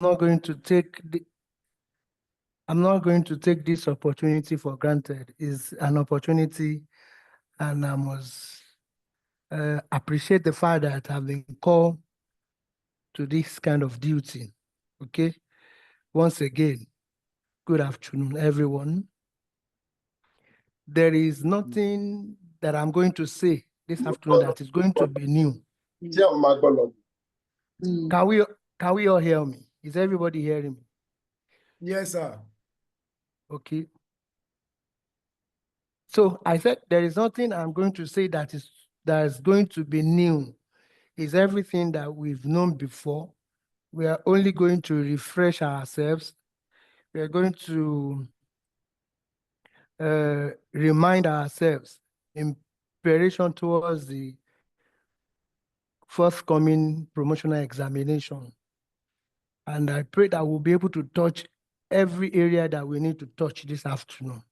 not going to take this opportunity for granted. It's an opportunity, and I must appreciate the fact that I've been called to this kind of duty. Okay. Once again, good afternoon, everyone. There is nothing that I'm going to say this afternoon that is going to be new. Can we all hear me? Is everybody hearing me? Yes, sir. Okay. So I said there is nothing I'm going to say that is going to be new. It's everything that we've known before. We are only going to refresh ourselves. We are going to remind ourselves in preparation towards the forthcoming promotional examination. And I pray that we'll be able to touch every area that we need to touch this afternoon.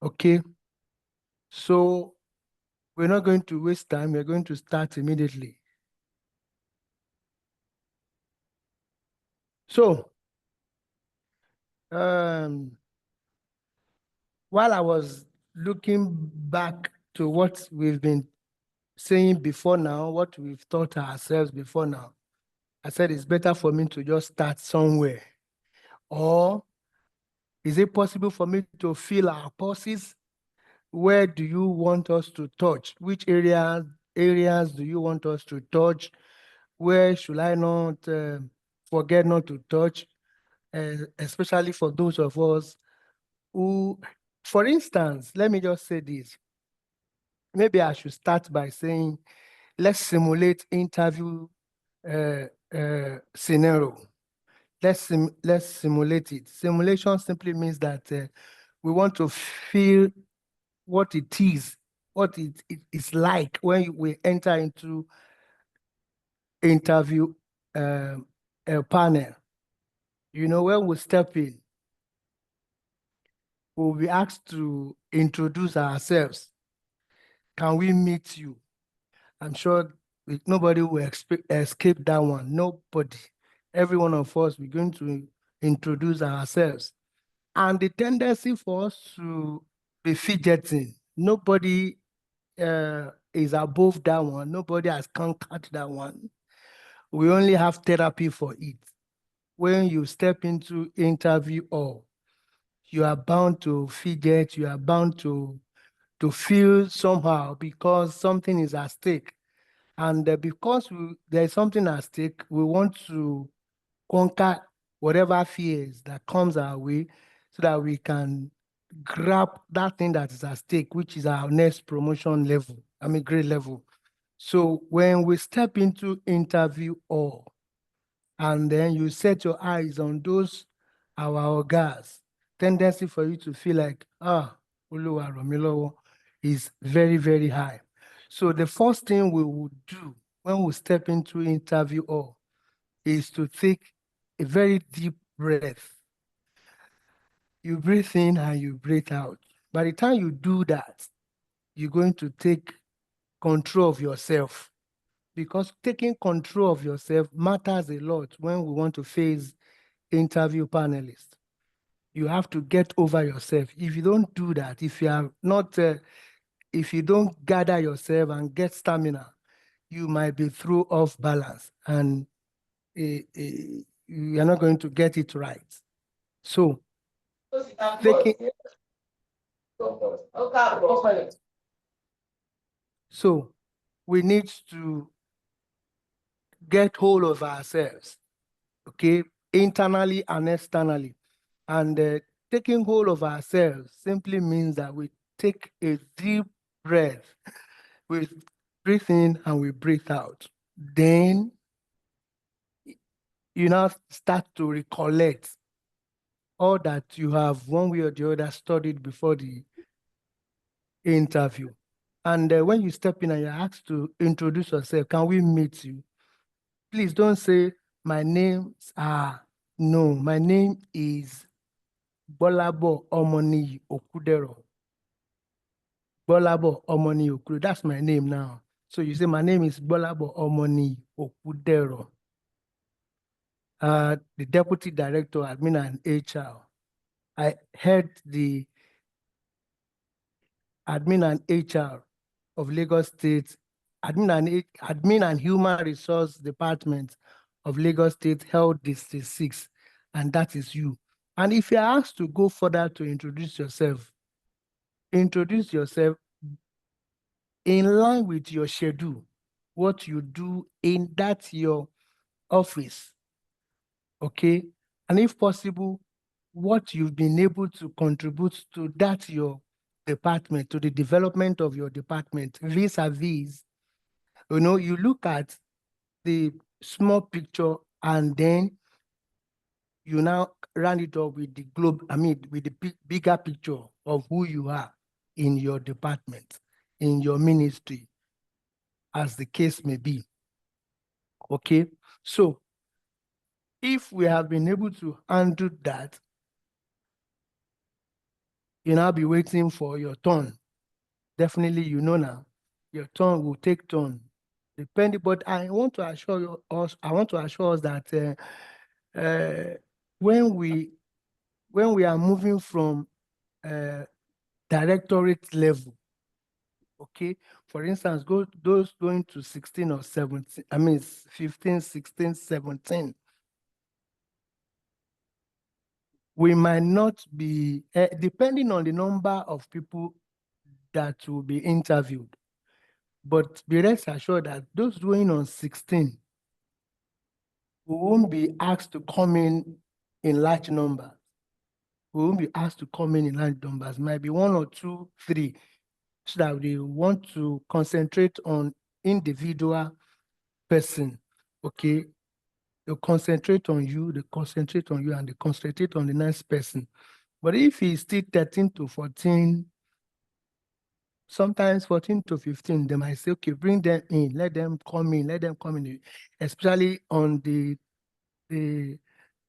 Okay? So we're not going to waste time. We're going to start immediately. So, while I was looking back to what we've been saying before now, what we've taught ourselves before now, I said it's better for me to just start somewhere. Or is it possible for me to fill our pauses? Where do you want us to touch? Which areas do you want us to touch? Where should I not forget not to touch? Especially for those of us who, for instance, let me just say this. Maybe I should start by saying, let's simulate interview scenario. Let's simulate it. Simulation simply means that we want to feel what it is, what it is like when we enter into interview a panel. You know, when we step in, we'll be asked to introduce ourselves. Can we meet you? I'm sure nobody will escape that one. Nobody. Every one of us, we're going to introduce ourselves. And the tendency for us to be fidgeting, nobody is above that one. Nobody has conquered that one. We only have therapy for it. When you step into interview hall, you are bound to fidget, you are bound to feel somehow because something is at stake. And because there's something at stake, we want to conquer whatever fears that comes our way so that we can grab that thing that is at stake, which is our next promotion level, grade level. So when we step into interview hall, and then you set your eyes on those, our guys, tendency for you to feel like, Oluwa Romilowo is very, very high. So the first thing we would do when we step into interview hall is to take a very deep breath. You breathe in and you breathe out. By the time you do that, you're going to take control of yourself, because taking control of yourself matters a lot when we want to face interview panelists. You have to get over yourself. If you don't do that, if you are not, if you don't gather yourself and get stamina, you might be thrown off balance and you are not going to get it right. So, so we need to get hold of ourselves, okay, internally and externally. And taking hold of ourselves simply means that we take a deep breath. We breathe in and we breathe out. Then you now start to recollect all that you have one way or the other studied before the interview. And when you step in and you're asked to introduce yourself, can we meet you? Please don't say, my names are, no, my name is Gbolabo Omoniyi Okudero. Gbolabo Omoniyi Okudero, that's my name now. So you say, my name is Gbolabo Omoniyi Okudero. the Deputy Director, Admin and HR. I head the Admin and HR of Lagos State, Admin and Human Resource Department of Lagos State held District 6, and that is you. And if you're asked to go further to introduce yourself in line with your schedule, what you do in that your office, okay? And if possible, what you've been able to contribute to that your department, to the development of your department, vis-a-vis, you look at the small picture and then you now round it up with the with the bigger picture of who you are in your department, in your ministry, as the case may be. Okay, so if we have been able to undo that, you now be waiting for your turn. Definitely, now, your turn will take turn. Depending, but I want to assure us that when we are moving from directorate level, okay, for instance, those going to 16 or 17, 15, 16, 17, we might not be, depending on the number of people that will be interviewed, but be rest assured that those going on 16 won't be asked to come in large numbers. We won't be asked to come in large numbers. Might be 1 or 2, 3, so that they want to concentrate on individual person, okay? They'll concentrate on you, and they concentrate on the next person. But if it's still 13 to 14, sometimes 14 to 15, they might say, okay, bring them in, let them come in, especially on the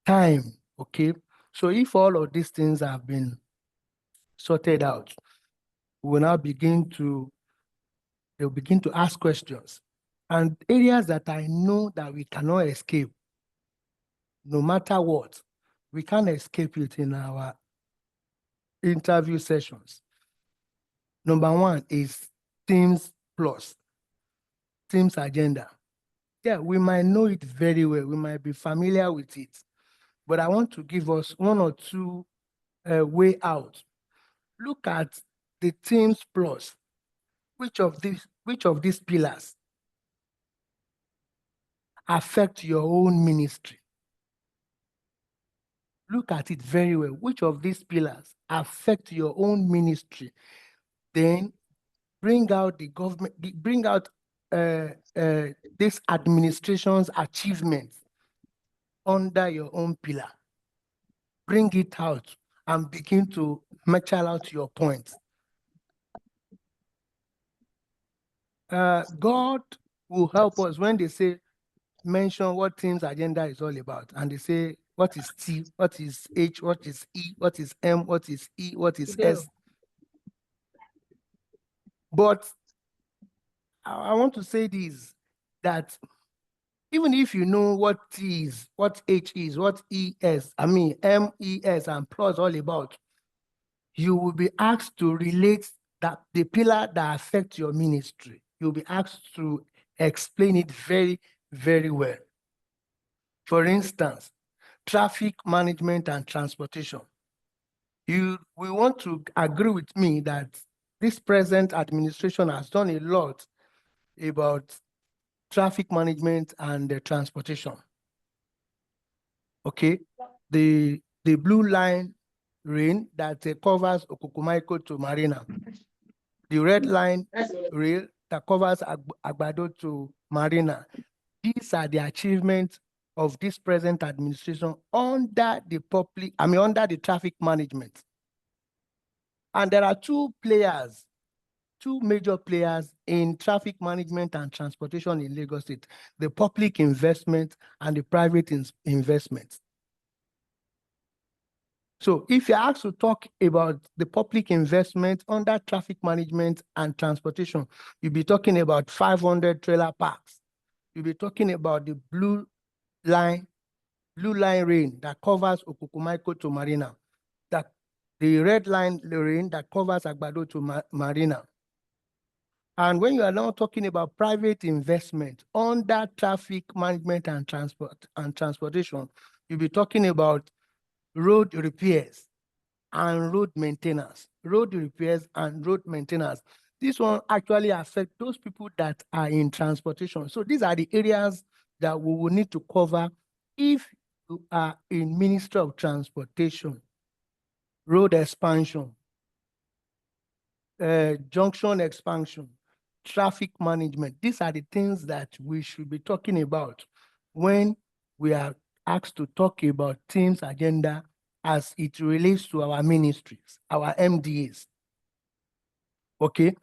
time, okay? So if all of these things have been sorted out, we'll now they'll begin to ask questions. And areas that I know that we cannot escape, no matter what, we can't escape it in our interview sessions. Number 1 is Teams Plus, Teams Agenda. Yeah, we might know it very well. We might be familiar with it. But I want to give us 1 or 2 way out. Look at the Teams Plus. Which of these pillars affect your own ministry? Look at it very well. Which of these pillars affect your own ministry? Then bring out the government, bring out this administration's achievements under your own pillar. Bring it out and begin to marshal out your points. God will help us when they say, mention what Teams Agenda is all about. And they say, what is T, what is H, what is E, what is M, what is E, what is S. But I want to say this, that even if you know what T is, what H is, what ES, M, ES, and plus all about, you will be asked to relate that the pillar that affects your ministry. You'll be asked to explain it very, very well. For instance, traffic management and transportation. We want to agree with me that this present administration has done a lot about traffic management and transportation. Okay, the blue line rail that covers Okukumaiko to Marina, the red line rail that covers Agbado to Marina. These are the achievements of this present administration under the traffic management. And there are two major players in traffic management and transportation in Lagos State: the public investment and the private investment. So if you're asked to talk about the public investment under traffic management and transportation, you'll be talking about 500 trailer parks. You'll be talking about the blue line blue line lane that covers Okukumaiko to Marina, the red line lane that covers Agbado to Marina. And when you are now talking about private investment under traffic management and transportation, you'll be talking about road repairs and road maintenance. Road repairs and road maintenance. This one actually affects those people that are in transportation. So these are the areas that we will need to cover if you are in Ministry of Transportation. Road expansion, junction expansion, traffic management. These are the things that we should be talking about when we are asked to talk about team's agenda as it relates to our ministries, our MDAs. Okay.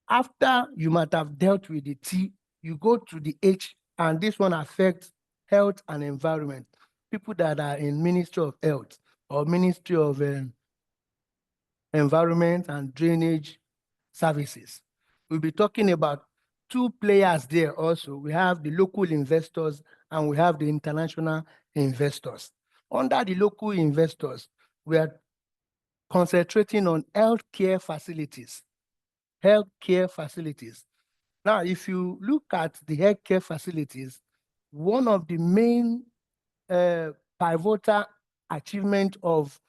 After you might have dealt with the T, you go to the H, and this one affects health and environment. People that are in Ministry of Health or Ministry of Environment and Drainage Services. We'll be talking about two players there also. We have the local investors and we have the international investors. Under the local investors, we are concentrating on healthcare facilities. Healthcare facilities. Now, if you look at the healthcare facilities, one of the main pivotal achievement of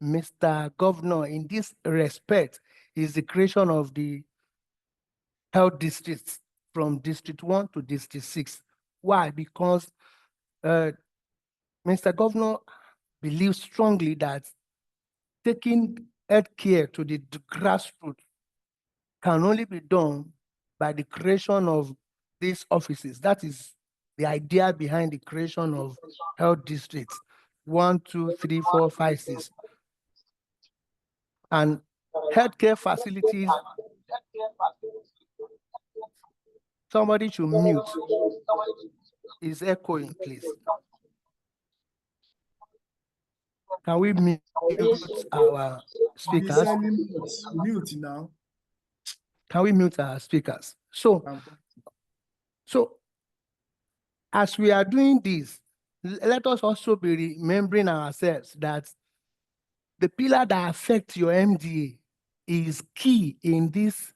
Mr. Governor in this respect is the creation of the health districts from District 1 to District 6. Why? Because Mr. Governor believes strongly that taking healthcare to the grassroots can only be done by the creation of these offices. That is the idea behind the creation of health districts. 1, 2, 3, 4, 5, 6. And healthcare facilities, somebody should mute. Is echoing, please. Can we mute our speakers? Mute now. Can we mute our speakers? So as we are doing this, let us also be remembering ourselves that the pillar that affects your MDA is key in this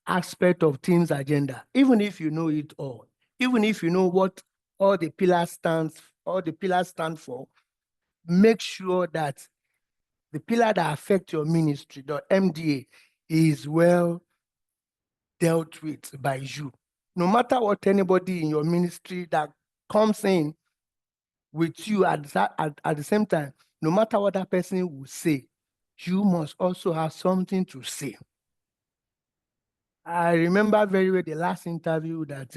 aspect of team's agenda, even if you know it all, even if you know what all the pillars stand for, make sure that the pillar that affects your ministry, the MDA, is well dealt with by you. No matter what anybody in your ministry that comes in with you at the same time, no matter what that person will say, you must also have something to say. I remember very well the last interview that,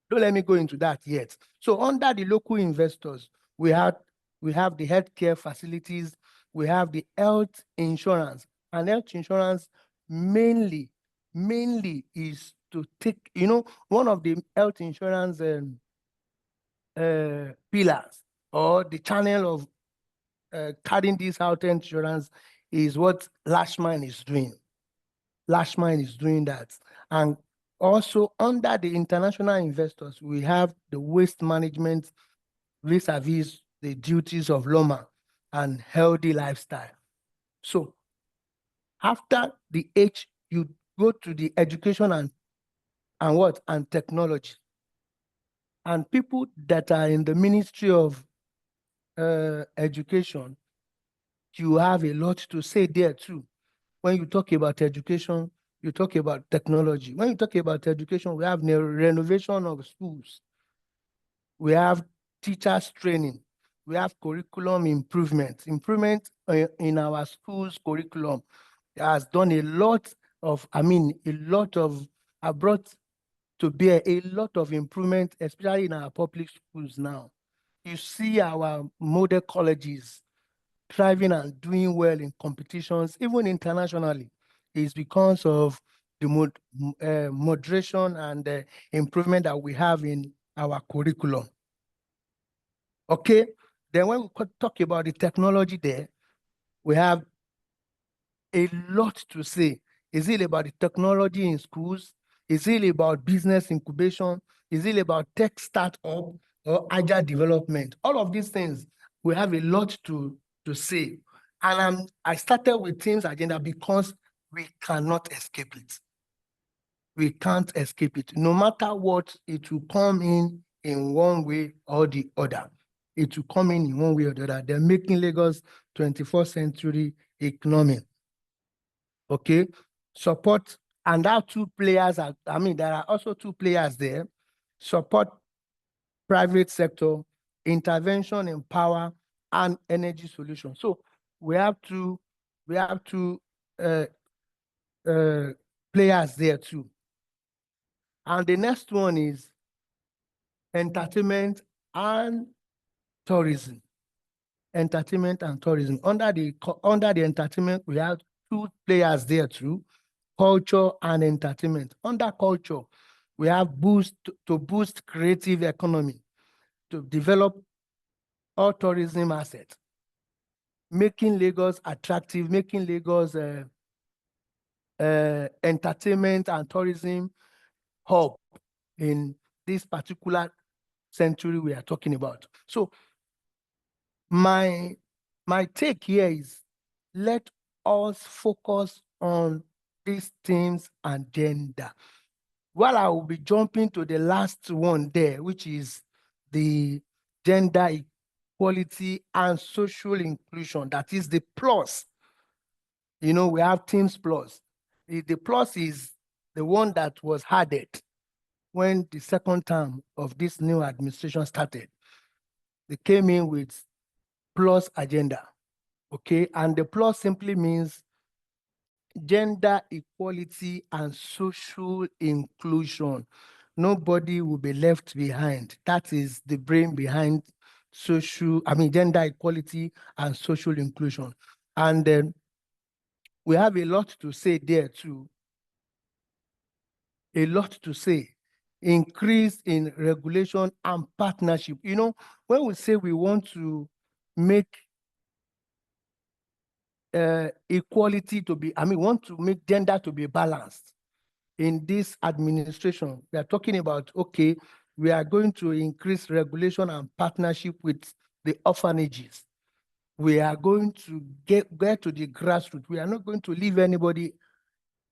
don't let me go into that yet. So under the local investors, we have the healthcare facilities, we have the health insurance, and health insurance mainly is to take, one of the health insurance pillars or the channel of carrying this health insurance is what Lashman is doing. Lashman is doing that. And also under the international investors, we have the waste management vis-a-vis the duties of Loma and healthy lifestyle. So after the H, you go to the education and technology. And people that are in the Ministry of Education, you have a lot to say there too. When you talk about education, you talk about technology. When you talk about education, we have renovation of schools. We have teachers training. We have curriculum improvement in our schools curriculum. It has done I brought to bear a lot of improvement, especially in our public schools now. You see our model colleges thriving and doing well in competitions, even internationally, is because of the moderation and improvement that we have in our curriculum. Okay, then when we talk about the technology there, we have a lot to say. Is it about the technology in schools? Is it about business incubation? Is it about tech startup? or agile development. All of these things, we have a lot to say. And I started with teams agenda because we cannot escape it. We can't escape it. No matter what, it will come in one way or the other. It will come in one way or the other. They're making Lagos 21st century economy. Okay, support, and that two players are, there are also two players there. Support private sector, intervention in power and energy solutions. So we have two players there too. And the next one is entertainment and tourism. Entertainment and tourism. Under the entertainment, we have two players there too, culture and entertainment. Under culture, we have to boost creative economy, to develop all tourism assets, making Lagos attractive, making Lagos entertainment and tourism hub in this particular century we are talking about. So my take here is, let us focus on these themes and gender. While I will be jumping to the last one there, which is the gender equality and social inclusion, that is the plus. You know, we have Teams Plus. The plus is the one that was added when the second term of this new administration started. They came in with plus agenda, okay? And the plus simply means gender equality and social inclusion. Nobody will be left behind. That is the brain behind gender equality and social inclusion. And then we have a lot to say there too. A lot to say. Increase in regulation and partnership. You know, when we say we want to make equality to be, want to make gender to be balanced in this administration, we are talking about, okay, we are going to increase regulation and partnership with the orphanages. We are going to get to the grassroots. We are not going to leave anybody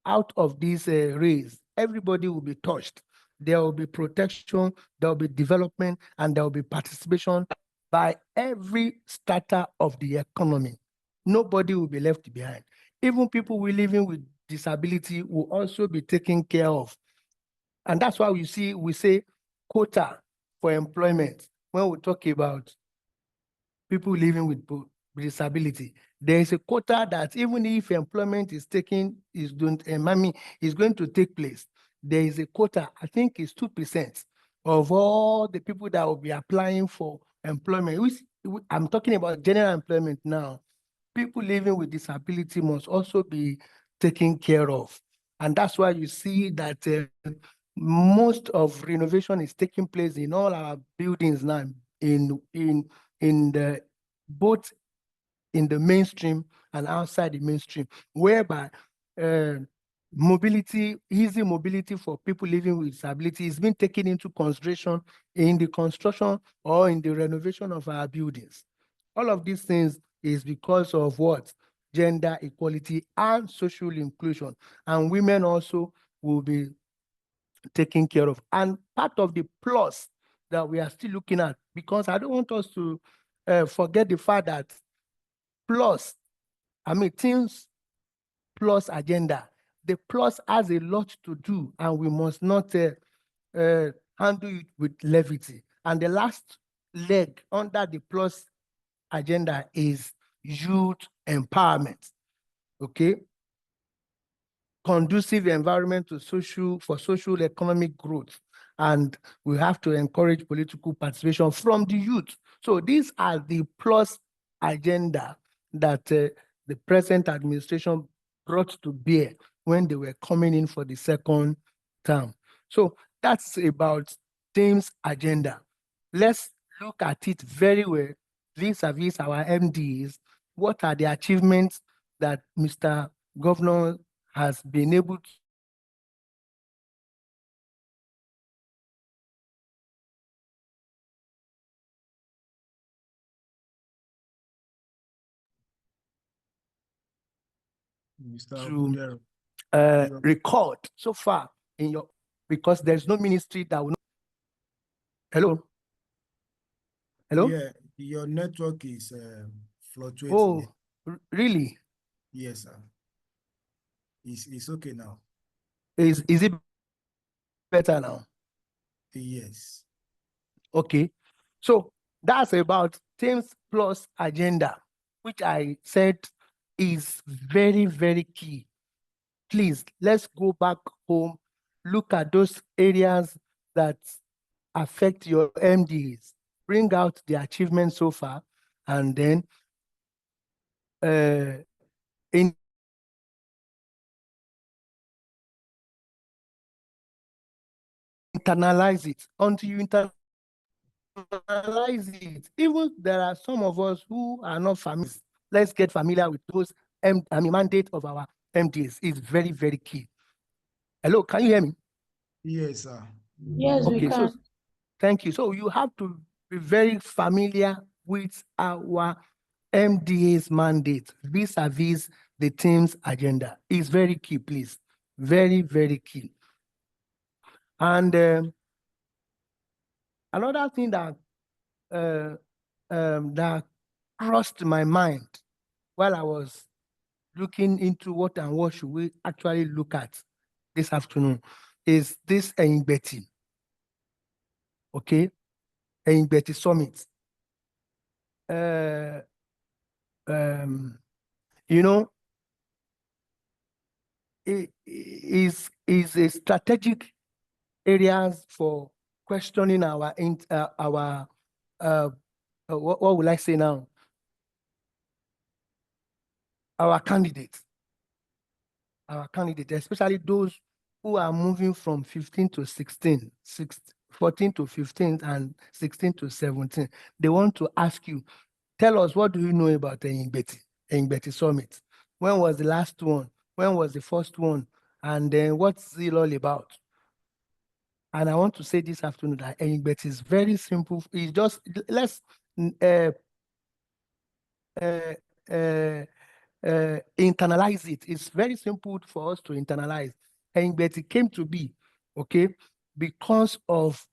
out of this race. Everybody will be touched. There will be protection, there will be development, and there will be participation by every strata of the economy. Nobody will be left behind. Even people who living with disability will also be taken care of. And that's why we say quota for employment when we talk about people living with disability. There is a quota that even if employment is going to take place, there is a quota, I think it's 2% of all the people that will be applying for employment. I'm talking about general employment now. People living with disability must also be taken care of. And that's why you see that most of renovation is taking place in all our buildings now, both in the mainstream and outside the mainstream, whereby easy mobility for people living with disability is being taken into consideration in the construction or in the renovation of our buildings. All of these things is because of what? Gender equality and social inclusion. And women also will be taken care of. And part of the plus that we are still looking at, because I don't want us to forget the fact that Teams Plus agenda, the plus has a lot to do, and we must not handle it with levity. And the last leg under the plus agenda is youth empowerment. Okay, conducive environment for social economic growth, and we have to encourage political participation from the youth. So these are the plus agenda that the present administration brought to bear when they were coming in for the second term. So that's about Teams agenda. Let's look at it very well vis-a-vis our MDs. What are the achievements that Mr. Governor has been able to Mr. to Okudero. record so far in your, because there's no ministry that will not. Hello? Hello? Yeah, your network is fluctuating. Oh, really? Yes, sir. It's okay now. Is it better now? Yes. Okay. So that's about Teams Plus agenda, which I said is very, very key. Please, let's go back home, look at those areas that affect your MDs, bring out the achievements so far, and then internalize it. Until you internalize it, even there are some of us who are not familiar. Let's get familiar with those mandate of our MDs is very, very key. Hello, can you hear me? Yes, sir. Yes, we Okay, can. so thank you. So you have to be very familiar with our MDA's mandate vis-a-vis the team's agenda. It's very key, please. Very, very key. And another thing that that crossed my mind while I was looking into what should we actually look at this afternoon is this Betty. Okay, Betty Summit. You know, it is a strategic areas for questioning our what will I say now? Our candidates, especially those who are moving from 15 to 16, 14 to 15, and 16 to 17. They want to ask you, tell us, what do you know about Betty Summit? When was the last one? When was the first one? And then what's it all about? And I want to say this afternoon that Betty is very simple. It's just, let's internalize it. It's very simple for us to internalize. Betty came to be, okay, because of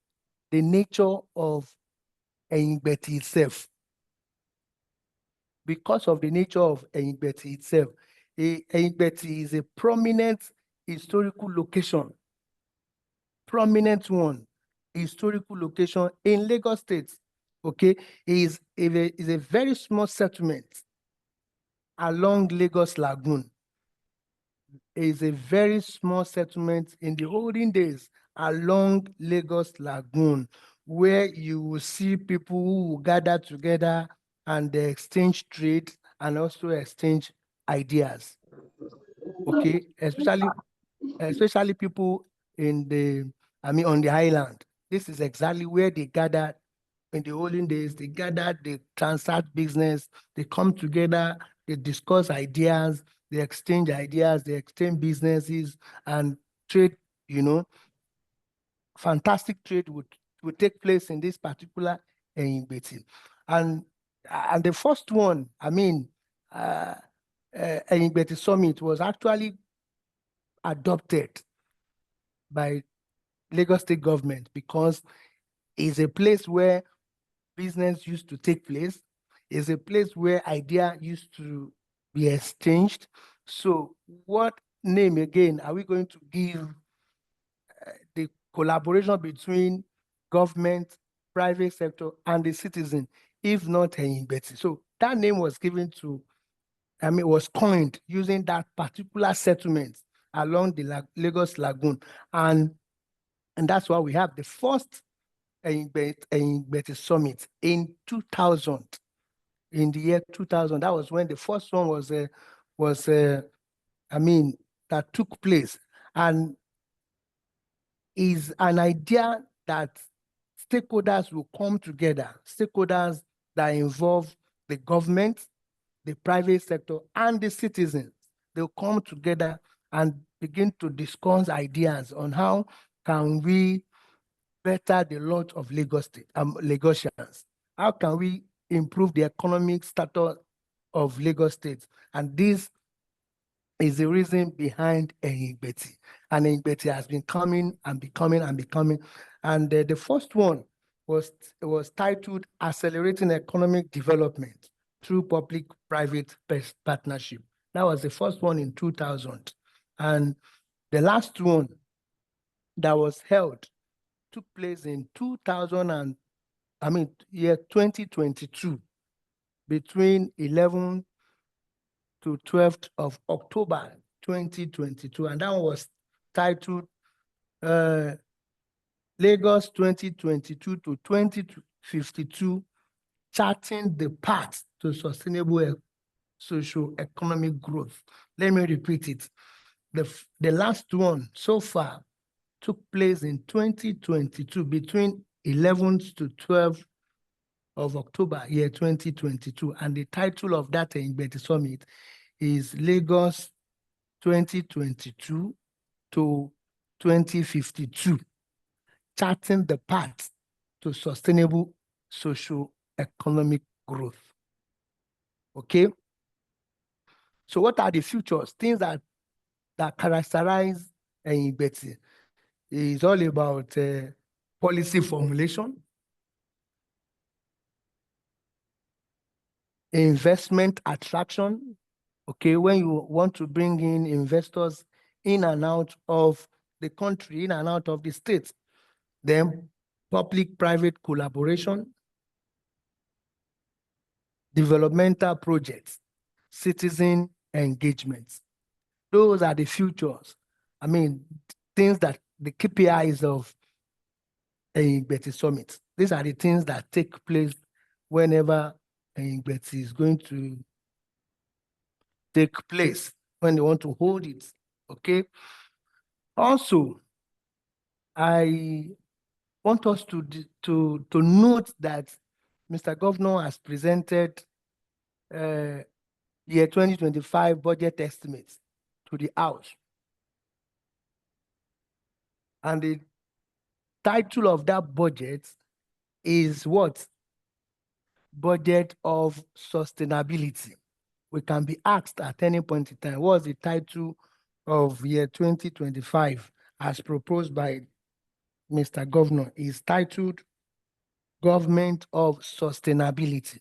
the nature of Betty itself. Because of the nature of Betty itself. Betty is a prominent historical location. Prominent one, historical location in Lagos State. Okay, is a very small settlement along Lagos Lagoon. Is a very small settlement in the olden days along Lagos Lagoon, where you will see people who will gather together and they exchange trade and also exchange ideas. Okay, especially people in on the island. This is exactly where they gathered in the olden days. They gathered, they transact business, they come together, they discuss ideas, they exchange ideas, they exchange businesses and trade, fantastic trade would take place in this particular Betty. And the first one, Betty Summit was actually adopted by Lagos State government because it's a place where business used to take place. It's a place where idea used to be exchanged. So what name again are we going to give the collaboration between government, private sector, and the citizen, if not Betty? So that name was given to, was coined using that particular settlement along the Lagos Lagoon. And that's why we have the first Betty Summit in 2000. In the year 2000, that was when the first one that took place, and is an idea that stakeholders will come together, stakeholders that involve the government, the private sector, and the citizens. They'll come together and begin to discuss ideas on how can we better the lot of Lagosians. How can we improve the economic status of Lagos State? And this is the reason behind Eyigbeti. And Eyigbeti has been coming and becoming and becoming. And the first one was titled Accelerating Economic Development through Public-Private Partnership. That was the first one in 2000. And the last one that was held took place in 2022, between 11th to 12th of October 2022. And that one was titled Lagos 2022 to 2052, Charting the Path to Sustainable Socio-Economic Growth. Let me repeat it. The last one so far took place in 2022, between 11th to 12th of October, year 2022. And the title of that Eyigbeti Summit is Lagos 2022 to 2052, Charting the Path to Sustainable Socio-Economic Growth. Okay? So what are the futures? Things that characterize Eyigbeti is all about policy formulation, investment attraction. Okay, when you want to bring in investors in and out of the country, in and out of the state, then public-private collaboration, developmental projects, citizen engagement. Those are the futures. I mean, things that the KPIs of Eyigbeti Summit. These are the things that take place whenever Eyigbeti is going to take place, when they want to hold it. Okay. Also, I want us to note that Mr. Governor has presented year 2025 budget estimates to the House. And the title of that budget is what? Budget of Sustainability. We can be asked at any point in time, what's the title of year 2025 as proposed by Mr. Governor? Is titled Government of Sustainability.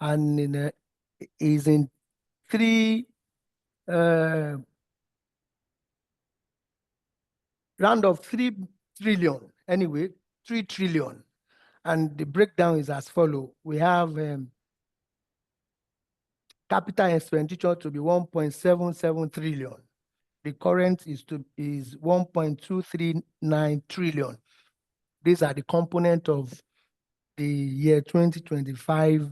And is in three round of 3 trillion, anyway, 3 trillion. And the breakdown is as follows. We have capital expenditure to be 1.77 trillion. The current is 1.239 trillion. These are the components of the year 2025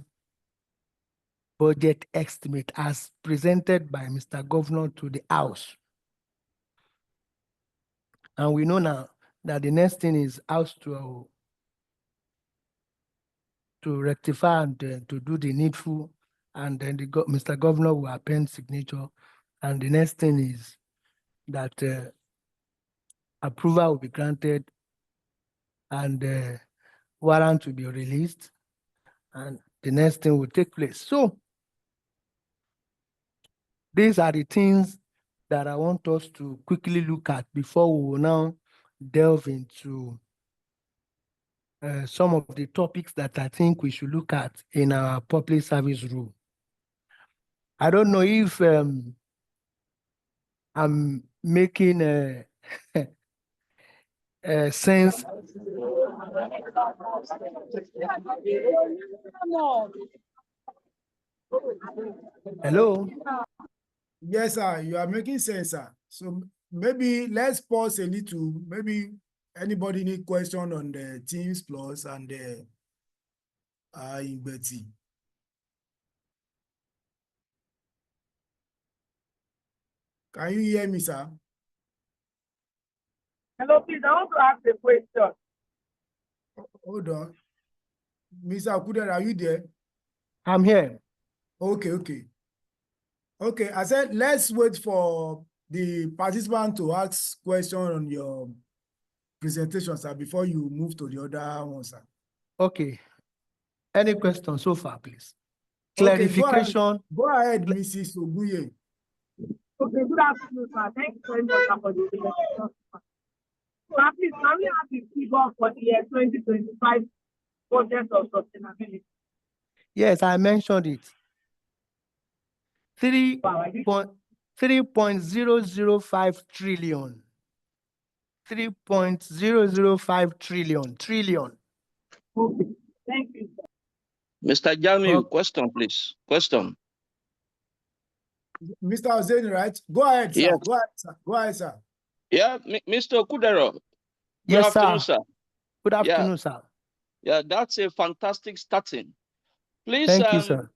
budget estimate as presented by Mr. Governor to the House. And we know now that the next thing is House to rectify and to do the needful, and then Mr. Governor will append signature. And the next thing is that approval will be granted and warrant will be released, and the next thing will take place. So these are the things that I want us to quickly look at before we will now delve into some of the topics that I think we should look at in our public service rule. I don't know if I'm making sense. Hello? Yes, sir, you are making sense, sir. So maybe let's pause a little. Maybe anybody need question on the Teams Plus and the Eyigbeti? Can you hear me, sir? Hello, please, I want to ask a question. Hold on. Mr. Okudero, are you there? I'm here. Okay. I said let's wait for the participant to ask question on your presentation, sir, before you move to the other one, sir. Okay. Any questions so far, please? Okay, Clarification. go ahead, Mrs. Oguye. Okay, good afternoon, sir. Thank you very much for the presentation. So, please, can we have the figure for the year 2025 budget of sustainability? Yes, I mentioned it. Wow, I did- 3.005 trillion. 3.005 trillion. Okay, thank you, sir. Mr. Jamiu, Okay. question, please. Question. Mr. Hussein, right? Go ahead, sir. Yes. Go ahead, sir. Go ahead, sir. Yeah, Mr. Okudero. Good Yes, afternoon, sir. sir. Good afternoon, sir. Yeah, that's a fantastic starting. Please, Thank you, sir.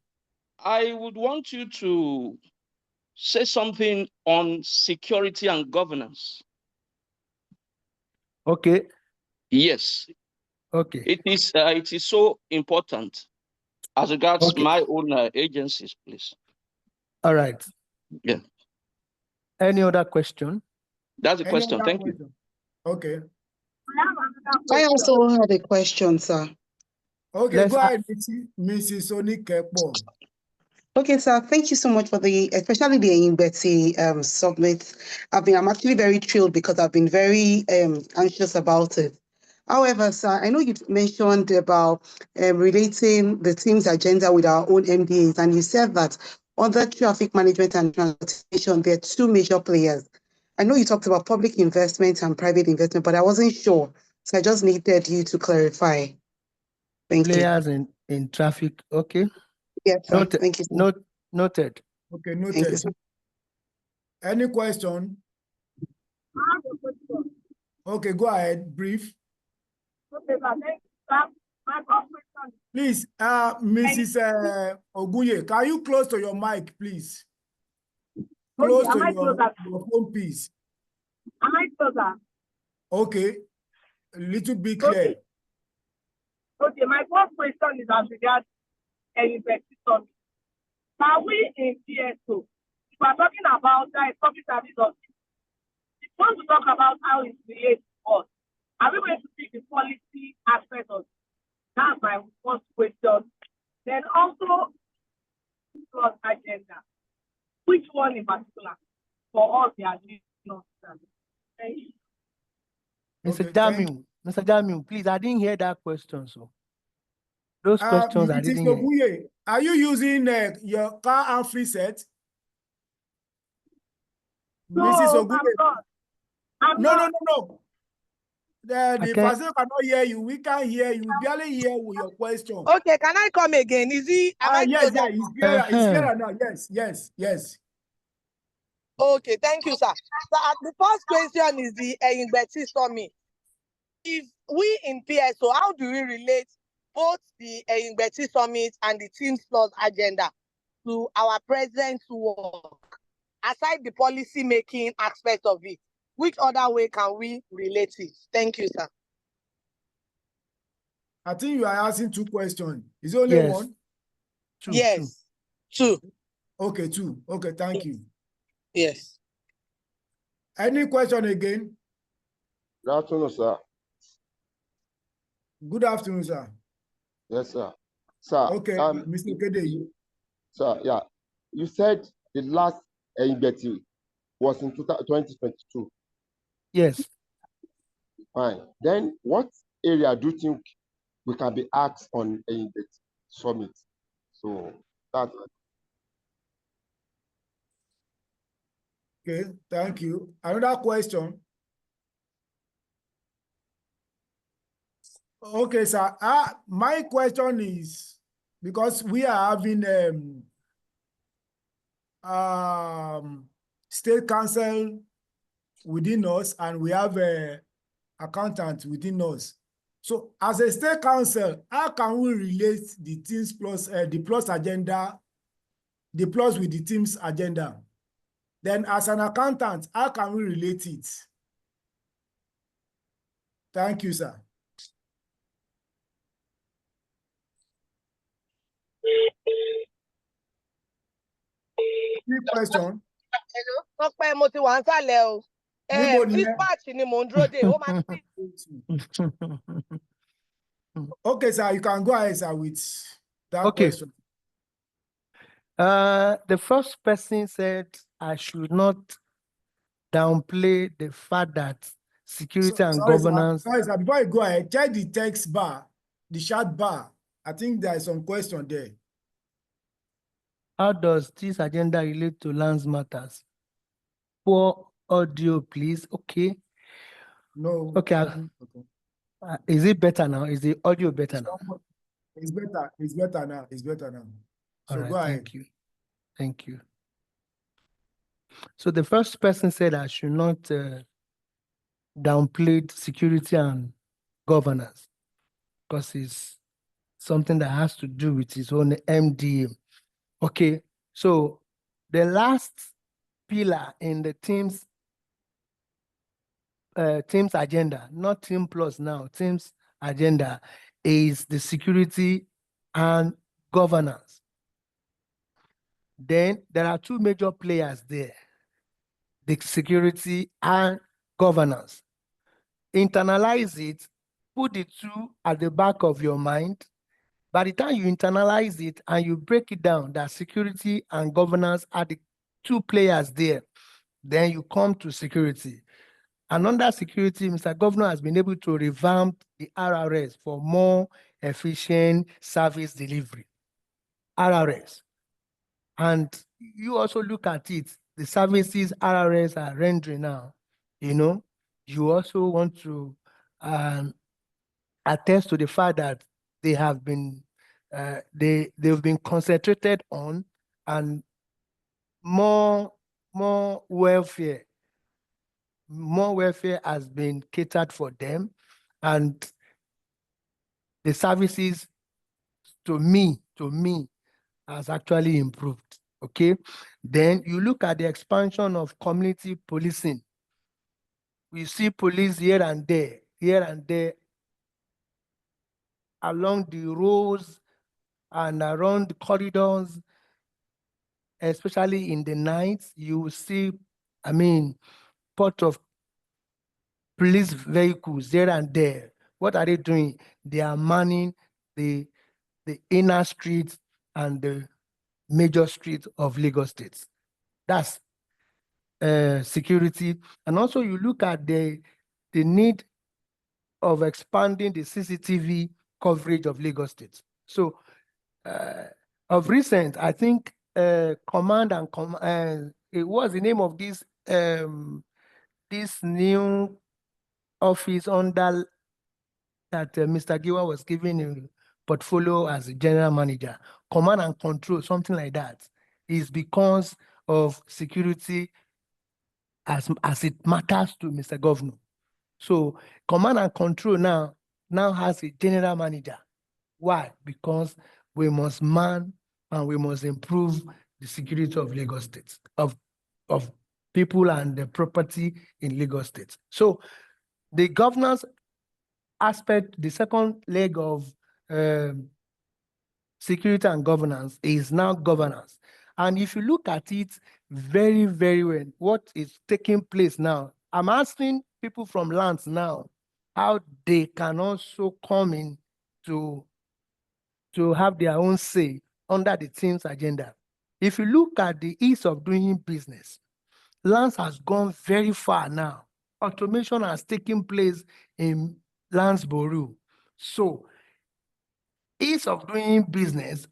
I would want you to say something on security and governance. Okay. Yes, Okay. it is so important as regards Okay. my own agencies, please. All right. Yeah, Any other question? that's the Any question. other Thank you. question? Okay. I have another I question. also have a question, sir. Okay, Let's go a- ahead, Mrs. Onikepo. Okay, sir. Thank you so much for especially the Betty submit. I'm actually very thrilled because I've been very anxious about it. However, sir, I know you mentioned about relating the team's agenda with our own MDAs, and you said that under traffic management and transportation, there are two major players. I know you talked about public investment and private investment, but I wasn't sure. So I just needed you to clarify. Thank you. Players in traffic. Okay. Yes, sir. Noted. Thank you, sir. Noted. Okay, Thank you, noted. sir. Any question? I have a question. Okay, go ahead, brief. Okay, sir, thank you, sir. My first question Please, Mrs. Ogunye, can you close to your mic, please? Close okay, to am I your closer? phone, please. Am I closer? Okay, a little bit Okay. clear. Okay, my first question is as regards investor. Are we in PSO? If we're talking about public service of we want to talk about how it relates to us. Are we going to see the policy aspect of it? That's my first question. Then also, plus agenda. Which one in particular for us, the administration? Thank you. Mr. Okay, thank Mr. Jamiu, please, I didn't hear that question. So those questions I Mrs. didn't hear. Ogunye, are you using your car and free set? Mrs. No, Ogunye, I'm no. not. The Okay. person cannot hear you. We can't hear you. We barely hear your question. Okay, can I come again? Is he? Am I Yes, closer? it's clearer. It's Uh-huh. clearer now. Yes. Okay, thank you, sir. So the first question is the Betty Summit. If we in PSO, how do we relate both the Betty Summit and the Teams Plus agenda to our present work? Aside the policy making aspect of it, which other way can we relate it? Thank you, sir. I think you are asking two questions. Is it only Yes. one? Two. Yes, two. Okay, two. Okay, thank you. Yes. Any question again? Good afternoon, sir. Good afternoon, sir. Yes, sir. Sir, Okay, Mr. Kede. sir, yeah. You said the last Betty was in 2022. Yes. Fine. Then what area do you think we can be asked on Betty Summit? So that's Okay, thank you. Another question. Okay, sir. My question is, because we are having state council within us and we have accountants within us. So as a state council, how can we relate the Teams Plus, the Plus agenda, the Plus with the Teams agenda? Then as an accountant, how can we relate it? Thank you, sir. Quick question. Hello. Tọ́pẹ́ mo ti wà ń sàlẹ̀ o. Níbo ni ẹ? Dispatch ni mò ń dúró dè. Ó máa ti Okay, sir, you can go ahead, sir, with that Okay. question. The first person said I should not downplay the fact that security and Sorry, governance. sir. Before you go ahead, check the text bar, the chat bar. I think there is some question there. How does this agenda relate to lands matters? Poor audio, please. Okay. No. Okay. Is it better now? Is the audio better now? It's better. It's better now. It's better now. So All right. go ahead. Thank you. Thank you. So the first person said I should not downplay security and governance because it's something that has to do with his own MDA. Okay. So the last pillar in the team's agenda, not team plus now, team's agenda is the security and governance. Then there are two major players there, the security and governance. Internalize it, put the two at the back of your mind. By the time you internalize it and you break it down, that security and governance are the two players there, then you come to security. And under security, Mr. Governor has been able to revamp the RRS for more efficient service delivery. RRS. And you also look at it, the services RRS are rendering now, you also want to attest to the fact that they have been, they've been concentrated on, and more welfare has been catered for them, and the services to me has actually improved. Okay. Then you look at the expansion of community policing. We see police here and there along the roads and around the corridors, especially in the nights. You will see, part of police vehicles here and there. What are they doing? They are manning the inner streets and the major streets of Lagos State. That's security. And also you look at the need of expanding the CCTV coverage of Lagos State. So of recent, I think Command and it was the name of this new office under that Mr. Giwa was given a portfolio as a general manager, command and control, something like that, is because of security as it matters to Mr. Governor. So command and control now has a general manager. Why? Because we must man and we must improve the security of Lagos State, of people and the property in Lagos State. So the governance aspect, the second leg of security and governance is now governance. And if you look at it very, very well, what is taking place now, I'm asking people from lands now how they can also come in to have their own say under the team's agenda. If you look at the ease of doing business, lands has gone very far now. Automation has taken place in Lansborough. So ease of doing business,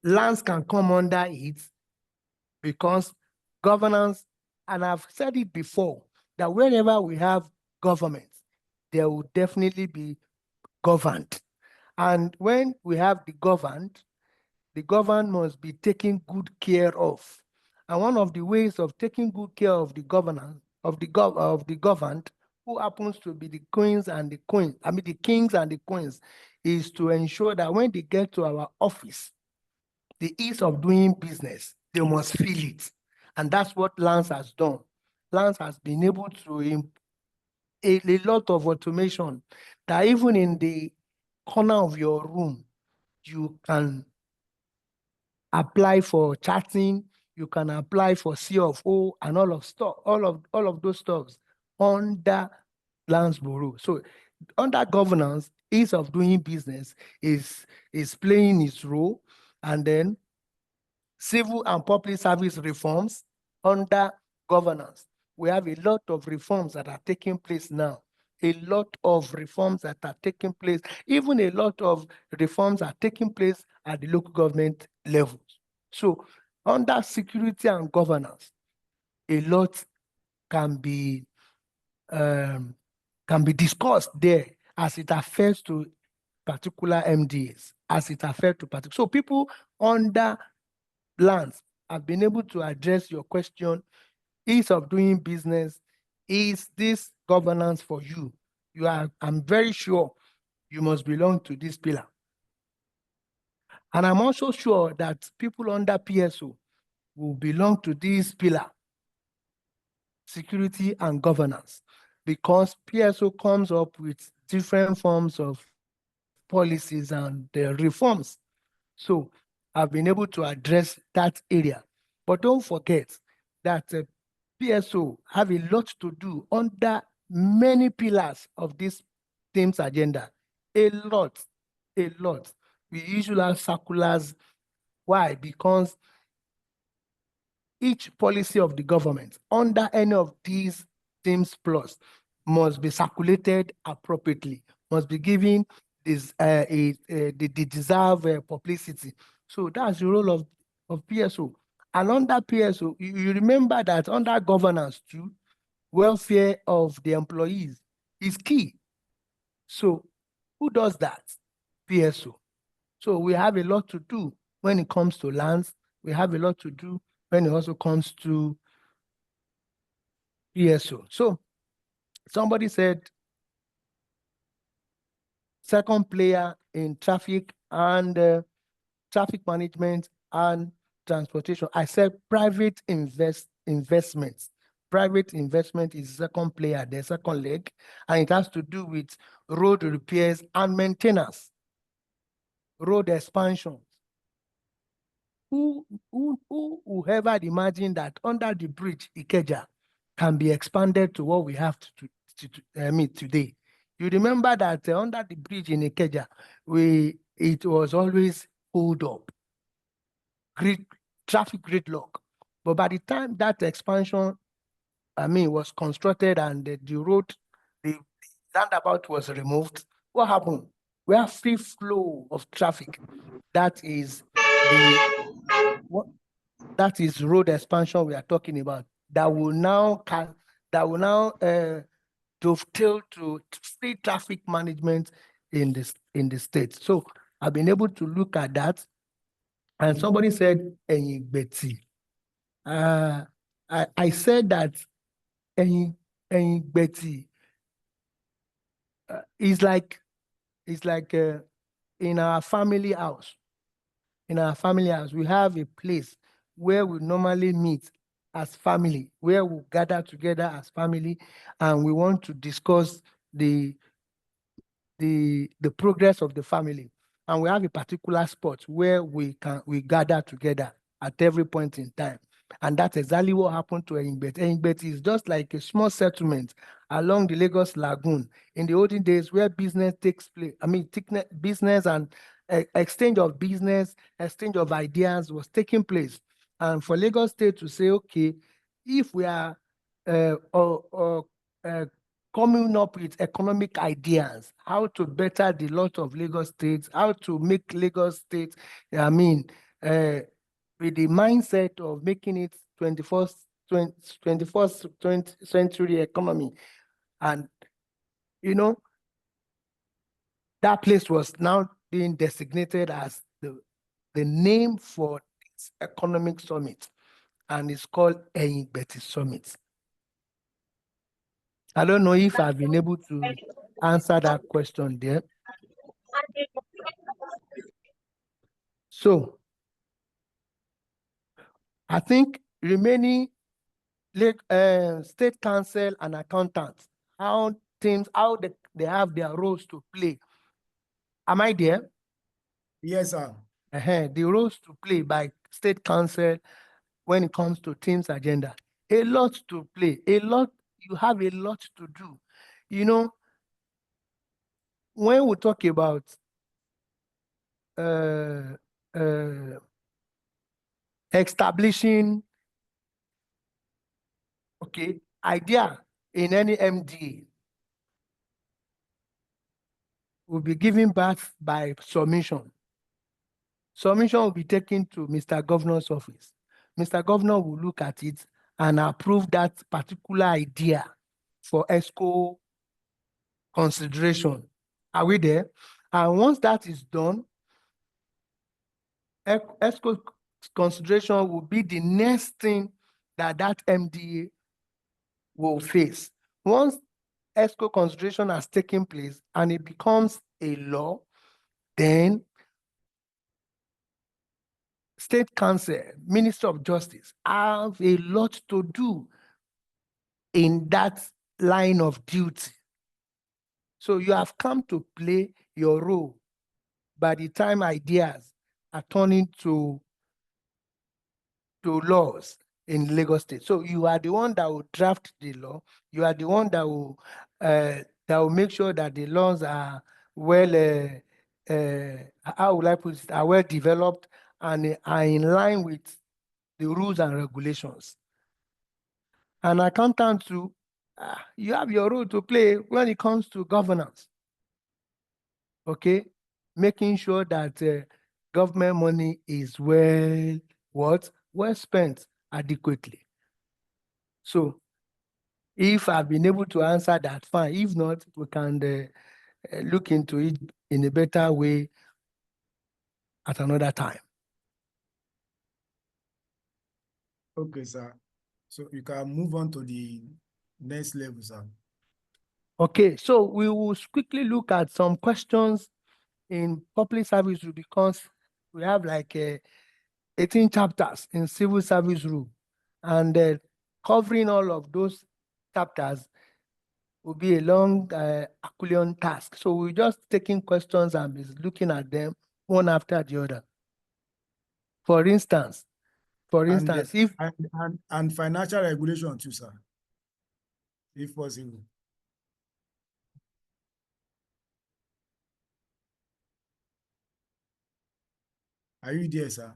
lands can come under it because governance, and I've said it before, that wherever we have government, there will definitely be governed. And when we have the governed must be taken good care of. And one of the ways of taking good care of the governance, of the governed, who happens to be the kings and the queens, is to ensure that when they get to our office, the ease of doing business, they must feel it. And that's what Lance has done. Lance has been able to a lot of automation that even in the corner of your room, you can apply for chatting, you can apply for CFO and all of those stuffs under Lansborough. So under governance, ease of doing business is playing its role, and then civil and public service reforms under governance. We have a lot of reforms that are taking place now. A lot of reforms that are taking place, even a lot of reforms are taking place at the local government levels. So under security and governance, a lot can be discussed there as it affects to particular MDAs, as it affects to particular. So people under lands have been able to address your question, ease of doing business, is this governance for you? I'm very sure you must belong to this pillar. And I'm also sure that people under PSO will belong to this pillar, security and governance, because PSO comes up with different forms of policies and reforms. So I've been able to address that area. But don't forget that PSO have a lot to do under many pillars of this team's agenda. A lot. We usually have circulars. Why? Because each policy of the government under any of these themes plus must be circulated appropriately, must be given the deserved publicity. So that's the role of PSO. And under PSO, you remember that under governance too, welfare of the employees is key. So who does that? PSO. So we have a lot to do when it comes to lands. We have a lot to do when it also comes to PSO. So somebody said second player in traffic and traffic management and transportation. I said private investments. Private investment is second player, the second leg, and it has to do with road repairs and maintenance, road expansion. Whoever imagined that under the bridge Ikeja can be expanded to what we have today. You remember that under the bridge in Ikeja, it was always hold up, traffic gridlock. But by the time that expansion, was constructed and the road, the roundabout was removed, what happened? We have free flow of traffic. That is road expansion we are talking about. That will now dovetail to free traffic management in the state. So I've been able to look at that. And somebody said, Betty. I said that Betty is like in our family house. In our family house, we have a place where we normally meet as family, where we gather together as family, and we want to discuss the progress of the family. And we have a particular spot where we gather together at every point in time. And that's exactly what happened to Eyigbeti. Eyigbeti is just like a small settlement along the Lagos Lagoon in the olden days where business takes place. Business and exchange of business, exchange of ideas was taking place. And for Lagos State to say, okay, if we are coming up with economic ideas, how to better the lot of Lagos State, how to make Lagos State, with the mindset of making it 21st century economy. And, that place was now being designated as the name for this economic summit. And it's called Eyigbeti Summit. I don't know if I've been able to answer that question there. So I think remaining state council and accountants, how they have their roles to play. Am I there? Yes, sir. The roles to play by state council when it comes to team's agenda. A lot to play, you have a lot to do. When we talk about establishing, okay, idea in any MDA will be given birth by submission. Submission will be taken to Mr. Governor's office. Mr. Governor will look at it and approve that particular idea for ESCO consideration. Are we there? And once that is done, ESCO consideration will be the next thing that MDA will face. Once ESCO consideration has taken place and it becomes a law, then State Council, Minister of Justice have a lot to do in that line of duty. So you have come to play your role by the time ideas are turning to laws in Lagos State. So you are the one that will draft the law. You are the one that will make sure that the laws are well, how would I put it, are well developed and are in line with the rules and regulations. An accountant too, you have your role to play when it comes to governance. Okay, making sure that government money is well spent adequately. So if I've been able to answer that, fine. If not, we can look into it in a better way at another time. Okay, sir. So you can move on to the next level, sir. Okay, so we will quickly look at some questions in public service rule because we have like 18 chapters in civil service rule, and covering all of those chapters will be a long Herculean task. So we're just taking questions and be looking at them one after the other. For instance, if and financial regulation too, sir, if possible. Are you there, sir?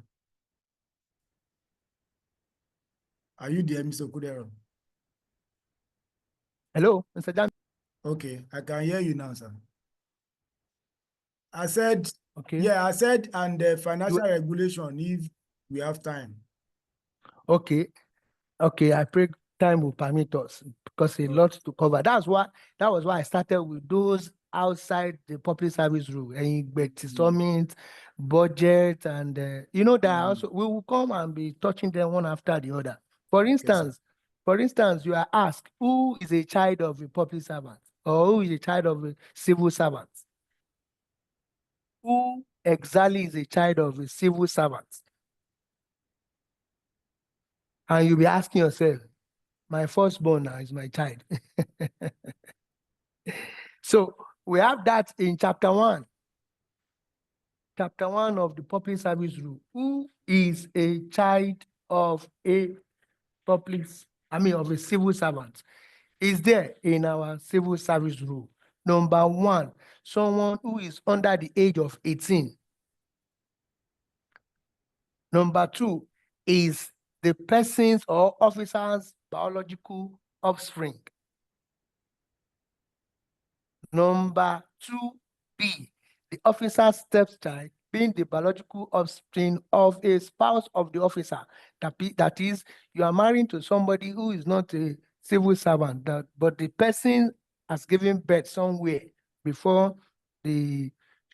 Are you there, Mr. Okudero? Hello, Mr. Jam. Okay, I can hear you now, sir. I said, Okay. Yeah, I said, and financial regulation if we have time. Okay, I pray time will permit us because a lot to cover. That was why I started with those outside the public service rule, summit, budget, and you know that also we will come and be touching them one after the other. For instance, you are asked who is a child of a public servant or who is a child of a civil servant. Who exactly is a child of a civil servant? And you'll be asking yourself, my firstborn now is my child. So we have that in chapter 1. Chapter 1 of the public service rule. Who is a child of a civil servant? Is there in our civil service rule. Number 1, someone who is under the age of 18. Number 2 is the person's or officer's biological offspring. Number 2B, the officer's stepchild being the biological offspring of a spouse of the officer. That is, you are married to somebody who is not a civil servant, but the person has given birth somewhere before the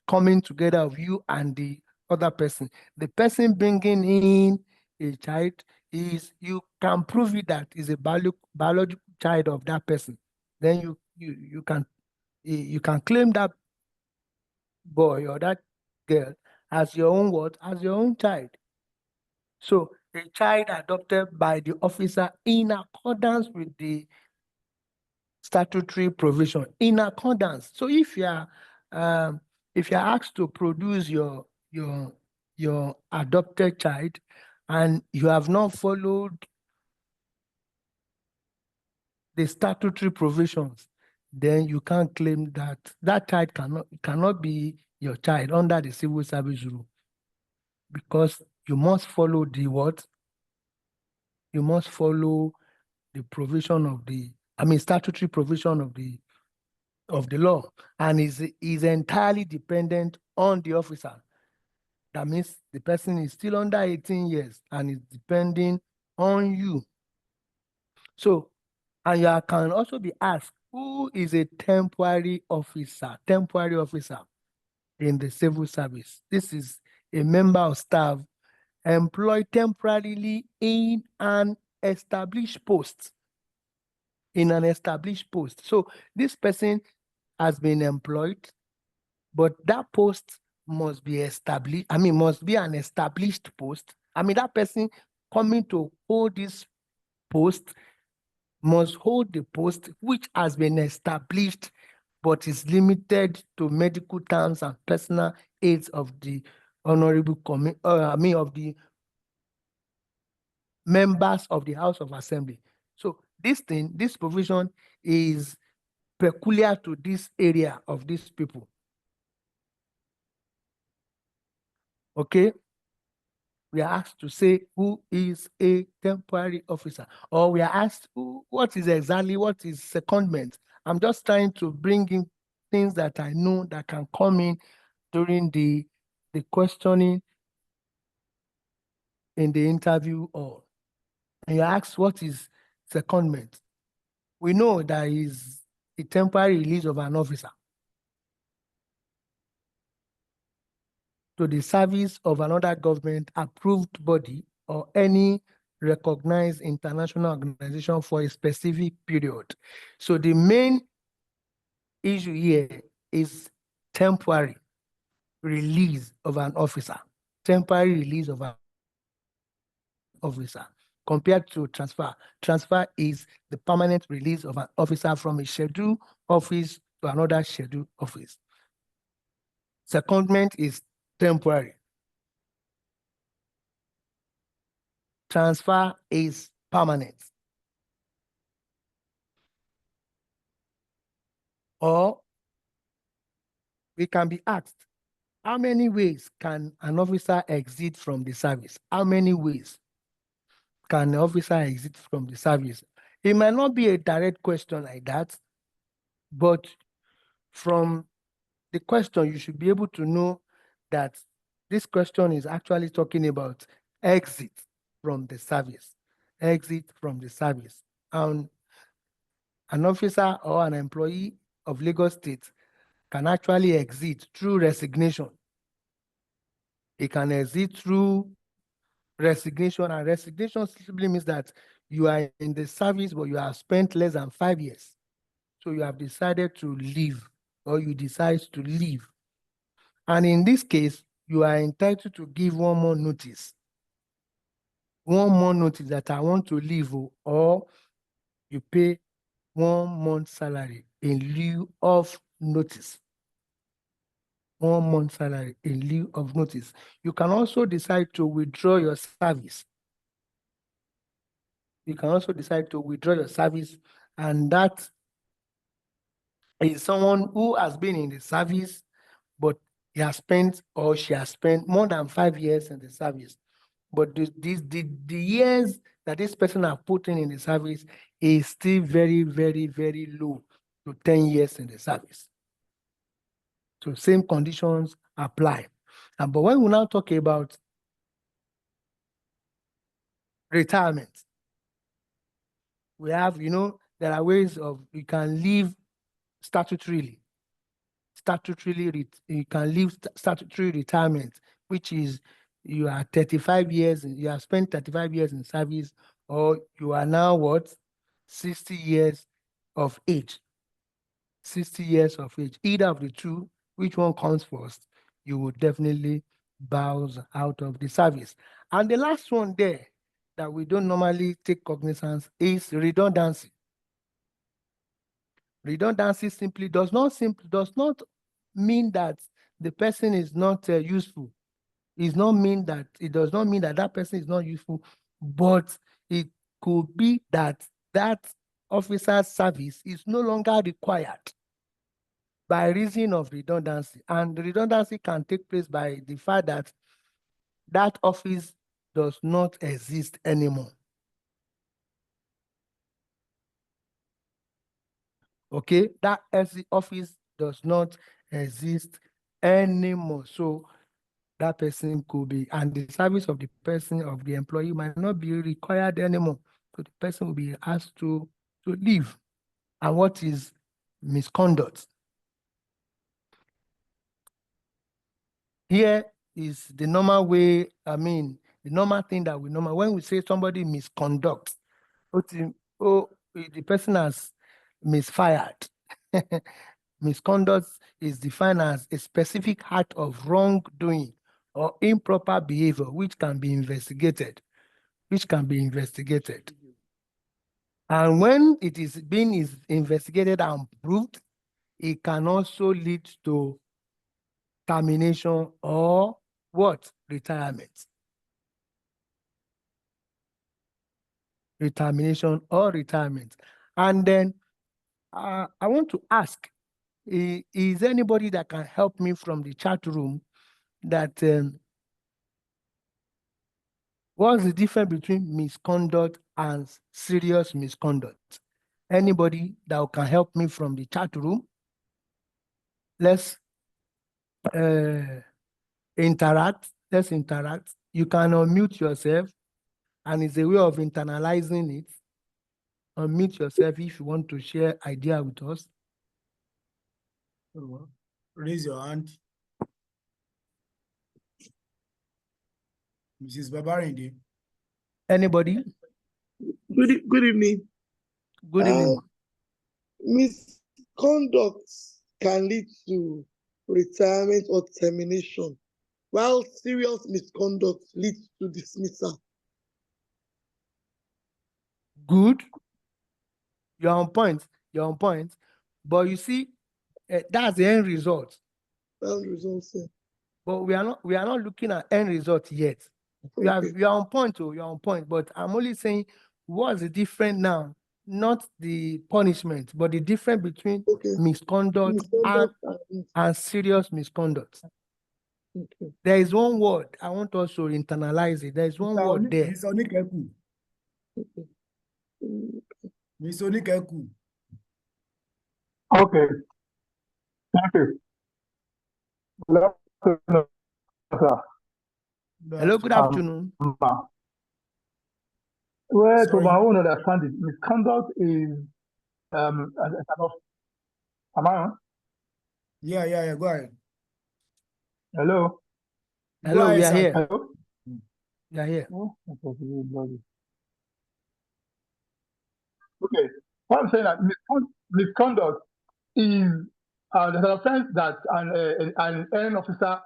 coming together of you and the other person. The person bringing in a child you can prove it that is a biological child of that person. Then you can claim that boy or that girl as your own as your own child. So a child adopted by the officer in accordance with the statutory provision, in accordance. So if you are asked to produce your adopted child and you have not followed the statutory provisions, then you can't claim that child cannot be your child under the civil service rule, because you must follow the you must follow the provision of the, statutory provision of the law, and is entirely dependent on the officer. That means the person is still under 18 years and is depending on you. So, and you can also be asked, who is a temporary officer in the civil service? This is a member of staff employed temporarily in an established post. So this person has been employed, but that post must be established. Must be an established post. That person coming to hold this post must hold the post which has been established, but is limited to medical terms and personal aids of the honorable of the members of the House of Assembly. So this provision is peculiar to this area of these people. Okay? We are asked to say who is a temporary officer, or we are asked what is secondment. I'm just trying to bring in things that I know that can come in during the questioning in the interview, or and you ask what is secondment. We know that is a temporary release of an officer to the service of another government approved body or any recognized international organization for a specific period. So the main issue here is temporary release of an officer. Temporary release of an officer compared to transfer. Transfer is the permanent release of an officer from a scheduled office to another scheduled office. Secondment is temporary. Transfer is permanent. Or we can be asked, how many ways can an officer exit from the service? How many ways can an officer exit from the service? It might not be a direct question like that, but from the question, you should be able to know that this question is actually talking about exit from the service. Exit from the service. And an officer or an employee of Lagos State can actually exit through resignation. It can exit through resignation, and resignation simply means that you are in the service, but you have spent less than 5 years. So you have decided to leave, or you decide to leave. And in this case, you are entitled to give one more notice. One more notice that I want to leave, or you pay 1 month salary in lieu of notice. 1 month salary in lieu of notice. You can also decide to withdraw your service. You can also decide to withdraw your service, and that is someone who has been in the service, but he has spent or she has spent more than 5 years in the service. But the years that this person has put in the service is still very, very, very low to 10 years in the service. So same conditions apply. But when we now talk about retirement, we have, there are ways of, you can leave statutorily. You can leave statutory retirement, which is you are 35 years, you have spent 35 years in service, or you are now what? 60 years of age. 60 years of age. Either of the two, which one comes first, you will definitely bounce out of the service. And the last one there that we don't normally take cognizance is redundancy. Redundancy simply does not mean that the person is not useful. It does not mean that that person is not useful, but it could be that that officer's service is no longer required by reason of redundancy. And the redundancy can take place by the fact that that office does not exist anymore. Okay, that office does not exist anymore. So that person could be, and the service of the person, of the employee, might not be required anymore. So the person will be asked to leave. And what is misconduct? Here is the normal way, the normal thing that we normal, when we say somebody misconduct, the person has misfired. Misconduct is defined as a specific act of wrongdoing or improper behavior which can be investigated. And when it is being investigated and proved, it can also lead to termination or what? Retirement. Termination or retirement. And then I want to ask, is anybody that can help me from the chat room that what's the difference between misconduct and serious misconduct? Anybody that can help me from the chat room? Let's interact. Let's interact. You can unmute yourself, and it's a way of internalizing it. Unmute yourself if you want to share idea with us. Raise your hand. Mrs. Babarinde. Anybody? Good evening. Good evening. Misconduct can lead to retirement or termination, while serious misconduct leads to dismissal. Good. You're on point. But you see, that's the end result. End result, sir. But we are not looking at end result yet. Okay. You are on point, you're on point. But I'm only saying what's the difference now? Not the punishment, but the difference between misconduct and serious misconduct. Okay. There is one word I want us to internalize it. There is one word there. Miss Onikeku. Miss Onikeku. Okay. Thank you. Good afternoon, sir. Hello, good afternoon. Well, to my own understanding, misconduct is a kind of. Am I on? Yeah. Go ahead. Hello, Go we ahead, are here. Hello? We are here. Oh, okay. What I'm saying that misconduct is an offense that an erring officer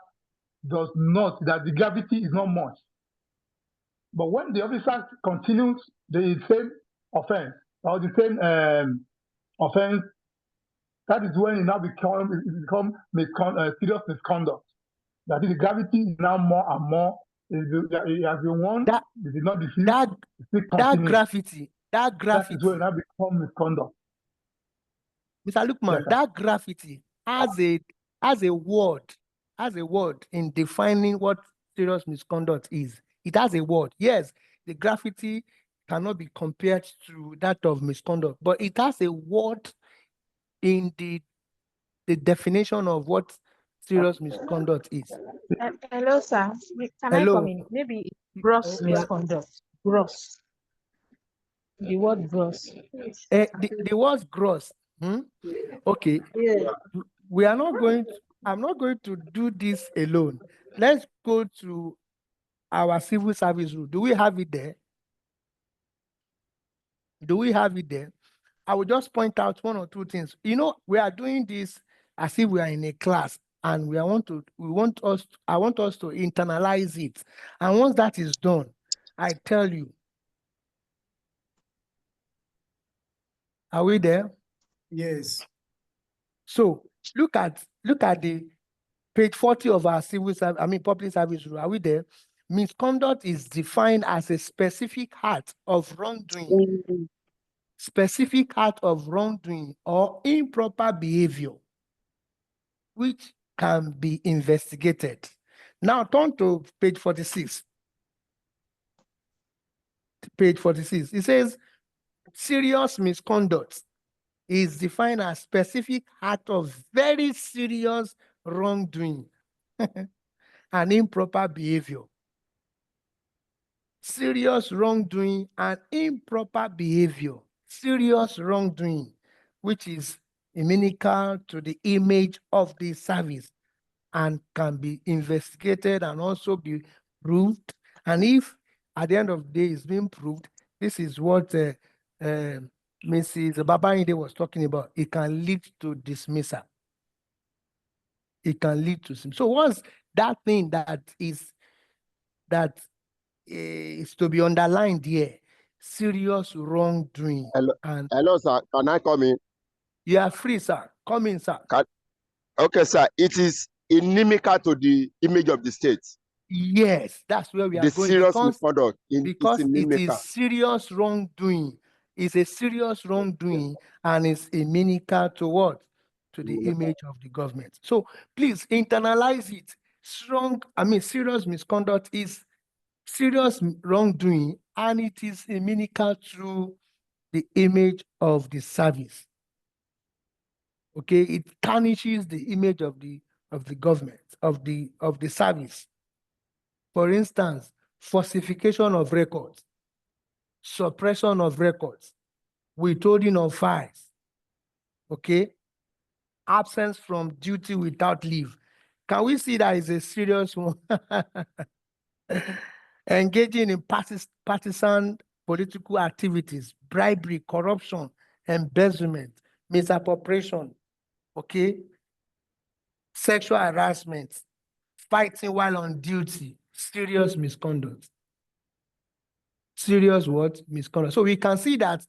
does not, that the gravity is not much. But when the officer continues the same offense or the same offense, that is when it now become serious misconduct. That is, the gravity is now more and more. It has been warned, it did not defeat. That graffiti. That is when it now become misconduct. Mr. Lukman, Yes, that graffiti has a word in defining what serious misconduct is. It has a word. Yes, the graffiti cannot be compared to that of misconduct, but it has a word in the definition of what serious misconduct is. Hello, sir. Can I come in? Maybe gross misconduct. Gross. The word gross. The word gross. Okay. Yeah. I'm not going to do this alone. Let's go to our civil service rule. Do we have it there? I will just point out one or two things. We are doing this as if we are in a class, and I want us to internalize it. And once that is done, I tell you. Are we there? Yes. So look at the page 40 of our public service rule. Are we there? Misconduct is defined as a specific act of wrongdoing. Specific act of wrongdoing or improper behavior, which can be investigated. Now turn to page 46. Page 46. It says serious misconduct is defined as specific act of very serious wrongdoing and improper behavior. Serious wrongdoing and improper behavior. Serious wrongdoing, which is inimical to the image of the service and can be investigated and also be proved. And if at the end of the day it's being proved, this is what Mrs. Babainde was talking about. It can lead to dismissal. It can lead to so what's that thing that is to be underlined here? Serious wrongdoing. Hello, And hello, sir. Can I come in? you are free, sir. Come in, sir. Okay, sir. It is inimical to the image of the state. Yes, that's where we are The going, serious because misconduct because it's it inimical. is serious wrongdoing. It's a serious wrongdoing, and it's inimical to what? To the image of the government. So please internalize it. Serious misconduct is serious wrongdoing, and it is inimical to the image of the service. Okay, it tarnishes the image of the government, of the service. For instance, falsification of records, suppression of records, withholding of files, okay? Absence from duty without leave. Can we see that is a serious one? Engaging in partisan political activities, bribery, corruption, embezzlement, misappropriation, okay? Sexual harassment, fighting while on duty, serious misconduct. Serious what? Misconduct. So we can see that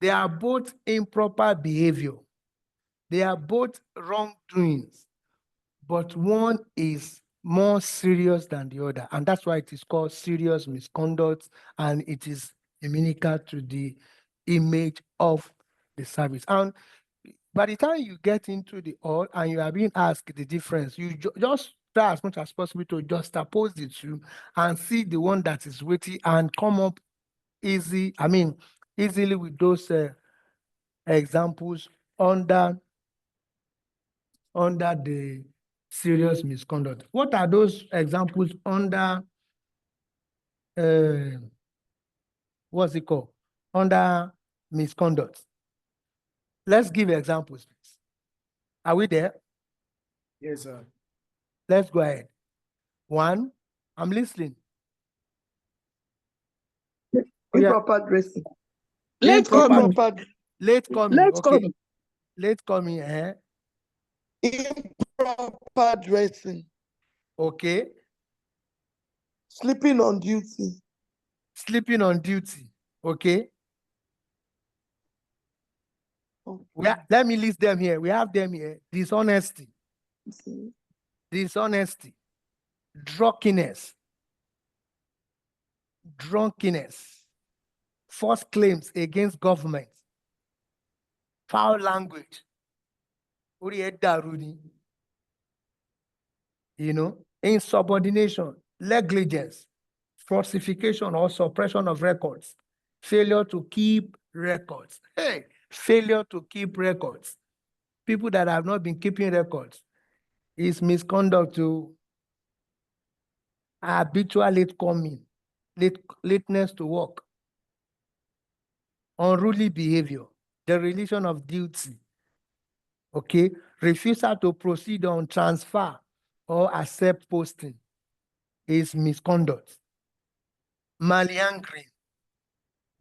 they are both improper behavior. They are both wrongdoings, but one is more serious than the other. And that's why it is called serious misconduct, and it is inimical to the image of the service. And by the time you get into the hall and you are being asked the difference, you just try as much as possible to juxtapose the two and see the one that is weighty and come up easily with those examples under the serious misconduct. What are those examples under what's it called? Under misconduct. Let's give examples, please. Are we there? Yes, sir. Let's go ahead. One, I'm listening. Improper dressing. Late coming. Improper, Late coming. Late Okay. coming. Late coming. improper dressing. Okay. Sleeping on duty. Sleeping on duty. Okay. Let me list them here. We have them here. Dishonesty. Dishonesty. Drunkenness. False claims against government. Foul language. Insubordination, negligence, falsification or suppression of records, failure to keep records. Failure to keep records. People that have not been keeping records is misconduct to habitual late coming, lateness to work, unruly behavior, dereliction of duty, okay, refusal to proceed on transfer or accept posting is misconduct. Malingering,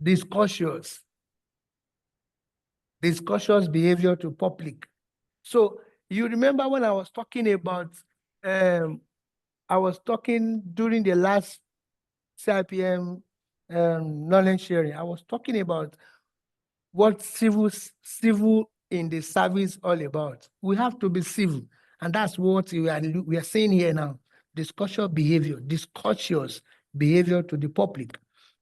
discautious behavior to public. So you remember when I was talking about, I was talking during the last CIPM knowledge sharing, I was talking about what civil in the service all about. We have to be civil, and that's what we are saying here now. Discautious behavior to the public,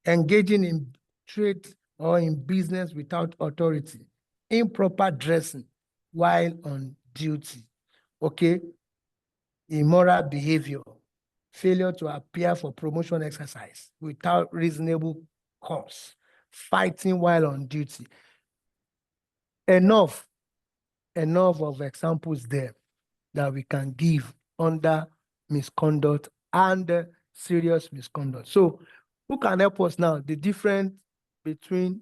engaging in trade or in business without authority, improper dressing while on duty, okay, immoral behavior, failure to appear for promotion exercise without reasonable cause, fighting while on duty. enough of examples there that we can give under misconduct and serious misconduct. So who can help us now? The difference between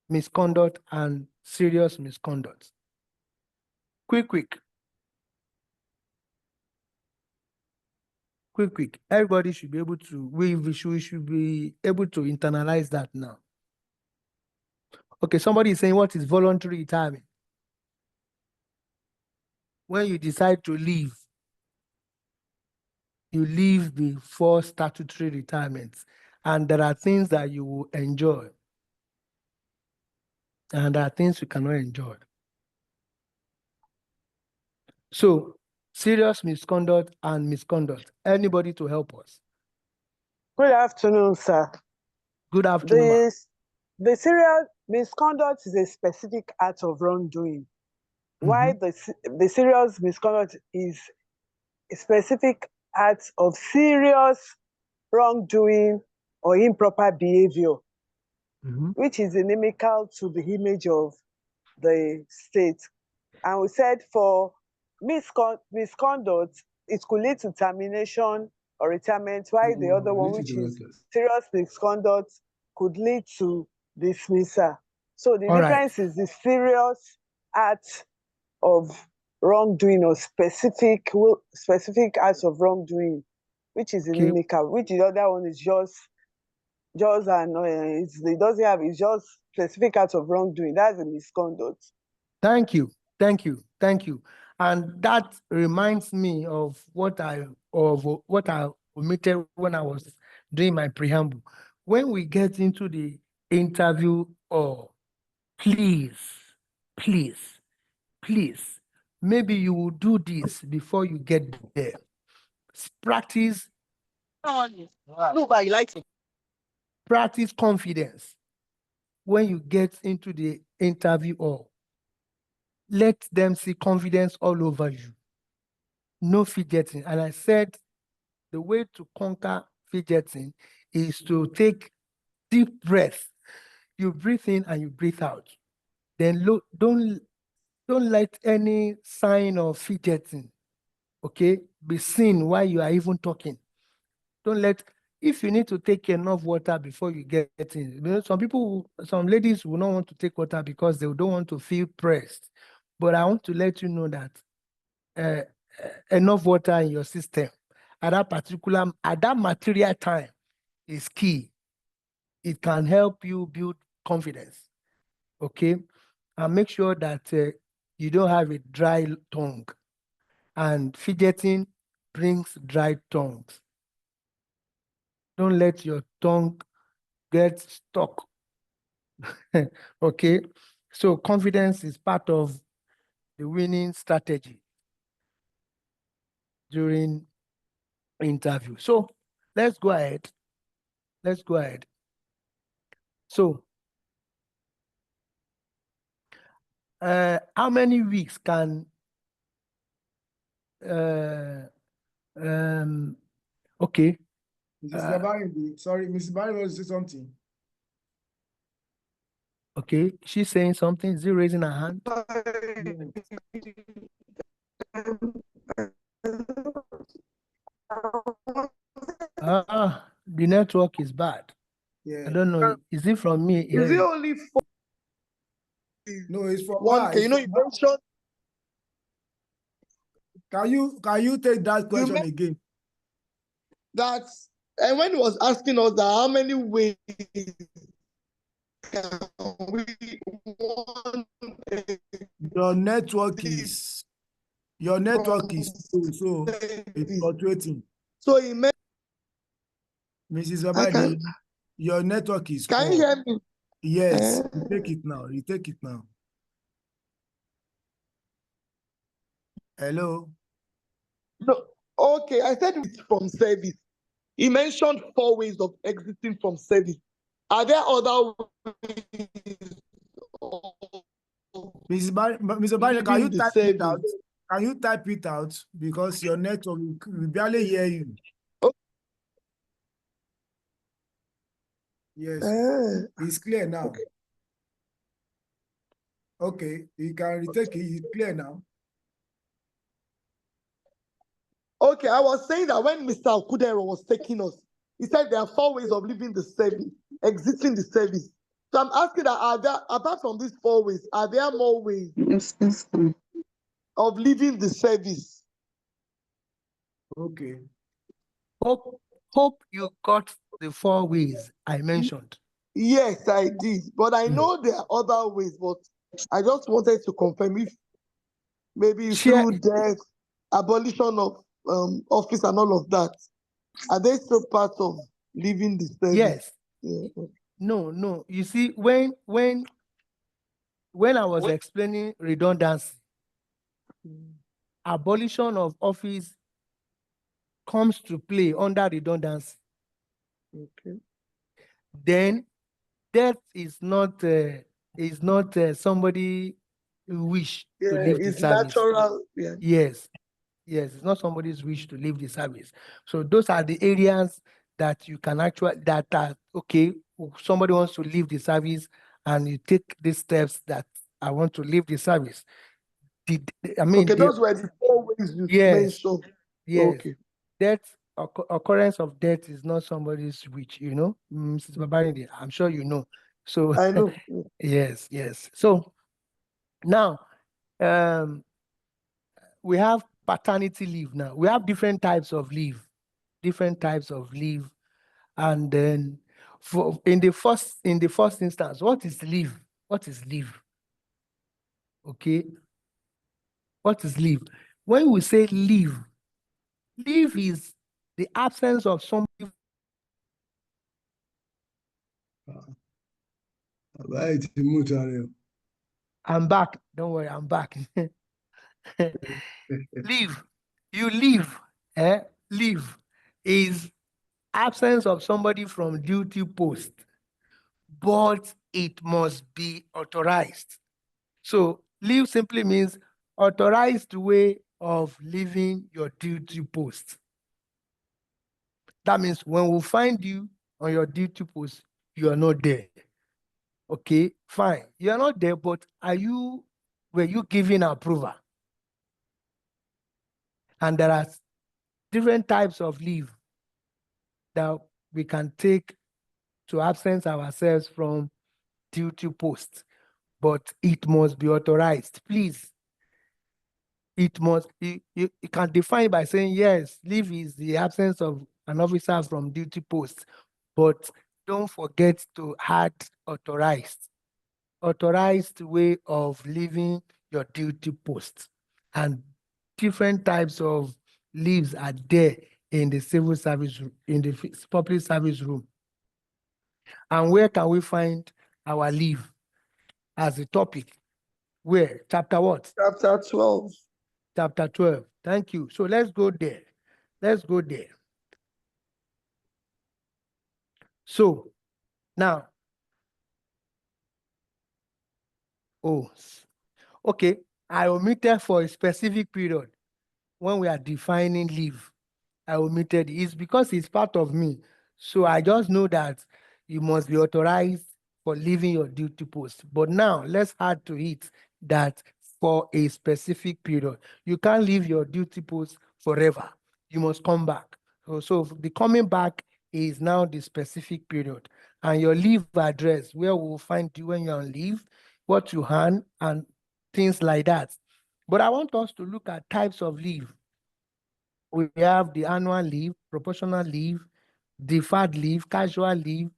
misconduct and serious misconduct. Quick. Everybody should be able to, we should be able to internalize that now. Okay, somebody is saying, what is voluntary retirement? When you decide to leave, you leave before statutory retirement, and there are things that you will enjoy, and there are things you cannot enjoy. So, serious misconduct and misconduct. Anybody to help us? Good afternoon, sir. Good afternoon. The serious misconduct is a specific act of wrongdoing, while the serious misconduct is a specific act of serious wrongdoing or improper behavior, which is inimical to the image of the state. And we said for misconduct, it could lead to termination or retirement, while the other one, which is serious misconduct, could lead to dismissal. So the difference is the serious act of wrongdoing or specific acts of wrongdoing, which is inimical, which the other one is just it doesn't have, it's just specific acts of wrongdoing. That's a misconduct. Thank you. And that reminds me of what I omitted when I was doing my preamble. When we get into the interview, please, maybe you will do this before you get there. Practice. No, but you like it. Practice confidence when you get into the interview hall. Let them see confidence all over you. No fidgeting. And I said the way to conquer fidgeting is to take deep breath. You breathe in and you breathe out. Then don't let any sign of fidgeting, okay, be seen while you are even talking. If you need to take enough water before you get in, some ladies will not want to take water because they don't want to feel pressed. But I want to let you know that enough water in your system at that material time is key. It can help you build confidence, okay? And make sure that you don't have a dry tongue. And fidgeting brings dry tongues. Don't let your tongue get stuck. Okay? So confidence is part of the winning strategy during interview. So let's go ahead. So how many weeks can okay. Mrs. Zabari, sorry, Mrs. Barry wants to say something. Okay, she's saying something. Is he raising her hand? The network is bad. Yeah. I don't know. Is it from me? Is it only 4? No, it's from 1K. You know, you mentioned. Can you take that question again? That's, and when he was asking us that how many ways can we want your network is so it's fluctuating. So he meant Mrs. Abadi, your network is Can you hear me? Yes, you take it now. Hello. No, okay. I said it's from service. He mentioned 4 ways of exiting from service. Are there other ways? Mr. Barry, can you type it out? Can you type it out? Because your network, we barely hear you. Oh. Yes, it's clear now. Okay. Okay, you can retake it. It's clear now. Okay, I was saying that when Mr. Okudero was taking us, he said there are 4 ways of leaving the service, exiting the service. So I'm asking that are there, apart from these 4 ways, are there more ways of leaving the service? Okay. Hope you got the 4 ways I mentioned. Yes, I did. But I know there are other ways, but I just wanted to confirm if maybe through death, abolition of office and all of that, are they still part of leaving the service? Yes. Yeah. No. You see, when I was explaining redundancy, abolition of office comes to play under redundancy. Okay. Then death is not somebody who wish to leave the It's service. natural. Yeah. Yes, it's not somebody's wish to leave the service. So those are the areas that you can actually, that are okay. Somebody wants to leave the service, and you take these steps that I want to leave the service. Okay, those were the 4 ways you mentioned. Yes. Okay. Death, occurrence of death is not somebody's wish, Mrs. Babarinde, I'm sure you know. So I know. yes. So now we have paternity leave now. We have different types of leave. And then in the first instance, what is leave? Okay. What is leave? When we say leave is the absence of somebody. I'm back. Don't worry, I'm back. Leave. You leave. Leave is absence of somebody from duty post, but it must be authorized. So leave simply means authorized way of leaving your duty post. That means when we find you on your duty post, you are not there. Okay, fine. You are not there, but were you given approval? And there are different types of leave that we can take to absence ourselves from duty post, but it must be authorized. Please, it must, you can define by saying, yes, leave is the absence of an officer from duty post, but don't forget to add authorized way of leaving your duty post. And different types of leaves are there in the civil service, in the public service room. And where can we find our leave as a topic? Where? Chapter what? Chapter 12. Chapter 12. Thank you. So let's go there. So now, okay, I omitted for a specific period when we are defining leave. I omitted it. It's because it's part of me. So I just know that you must be authorized for leaving your duty post. But now let's add to it that for a specific period, you can't leave your duty post forever. You must come back. So the coming back is now the specific period. And your leave address, where we will find you when you're on leave, what you earn, and things like that. But I want us to look at types of leave. We have the annual leave, proportional leave, deferred leave, casual leave,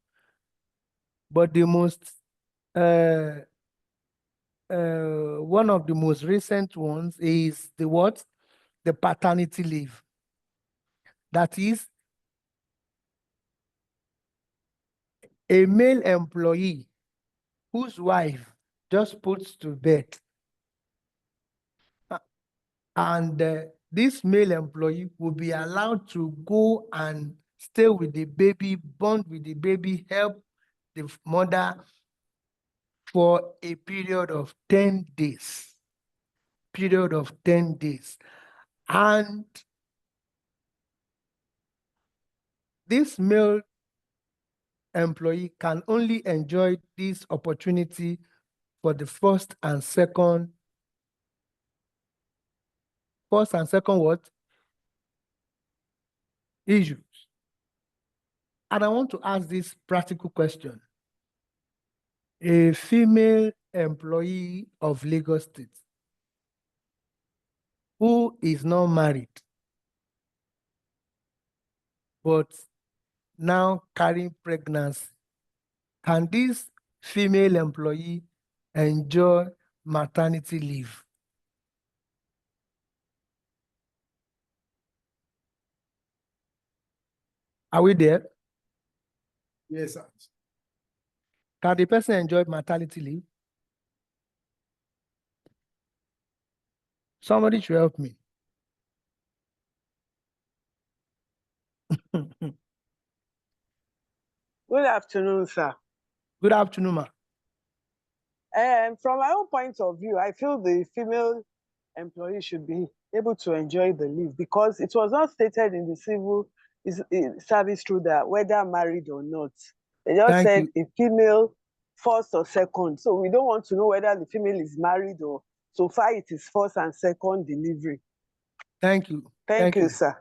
but the most one of the most recent ones is the what? The paternity leave. That is a male employee whose wife just puts to bed, and this male employee will be allowed to go and stay with the baby, bond with the baby, help the mother for a period of 10 days. And this male employee can only enjoy this opportunity for the first and second what? Issues. And I want to ask this practical question. A female employee of Lagos State who is not married, but now carrying pregnancy, can this female employee enjoy maternity leave? Are we there? Yes, sir. Can the person enjoy maternity leave? Somebody should help me. Good afternoon, sir. Good afternoon, ma. From my own point of view, I feel the female employee should be able to enjoy the leave because it was not stated in the civil service through that whether married or not. They just said a female first or second. So we don't want to know whether the female is married or so far it is first and second delivery. Thank you. Thank you, sir.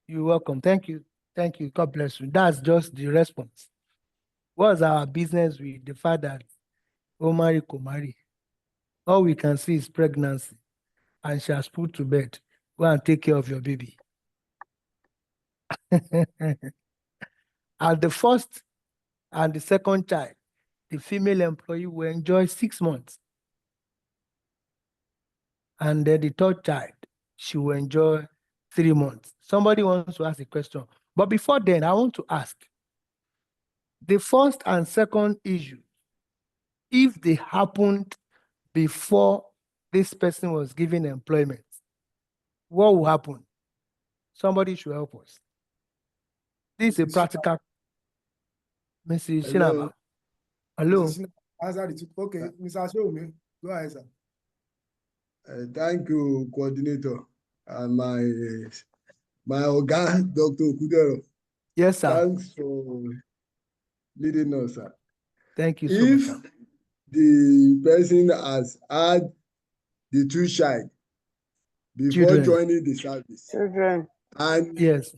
You're welcome. Thank you. Thank you. God bless you. That's just the response. What's our business with the fact that Omari Komari? All we can see is pregnancy and she has put to bed. Go and take care of your baby. And the first and the second child, the female employee will enjoy 6 months. And then the third child, she will enjoy 3 months. Somebody wants to ask a question. But before then, I want to ask, the first and second issue, if they happened before this person was given employment, what will happen? Somebody should help us. This is a practical. Mrs. Shinaba. Hello. Answer the two. Okay, Mr. Ashowumi, go ahead, sir. Thank you, coordinator, and my Oga, Dr. Okudero. Yes, sir. Thanks for leading us, sir. Thank you so much, sir. If the person has had the two child before joining the service, and yes,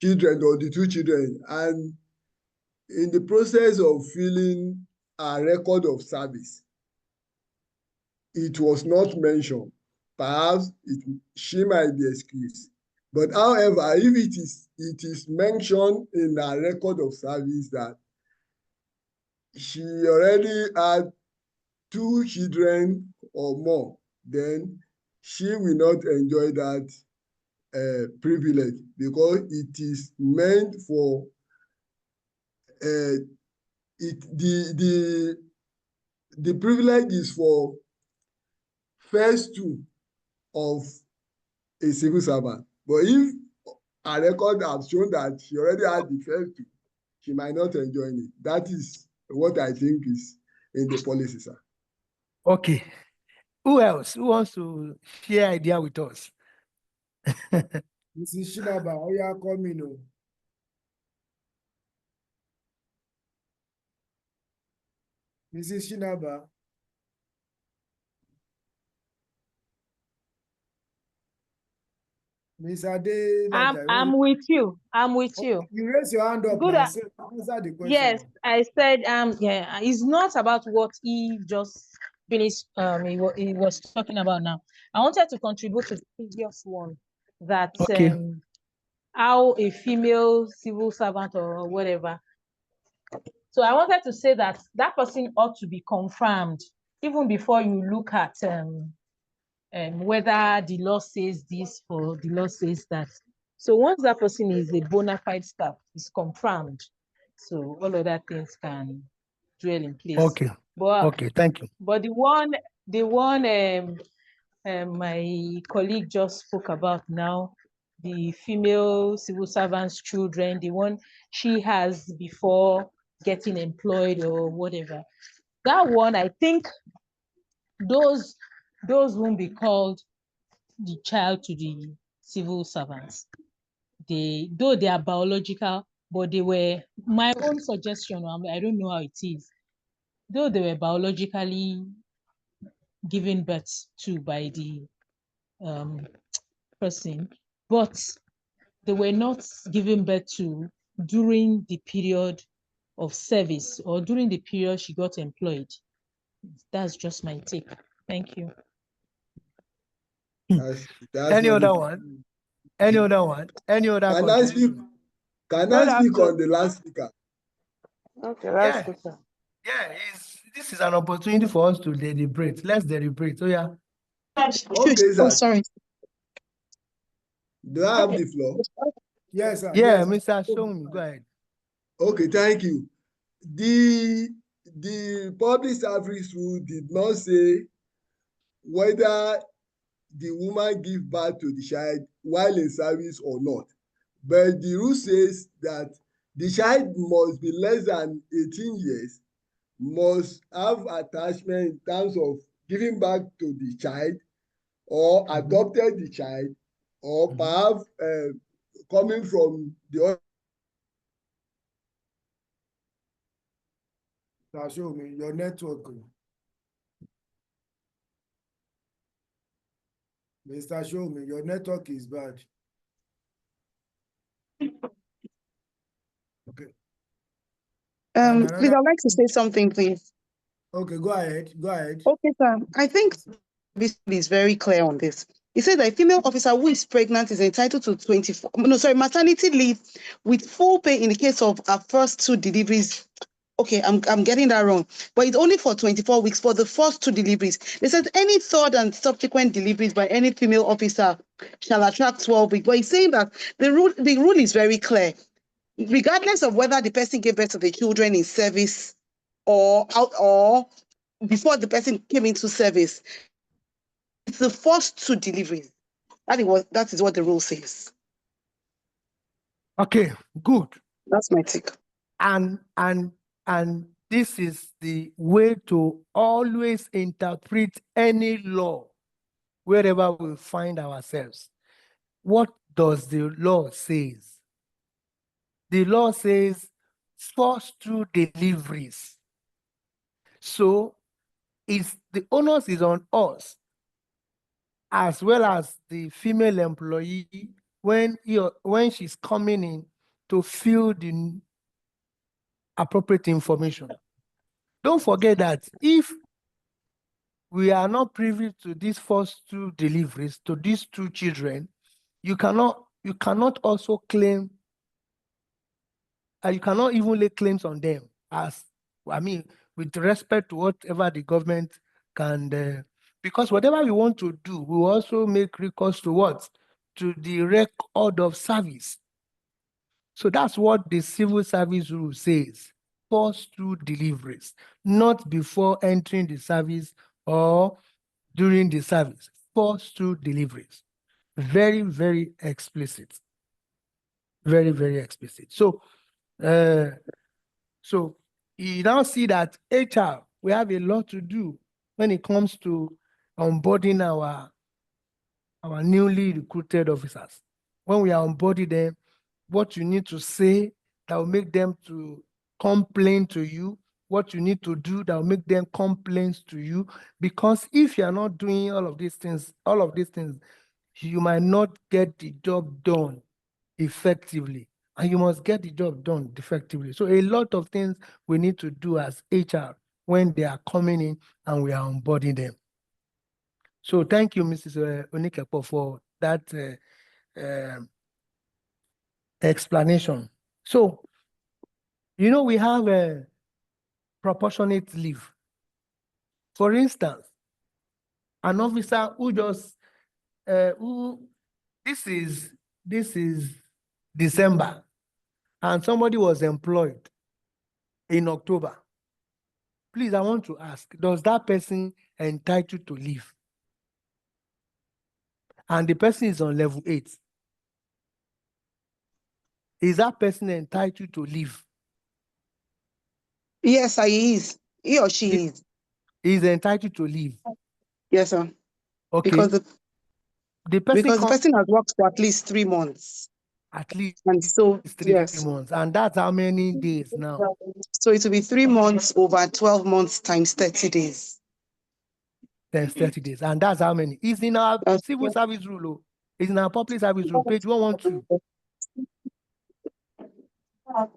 children or the two children, and in the process of filling a record of service, it was not mentioned. Perhaps she might be excused. But however, if it is mentioned in a record of service that she already had 2 children or more, then she will not enjoy that privilege because it is meant for the privilege is for first 2 of a civil servant. But if a record has shown that she already had the first 2, she might not enjoy it. That is what I think is in the policy, sir. Okay. Who else? Who wants to share idea with us? Mrs. Shinaba, how you are coming? No? Mrs. Shinaba. Ms. Ade, I'm with you. I'm with you. You raise your hand up. Good. Answer the question. Yes, I said yeah, it's not about what he just finished he was talking about now. I wanted to contribute to the previous one that how a female civil servant or whatever. So I wanted to say that that person ought to be confirmed even before you look at whether the law says this or the law says that. So once that person is a bona fide staff, is confirmed, so all other things can dwell in place. Okay. But, okay, thank you. But the one my colleague just spoke about now, the female civil servants' children, the one she has before getting employed or whatever. That one, I think those won't be called the child to the civil servants. Though they are biological, but they were my own suggestion. I don't know how it is. though they were biologically given birth to by the person, but they were not given birth to during the period of service or during the period she got employed. That's just my take. Thank you. That's Any very other good. one? Any other one? Any other Can I speak? contribution? Can Good I speak afternoon. on the last speaker? Okay, that's Yeah, good, sir. yeah. This is an opportunity for us to deliberate. Let's deliberate. So yeah. Okay, Oh, sir. sorry. Do I have the floor? Yes, sir. Yeah, Yes, sir. Mr. Shomi, go ahead. Okay, thank you. The public service rule did not say whether the woman give birth to the child while in service or not. But the rule says that the child must be less than 18 years, must have attachment in terms of giving back to the child or adopted the child or perhaps coming from the other. Show me your network. Mr. Show me your network is bad. Okay. Please, I'd like to say something, please. Okay, go ahead. Go ahead. Okay, sir. I think this is very clear on this. He said that a female officer who is pregnant is entitled to maternity leave with full pay in the case of her first 2 deliveries. Okay, I'm getting that wrong, but it's only for 24 weeks for the first 2 deliveries. They said any third and subsequent deliveries by any female officer shall attract 12 weeks. But he's saying that the rule is very clear. Regardless of whether the person gave birth to the children in service or out or before the person came into service, it's the first 2 deliveries. That is what the rule says. Okay, good. That's my take. And this is the way to always interpret any law wherever we find ourselves. What does the law say? The law says first 2 deliveries. So the onus is on us as well as the female employee when she's coming in to fill the appropriate information. Don't forget that if we are not privy to these first 2 deliveries, to these 2 children, you cannot also claim, you cannot even lay claims on them with respect to whatever the government can, because whatever we want to do, we will also make recourse to what? To the record of service. So that's what the civil service rule says. First 2 deliveries, not before entering the service or during the service. First 2 deliveries. Very, very explicit. Very, very explicit. So you now see that HR, we have a lot to do when it comes to onboarding our newly recruited officers. When we are onboarding them, what you need to say that will make them to complain to you, what you need to do that will make them complain to you. Because if you are not doing all of these things, you might not get the job done effectively. And you must get the job done effectively. So a lot of things we need to do as HR when they are coming in and we are onboarding them. So thank you, Mrs. Onikepo, for that explanation. So, we have a proportionate leave. For instance, an officer who just, this is December, and somebody was employed in October. Please, I want to ask, does that person entitled to leave? And the person is on level 8. Is that person entitled to leave? Yes, he is. He or she is. He is entitled to leave. Yes, sir. Okay. Because the person person has worked for at least 3 months. At least And so, 3 months. And that's how many days now? So it will be 3 months over 12 months times 30 days. Times 30 days. And that's how many? It's in our civil service rule. Oh. It's in our public service rule, page 112.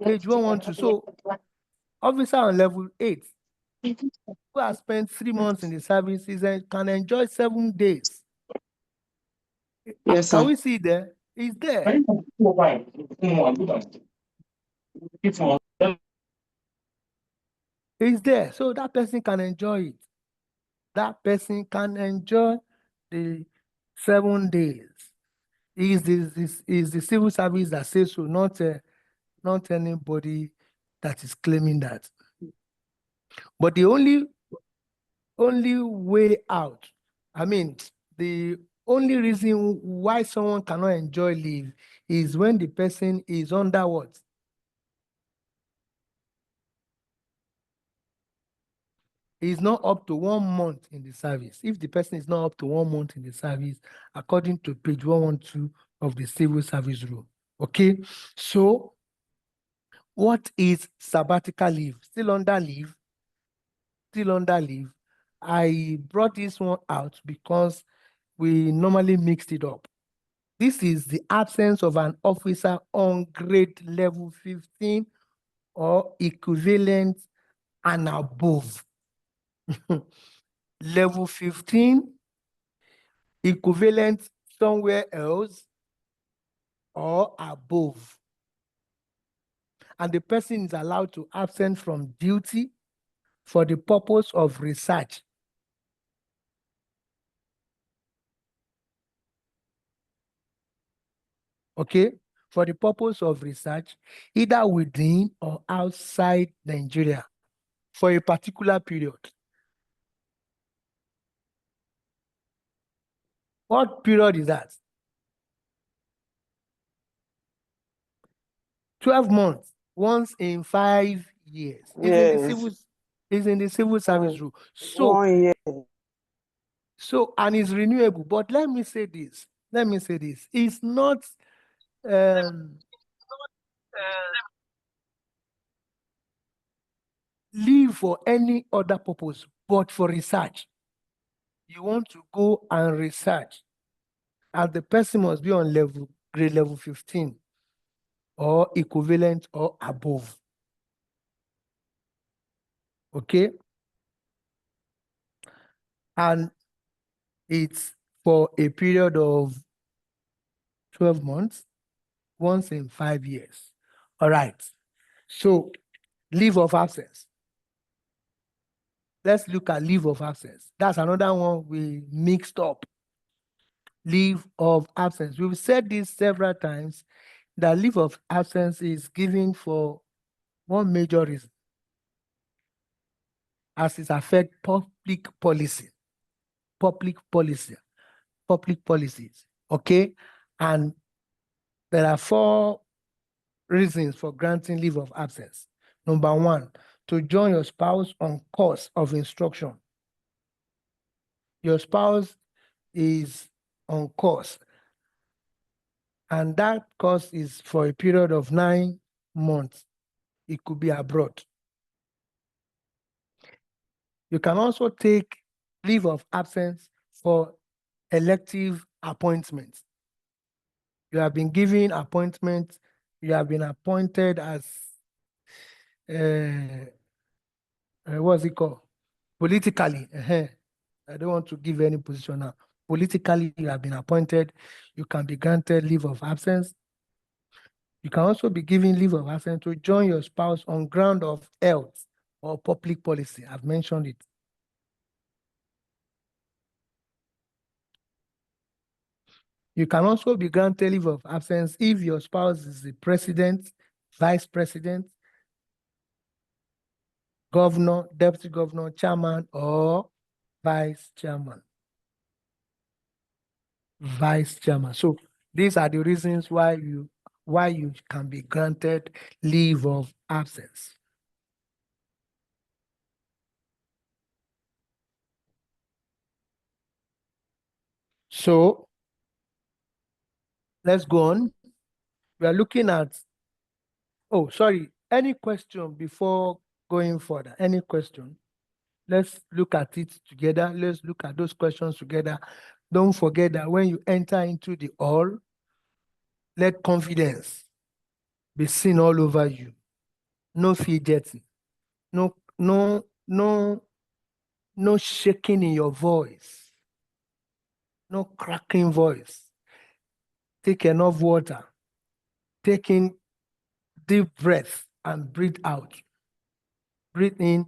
Page 112. So, officer on level 8 who has spent 3 months in the service can enjoy 7 days. Yes, Can sir. we see it there? It's there. It's there. So that person can enjoy it. That person can enjoy the 7 days. Is the civil service that says so, not anybody that is claiming that. But the only way out, I mean, the only reason why someone cannot enjoy leave is when the person is under what? Is not up to 1 month in the service. If the person is not up to 1 month in the service, according to page 112 of the civil service rule. Okay, so what is sabbatical leave? Still under leave. Still under leave. I brought this one out because we normally mixed it up. This is the absence of an officer on grade level 15 or equivalent and above. Level 15, equivalent somewhere else or above. And the person is allowed to absent from duty for the purpose of research. Okay, for the purpose of research, either within or outside Nigeria for a particular period. What period is that? 12 months, once in 5 years. Is in the civil service rule. So, 1 year. and it's renewable. But let me say this. It's not leave for any other purpose, but for research. You want to go and research, and the person must be on grade level 15 or equivalent or above. Okay? And it's for a period of 12 months, once in 5 years. All right. So, leave of absence. Let's look at leave of absence. That's another one we mixed up. Leave of absence. We've said this several times, that leave of absence is given for one major reason, as it affects public policies. Okay? And there are 4 reasons for granting leave of absence. Number 1, to join your spouse on course of instruction. Your spouse is on course, and that course is for a period of 9 months. It could be abroad. You can also take leave of absence for elective appointments. You have been given appointment, you have been appointed as, what's it called? Politically. I don't want to give any position now. Politically, you have been appointed, you can be granted leave of absence. You can also be given leave of absence to join your spouse on ground of health or public policy. I've mentioned it. You can also be granted leave of absence if your spouse is the president, vice president, governor, deputy governor, chairman, or vice chairman. Vice chairman. So these are the reasons why you can be granted leave of absence. So let's go on. We are looking at, oh, sorry, any question before going further? Any question? Let's look at it together. Let's look at those questions together. Don't forget that when you enter into the hall, let confidence be seen all over you. No fidgeting, no shaking in your voice, no cracking voice. Take enough water, taking deep breath and breathe out. Breathe in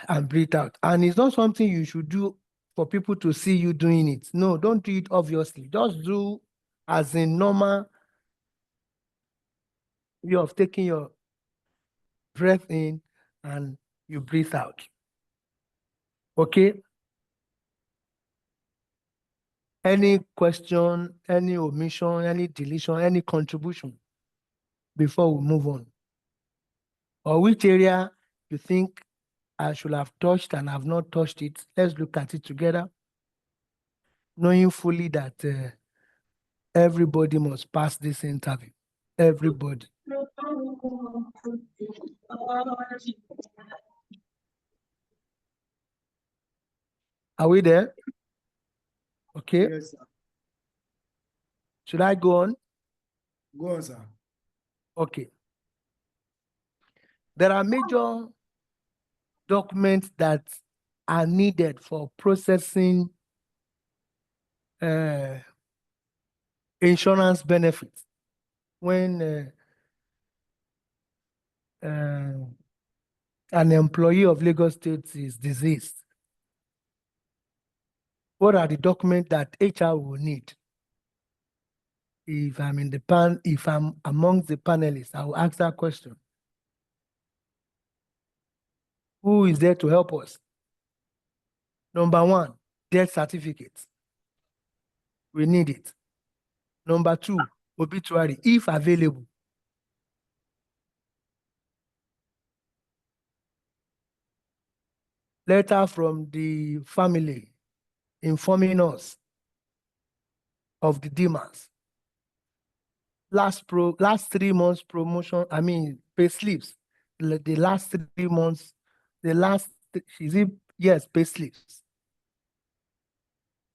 and breathe out. And it's not something you should do for people to see you doing it. No, don't do it obviously. Just do as a normal way of taking your breath in and you breathe out. Okay? Any question, any omission, any deletion, any contribution before we move on? Or which area you think I should have touched and have not touched it? Let's look at it together, knowing fully that everybody must pass this interview. Everybody. Are we there? Okay. Yes, sir. Should I go on? Go on, sir. Okay. There are major documents that are needed for processing insurance benefits when an employee of Lagos State is deceased. What are the documents that HR will need? If I'm in the if I'm amongst the panelists, I will ask that question. Who is there to help us? Number one, death certificate. We need it. Number two, obituary, if available. Letter from the family informing us of the demands. Last 3 months promotion, pay slips. The last 3 months, yes, pay slips.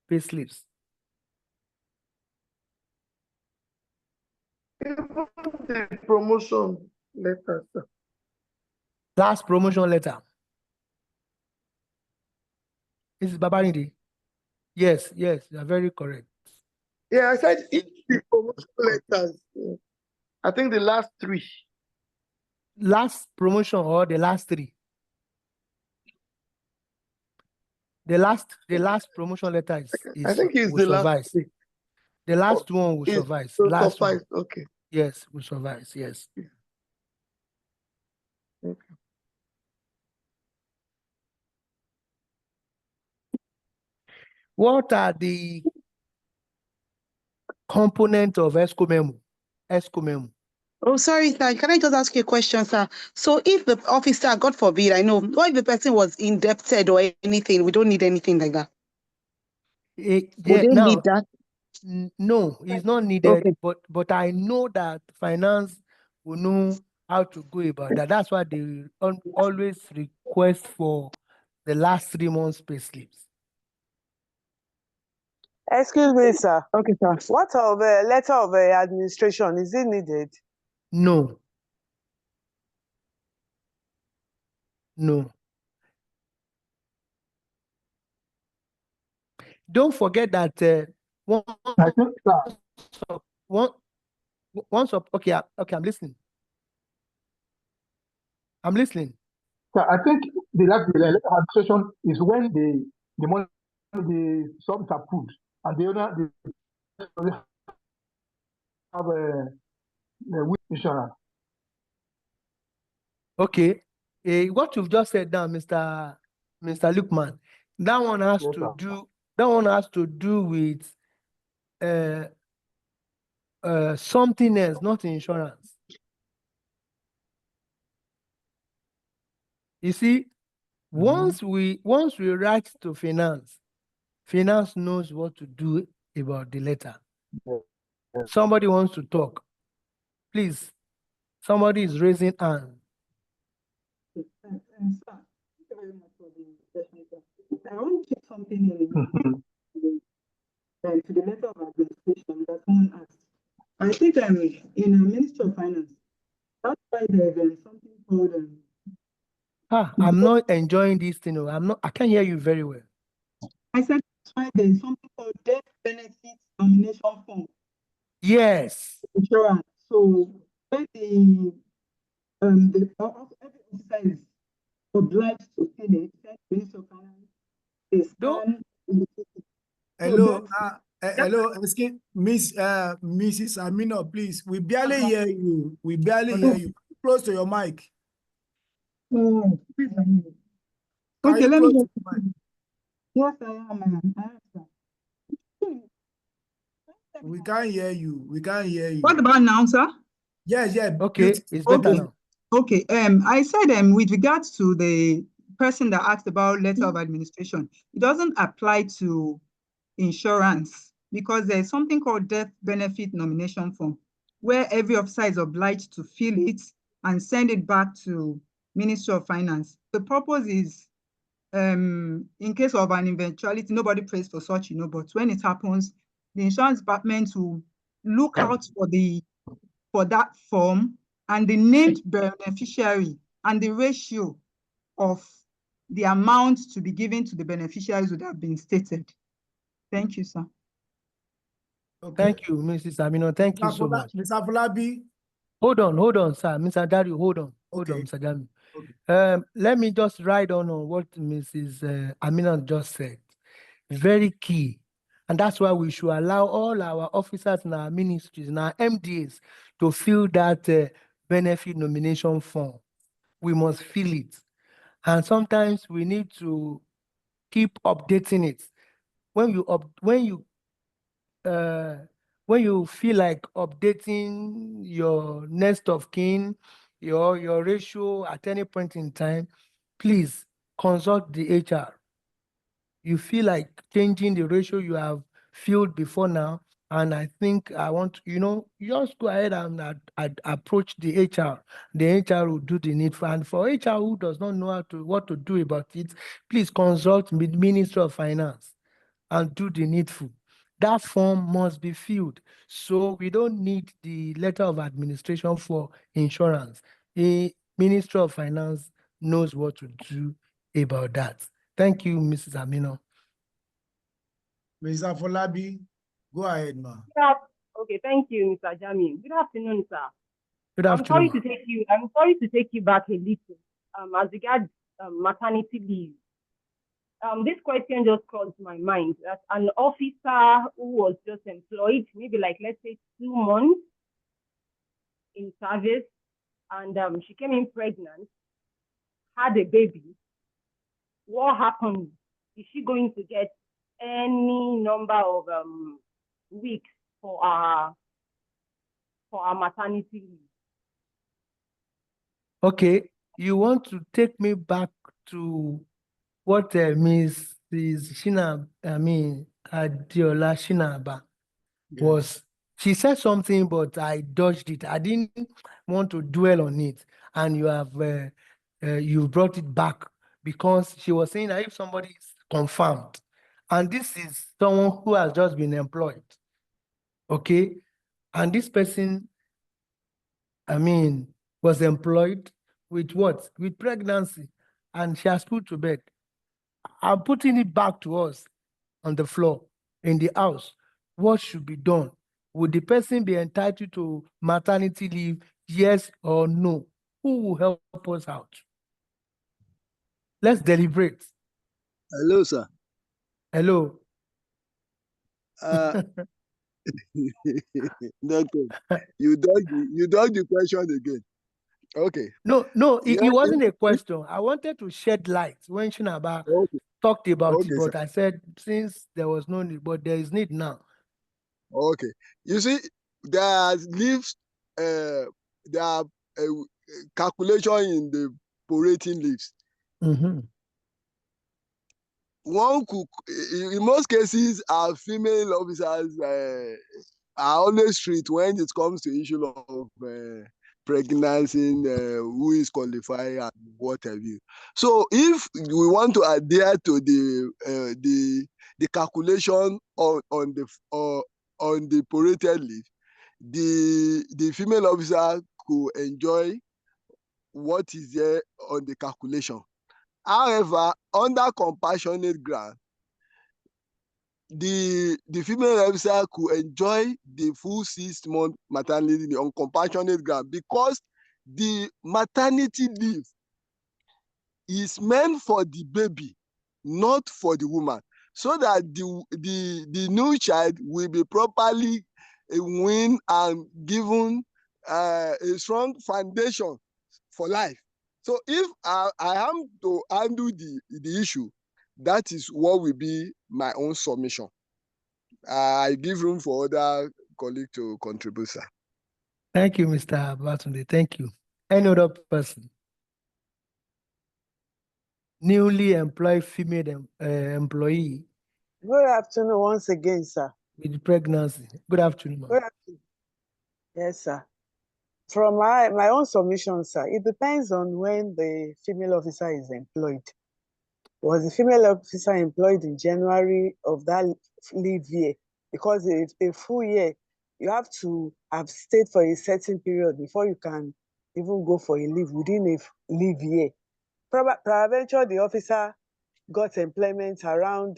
Pay slips. Even the promotion letter, sir. Last promotion letter. This is Babarindi. Yes, you are very correct. Yeah, I said each the promotion letters. I think the last 3. Last promotion or the last 3? The last promotion letter I think it's will the last suffice. 3. The last one will suffice. Will Last suffice. one. Okay. Yes, will suffice. Yes. Okay. What are the components of ESCO memo? ESCO memo. Oh, sorry, sir. Can I just ask you a question, sir? So if the officer, God forbid, I know, what if the person was indebted or anything? We don't need anything like that. Would they need that? No, it's not needed, okay. But I know that finance will know how to go about that. That's why they always request for the last 3 months pay slips. Excuse me, sir. Okay, sir. What of a letter of administration? Is it needed? No. No. Don't forget that okay, I'm listening. I'm listening. So I think the last administration is when the money, the sums are put, and the owner have a insurance. Okay. What you've just said now, Mr. Lukman, that one has to do with something else, not insurance. You see, once we write to finance knows what to do about the letter. Somebody wants to talk. Please, somebody is raising hand. Sir, thank you very much for the session, sir. I want to check something to the letter of administration that someone asked. I think in a Ministry of Finance, that's why there's something called I'm not enjoying this thing. I can't hear you very well. I said that's why there's something called death benefit nomination form. Yes. Insurance. So when every officer is obliged to fill it, Ministry of Finance, they scan. Hello, hello, excuse Mrs. Amino, please. We barely hear you. We barely hear you. Close to your mic. Oh, please, Can okay, you let close me to the mic? Yes, I am. Sir. We can't hear you. We can't hear you. What about now, sir? Yes, yeah. Okay, it's better now. Okay. I said with regards to the person that asked about letter of administration, it doesn't apply to insurance because there's something called death benefit nomination form where every officer is obliged to fill it and send it back to Ministry of Finance. The purpose is in case of an eventuality, nobody prays for such, but when it happens, the insurance department will look out for that form and the named beneficiary and the ratio of the amount to be given to the beneficiaries would have been stated. Thank you, sir. Okay. Thank you, Mrs. Amino. Thank you so much. Mr. Afolabi. Hold on, sir. Mr. Dario, hold on, Mr. Jami. Okay. Let me just ride on what Mrs. Amino just said. Very key. And that's why we should allow all our officers in our ministries, in our MDAs, to fill that benefit nomination form. We must fill it. And sometimes we need to keep updating it. When you feel like updating your next of kin, your ratio at any point in time, please consult the HR. You feel like changing the ratio you have filled before now, and I think I want, you just go ahead and approach the HR. The HR will do the needful. And for HR who does not know what to do about it, please consult with Ministry of Finance and do the needful. That form must be filled. So we don't need the letter of administration for insurance. The Ministry of Finance knows what to do about that. Thank you, Mrs. Amino. Mr. Afolabi, go ahead, ma. Okay, thank you, Mr. Jami. Good afternoon, sir. Good afternoon. I'm sorry to take you back a little. As regards maternity leave. This question just crossed my mind that an officer who was just employed, maybe like let's say 2 months in service, and she came in pregnant, had a baby. What happened? Is she going to get any number of weeks for our maternity leave? Okay, you want to take me back to what Mrs. Adiola Shinaba was. She said something, but I dodged it. I didn't want to dwell on it, and you have you brought it back because she was saying that if somebody is confirmed, and this is someone who has just been employed, okay, and this person, was employed with what? With pregnancy, and she has put to bed. I'm putting it back to us on the floor in the house. What should be done? Would the person be entitled to maternity leave? Yes or no? Who will help us out? Let's deliberate. Hello, sir. Hello. Okay. You dodged the question again. Okay. No, it wasn't a question. I wanted to shed light when Shinaba talked about it, but sir. I said since there was no need, but there is need now. Okay. You see, there's leaves, there are calculation in the prorating leaves. Mm-hmm. One could, in most cases, our female officers are always strict when it comes to issue of pregnancy, who is qualified and what have you. So if we want to adhere to the calculation on the prorated leave, the female officer could enjoy what is there on the calculation. However, under compassionate grant, the female officer could enjoy the full 6-month maternity on compassionate grant, because the maternity leave is meant for the baby, not for the woman, so that the new child will be properly weaned and given a strong foundation for life. So if I am to handle the issue, that is what will be my own submission. I give room for other colleagues to contribute, sir. Thank you, Mr. Batunde. Thank you. Any other person? Newly employed female employee Good afternoon once again, sir. with pregnancy. Good afternoon, ma'am. Good afternoon. Yes, sir. From my own submission, sir, it depends on when the female officer is employed. Was the female officer employed in January of that leave year? Because it's a full year, you have to have stayed for a certain period before you can even go for a leave within a leave year. Peradventure, the officer got employment around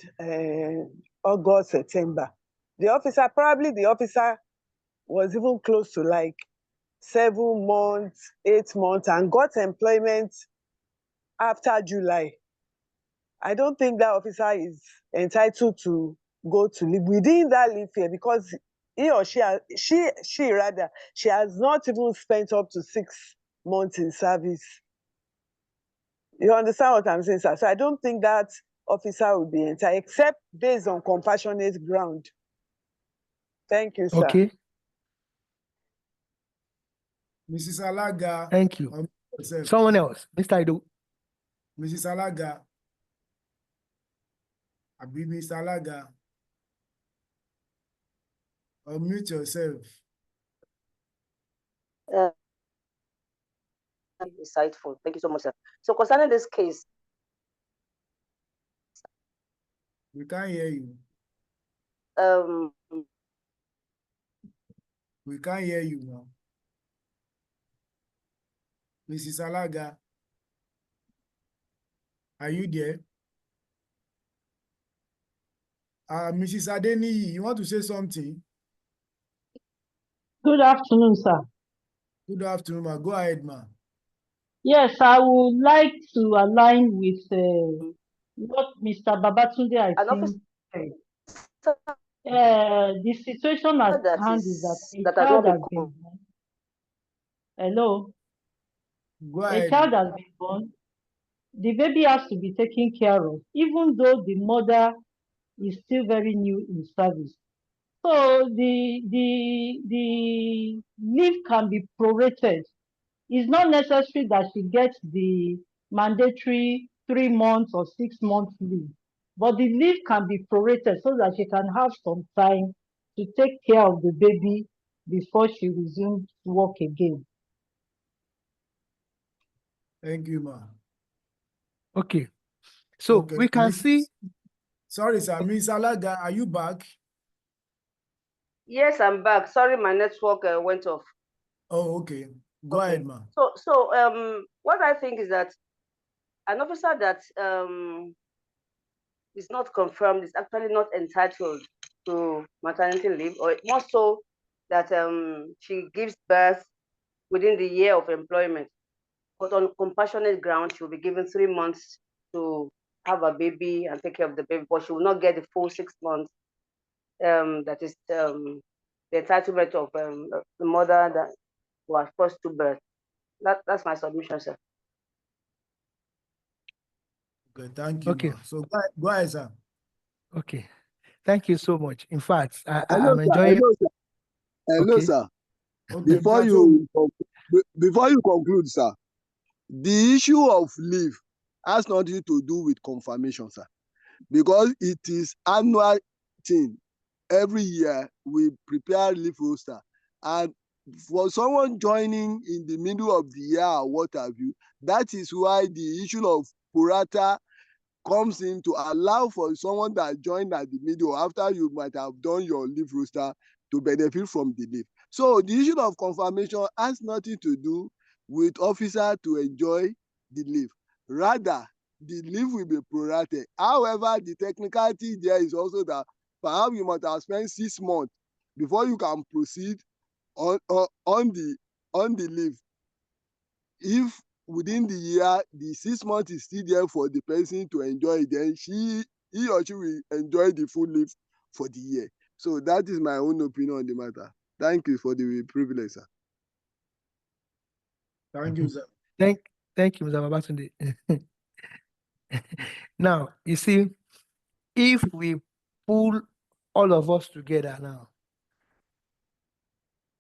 August, September. The officer was even close to like 7 months, 8 months, and got employment after July. I don't think that officer is entitled to go to leave within that leave year, because he or she has not even spent up to 6 months in service. You understand what I'm saying, sir? So I don't think that officer will be entitled, except based on compassionate ground. Thank you, sir. Okay. Mrs. Alaga. Thank you. Someone else. Mr. Ido. Mrs. Alaga. Abi Mr. Alaga. Unmute yourself. Insightful. Thank you so much, sir. So concerning this case, we can't hear you. We can't hear you now. Mrs. Alaga, are you there? Mrs. Adeniyi, you want to say something? Good afternoon, sir. Good afternoon, ma. Go ahead, ma. Yes, I would like to align with what Mr. Babatunde, I think, said. The situation at hand is that a child has been born. Hello? Go ahead. A child has been born. The baby has to be taken care of, even though the mother is still very new in service. So the leave can be prorated. It's not necessary that she gets the mandatory 3 months or 6 months leave, but the leave can be prorated so that she can have some time to take care of the baby before she resumes work again. Thank you, ma. Okay. So okay. We can see. Sorry, sir. Ms. Alaga, are you back? Yes, I'm back. Sorry, my network went off. Oh, okay. Go ahead, ma. So what I think is that an officer that is not confirmed is actually not entitled to maternity leave, or more so that she gives birth within the year of employment. But on compassionate ground, she will be given 3 months to have a baby and take care of the baby, but she will not get the full 6 months. That is the entitlement of the mother that was forced to birth. That's my submission, sir. Okay, thank you. Okay. Ma. So go ahead, sir. Okay. Thank you so much. In fact, I'm enjoying. Hello, okay. Sir. Okay, Before you conclude, sir, the issue of leave has nothing to do with confirmation, sir, because it is annual thing. every year we prepare leave roster, and for someone joining in the middle of the year or what have you, that is why the issue of prorata comes in to allow for someone that joined at the middle after you might have done your leave roster to benefit from the leave. So the issue of confirmation has nothing to do with officer to enjoy the leave. Rather, the leave will be prorated. However, the technicality there is also that perhaps you must have spent 6 months before you can proceed on the leave. If within the year the 6 months is still there for the person to enjoy, then he or she will enjoy the full leave for the year. So that is my own opinion on the matter. Thank you for the privilege, sir. Thank you, sir. Thank you, Mr. Babatunde. Now, you see, if we pull all of us together now,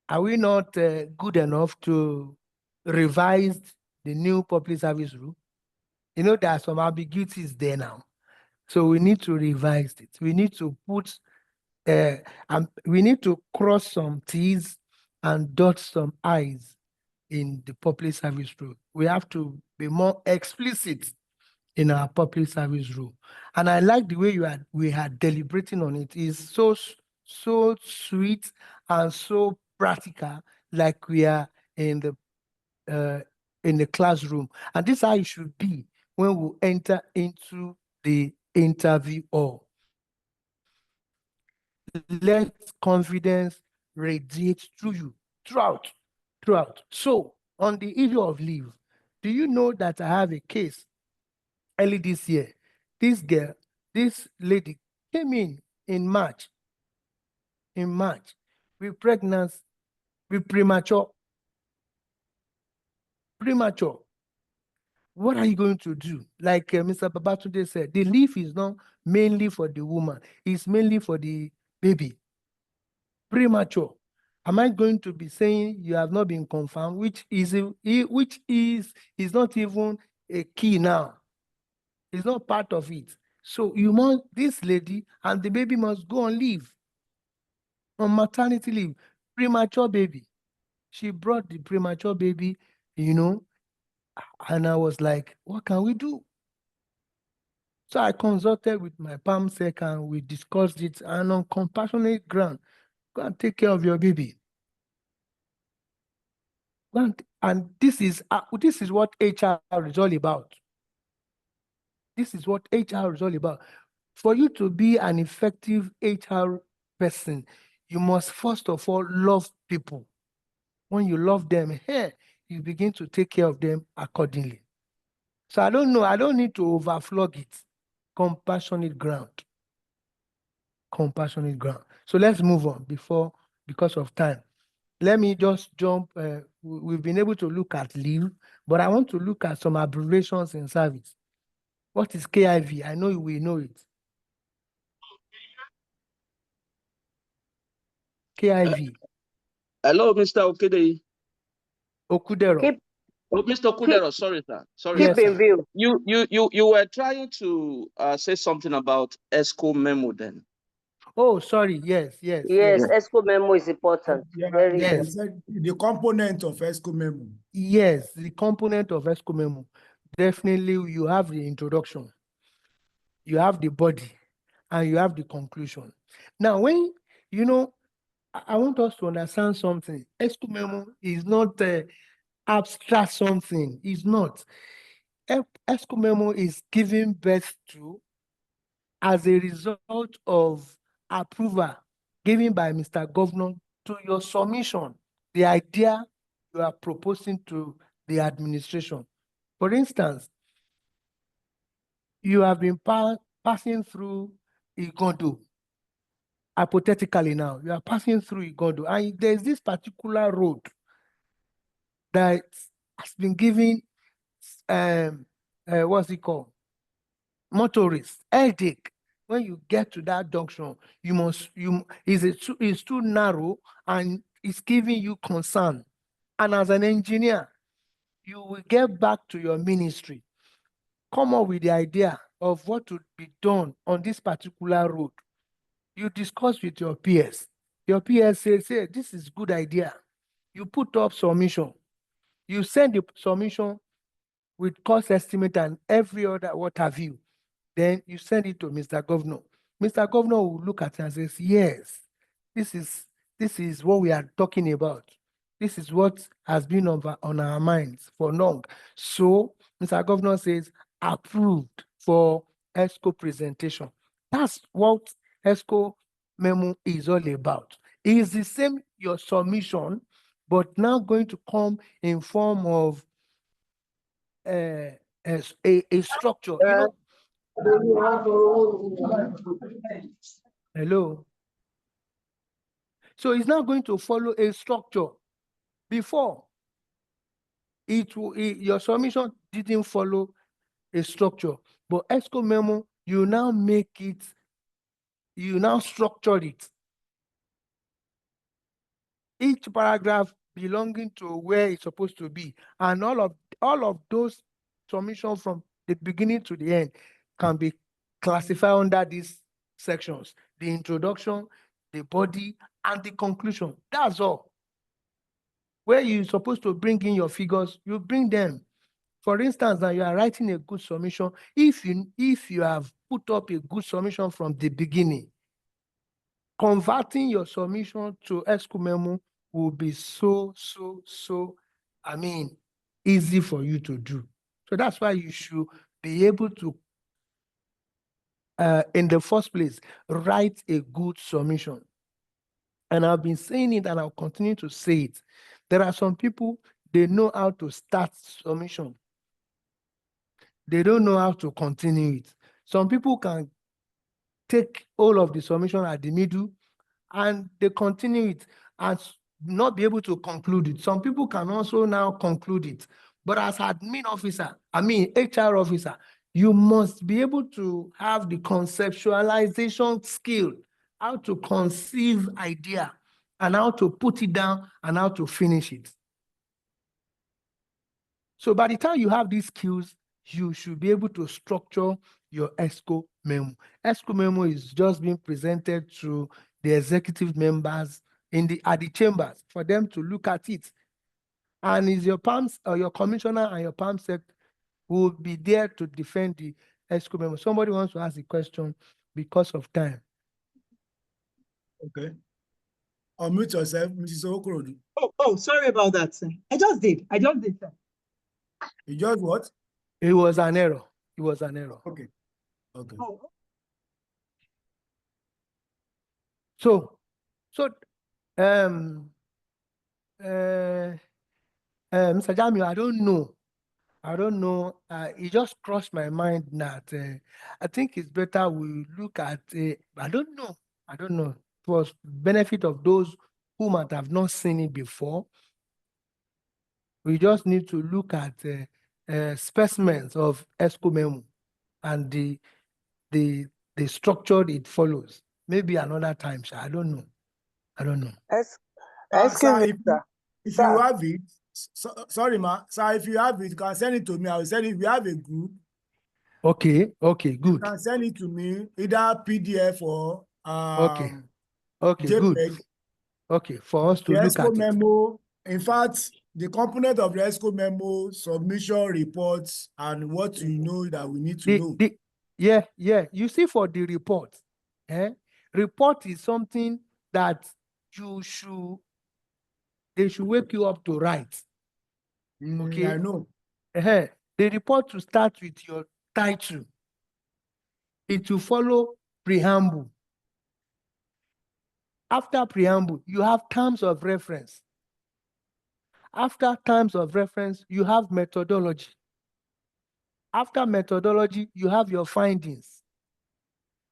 are we not good enough to revise the new public service rule? You know, there are some ambiguities there now. So we need to revise it. We need to put, we need to cross some T's and dot some I's in the public service rule. We have to be more explicit in our public service rule. And I like the way we had deliberating on it. It's so sweet and so practical, like we are in the classroom. And this is how it should be when we enter into the interview hall. Let confidence radiate through you throughout. So on the issue of leave, do you know that I have a case early this year? This lady came in March with pregnancy, with premature. What are you going to do? Like Mr. Babatunde said, the leave is not mainly for the woman, it's mainly for the baby. Premature. Am I going to be saying you have not been confirmed, which is not even a key now? It's not part of it. So this lady and the baby must go on leave, on maternity leave. Premature baby. She brought the premature baby, and I was like, what can we do? So I consulted with my PAMSEC and we discussed it, and on compassionate ground, go and take care of your baby. And this is what HR is all about. This is what HR is all about. For you to be an effective HR person, you must first of all love people. When you love them, you begin to take care of them accordingly. So I don't know, I don't need to overflog it. Compassionate ground. So let's move on because of time. Let me just jump. We've been able to look at leave, but I want to look at some abbreviations in service. What is KIV? I know we know it. KIV. Hello, Mr. Okudero. Mr. Okudero, sorry, sir. Sorry. Yes, Keep in view. You were trying to say something about ESCO memo then. Oh, sorry. Yes. Yes, ESCO memo is important. Yeah, Very yes. He said the component of ESCO memo. Yes, the component of ESCO memo. Definitely, you have the introduction, you have the body, and you have the conclusion. Now, when I want us to understand something. ESCO memo is not abstract something. It's not. ESCO memo is giving birth to as a result of approval given by Mr. Governor to your submission, the idea you are proposing to the administration. For instance, you have been passing through Igondo. Hypothetically now, you are passing through Igondo, and there's this particular road that has been given, what's it called? Motorists, headache. When you get to that junction, it's too narrow and it's giving you concern. And as an engineer, you will get back to your ministry, come up with the idea of what would be done on this particular road. You discuss with your peers. Your peers say, this is good idea. You put up submission. You send the submission with cost estimate and every other what have you. Then you send it to Mr. Governor. Mr. Governor will look at it and says, yes, this is what we are talking about. This is what has been on our minds for long. So Mr. Governor says, approved for ESCO presentation. That's what ESCO memo is all about. It is the same, your submission, but now going to come in form of a structure. You know, hello. So it's now going to follow a structure. Before, your submission didn't follow a structure, but ESCO memo, you now make it, you now structure it. Each paragraph belonging to where it's supposed to be, and all of those submissions from the beginning to the end can be classified under these sections: the introduction, the body, and the conclusion. That's all. Where you're supposed to bring in your figures, you bring them. For instance, now you are writing a good submission. If you have put up a good submission from the beginning, converting your submission to ESCO memo will be so, easy for you to do. So that's why you should be able to, in the first place, write a good submission. And I've been saying it and I'll continue to say it. There are some people, they know how to start submission. They don't know how to continue it. Some people can take all of the submission at the middle and they continue it and not be able to conclude it. Some people can also now conclude it. But as HR officer, you must be able to have the conceptualization skill, how to conceive idea and how to put it down and how to finish it. So by the time you have these skills, you should be able to structure your ESCO memo. ESCO memo is just being presented to the executive members at the chambers for them to look at it. And is your PAMS or your commissioner and your PAMSEC will be there to defend the ESCO memo. Somebody wants to ask a question because of time. Okay. Unmute yourself, Mrs. Okorodu. Oh, sorry about that, sir. I just did, sir. You just what? It was an error. It was an error. Okay. Okay. Oh. So, Mr. Jamil, I don't know. It just crossed my mind that I think it's better we look at. I don't know. It was benefit of those who might have not seen it before. We just need to look at specimens of ESCO memo and the structure it follows. Maybe another time, sir. I don't know. Sir, if you have it, sorry, ma. Sir, if you have it, you can send it to me. I will send it. If you have a group. Okay, good. You can send it to me, either PDF or okay, JPEG. good. Okay, for us to the look ESCO at memo. In fact, the component of the ESCO memo, submission reports, and what you know that we need to know. Yeah. You see, for the report, report is something that they should wake you up to write. Okay. I know. The report to start with your title. It will follow preamble. After preamble, you have terms of reference. After terms of reference, you have methodology. After methodology, you have your findings.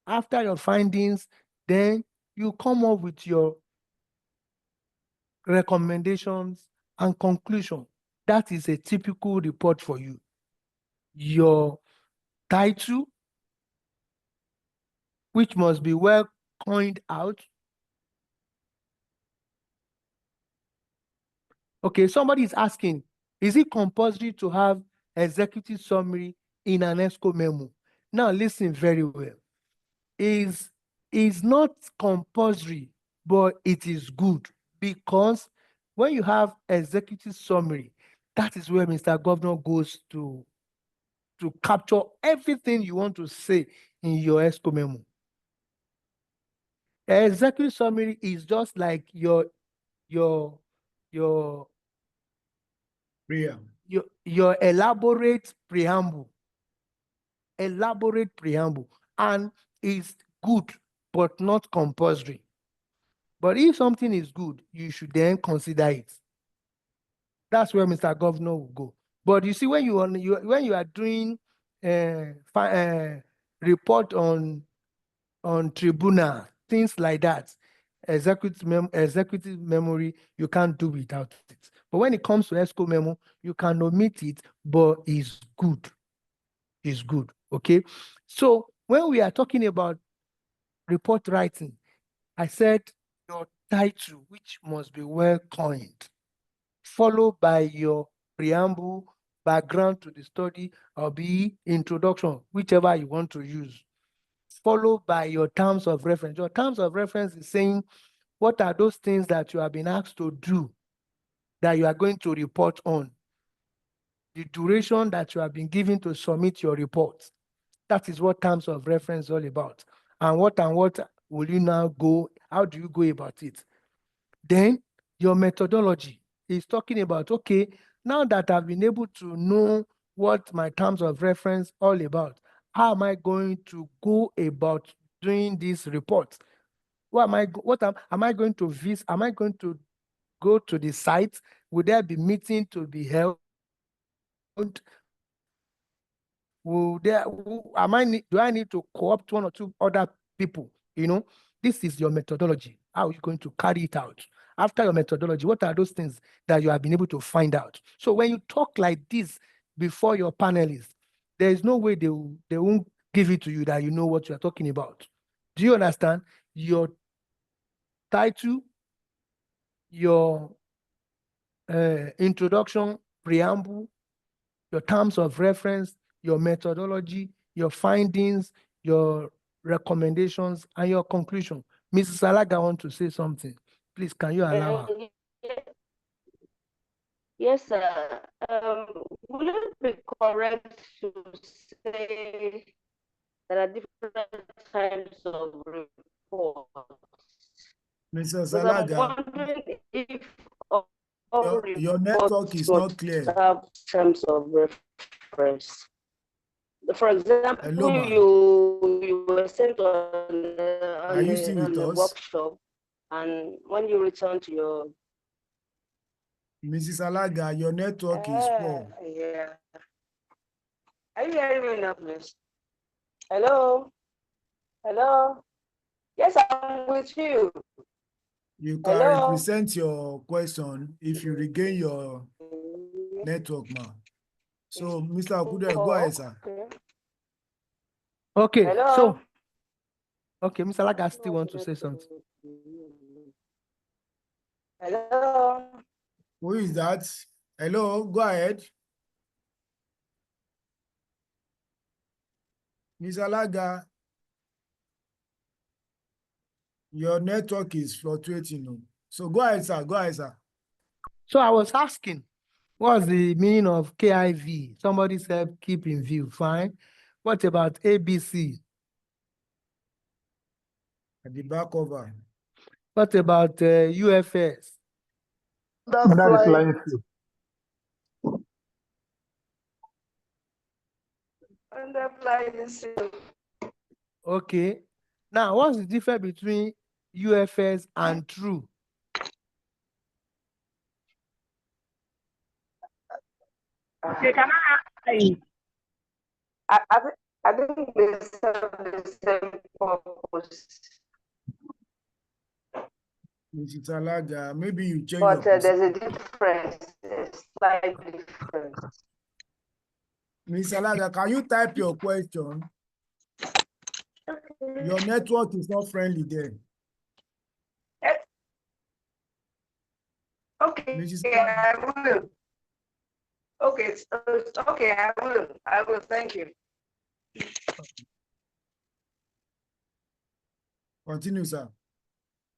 After your findings, then you come up with your recommendations and conclusion. That is a typical report for you. Your title, which must be well coined out. Okay, somebody is asking, is it compulsory to have executive summary in an ESCO memo? Now listen very well. Is is not compulsory, but it is good, because when you have executive summary, that is where Mr. Governor goes to capture everything you want to say in your ESCO memo. Executive summary is just like your elaborate preamble. And is good, but not compulsory. But if something is good, you should then consider it. That's where Mr. Governor will go. But you see, when you are doing report on tribunal, things like that, executive memory, you can't do without it. But when it comes to ESCO memo, you can omit it, but it's good. It's good. Okay. So when we are talking about report writing, I said your title, which must be well coined, followed by your preamble, background to the study, or be introduction, whichever you want to use, followed by your terms of reference. Your terms of reference is saying, what are those things that you have been asked to do that you are going to report on? The duration that you have been given to submit your report. That is what terms of reference is all about. And what will you now go? How do you go about it? Then your methodology is talking about, okay, now that I've been able to know what my terms of reference all about, how am I going to go about doing this report? Am I going to visit? Am I going to go to the site? Will there be meeting to be held? Do I need to co-opt one or two other people? This is your methodology. How are you going to carry it out? After your methodology, what are those things that you have been able to find out? So when you talk like this before your panelists, there is no way they won't give it to you that you know what you are talking about. Do you understand? Your title, your introduction, preamble, your terms of reference, your methodology, your findings, your recommendations, and your conclusion. Mrs. Alaga want to say something. Please, can you allow her? Yes, sir. Would it be correct to say there are different types of reports? Mrs. Because I'm Alaga, wondering if your network is not clear. have terms of reference. For example, Hello, ma. you were sent on Are you still with a us? workshop, and when you return to your Mrs. Alaga, your network is poor. yeah. Are you hearing me now, please? Hello? Hello? Yes, I'm with you. You can represent your question if you regain your network, ma. So, Mr. Okudero, go ahead, sir. Okay, Hello? so, okay, Mr. Alaga still want to say something. Hello? Who is that? Hello, go ahead. Ms. Alaga, your network is fluctuating. So go ahead, sir. Go ahead, sir. So I was asking, what's the meaning of KIV? Somebody said keep in view. Fine. What about ABC? At the back cover. What about UFS? That is flying field. Okay. Now, what's the difference between UFS and true? Okay, can I I think they serve the same purpose. Mrs. Alaga, maybe you change but your there's a difference, a slight difference. Ms. Alaga, can you type your question? Your network is not friendly there. Okay, Mrs. I will. Okay, okay, I will, thank you. Continue, sir.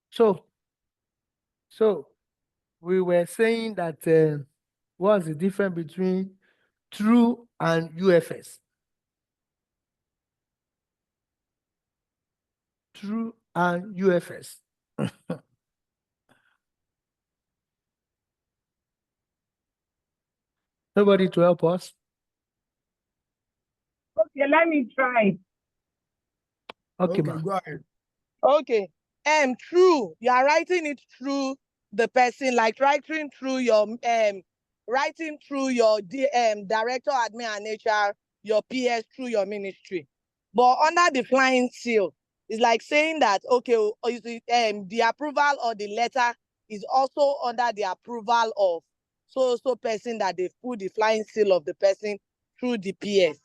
So we were saying that what's the difference between true and UFS? True and UFS. Nobody to help us? Okay, let me try. Okay, Okay, ma. go ahead. Okay. True. You are writing it through the person, like writing through your director, admin, and HR, your PS through your ministry. But under the flying seal, it's like saying that okay, the approval or the letter is also under the approval of so person that they put the flying seal of the person through the PS.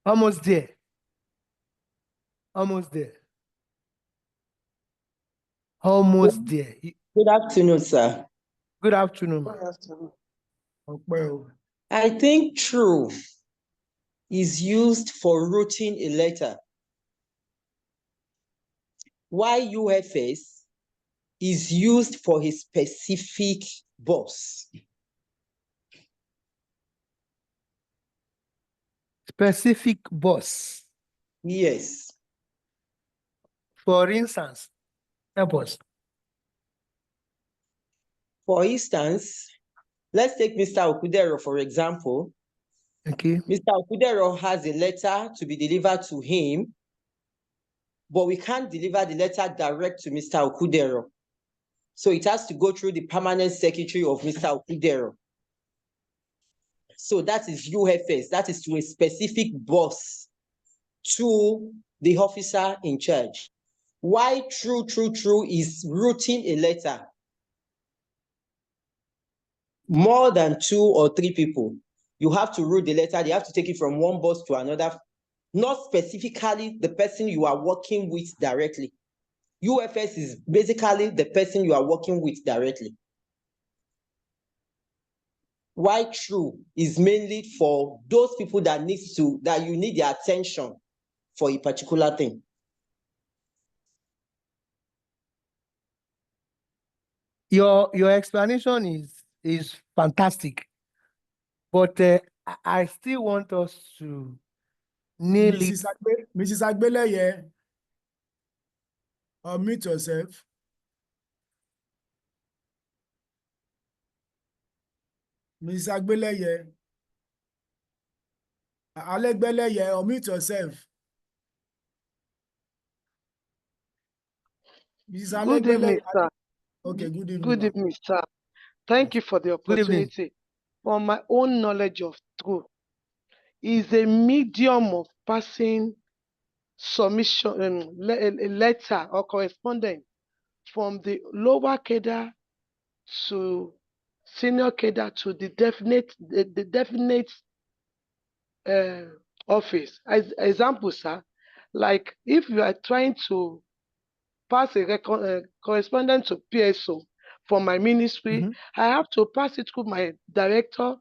Almost there. Almost there. Almost there. Good afternoon, sir. Good afternoon. Good afternoon. Well, I think true is used for routing a letter, while UFS is used for a specific boss. Specific boss. Yes. For instance, help us. For instance, let's take Mr. Okudero, for example. Okay. Mr. Okudero has a letter to be delivered to him, but we can't deliver the letter direct to Mr. Okudero. So it has to go through the permanent secretary of Mr. Okudero. So that is UFS, that is to a specific boss, to the officer in charge. Why true is routing a letter. More than 2 or 3 people, you have to route the letter, they have to take it from one boss to another, not specifically the person you are working with directly. UFS is basically the person you are working with directly. Why true is mainly for those people that you need their attention for a particular thing. Your explanation is fantastic, but I still want us to nail it. Mrs. Agbeleye, unmute yourself. Mrs. Agbeleye. Alegbeleye, unmute yourself. Mrs. Good evening, Alegbeleye. sir. Okay, good evening. Good evening, sir. Thank you for the Good evening. opportunity. From my own knowledge of truth, is a medium of passing submission, a letter or correspondence from the lower cadre to senior cadre to the definite office. As example, sir, like if you are trying to pass a correspondence to PSO for my ministry, I have to pass it through my director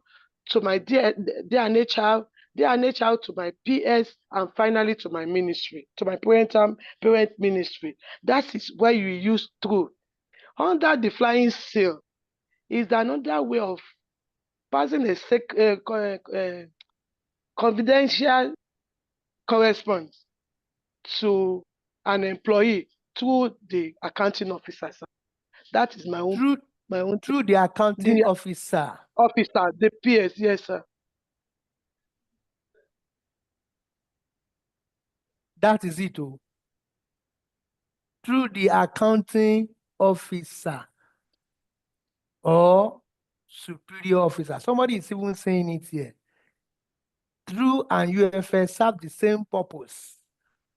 to my DNHR to my PS, and finally to my ministry, to my parent ministry. That is where you use through. Under the flying seal is another way of passing a confidential correspondence to an employee through the accounting officer. Sir. That is my own through the accounting officer. Officer, the PS, yes, sir. That is it. Oh. Through the accounting officer or superior officer. Somebody is even saying it here. True and UFS have the same purpose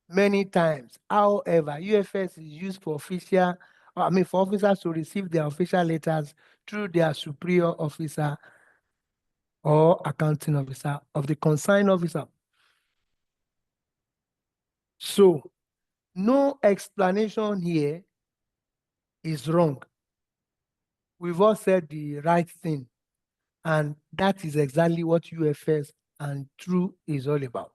many times. However, UFS is used for for officers to receive their official letters through their superior officer or accounting officer of the consigned officer. So, no explanation here is wrong. We've all said the right thing, and that is exactly what UFS and true is all about.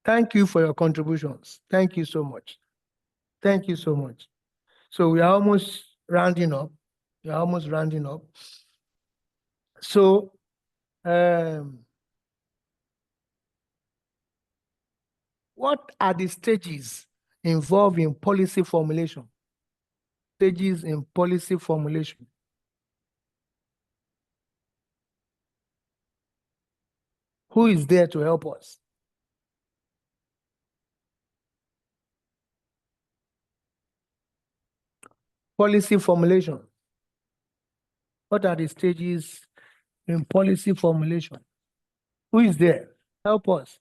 Thank you for your contributions. Thank you so much. Thank you so much. So we are almost rounding up. We are almost rounding up. So what are the stages involved in policy formulation? Stages in policy formulation. Who is there to help us? Policy formulation. What are the stages in policy formulation? Who is there? Help us.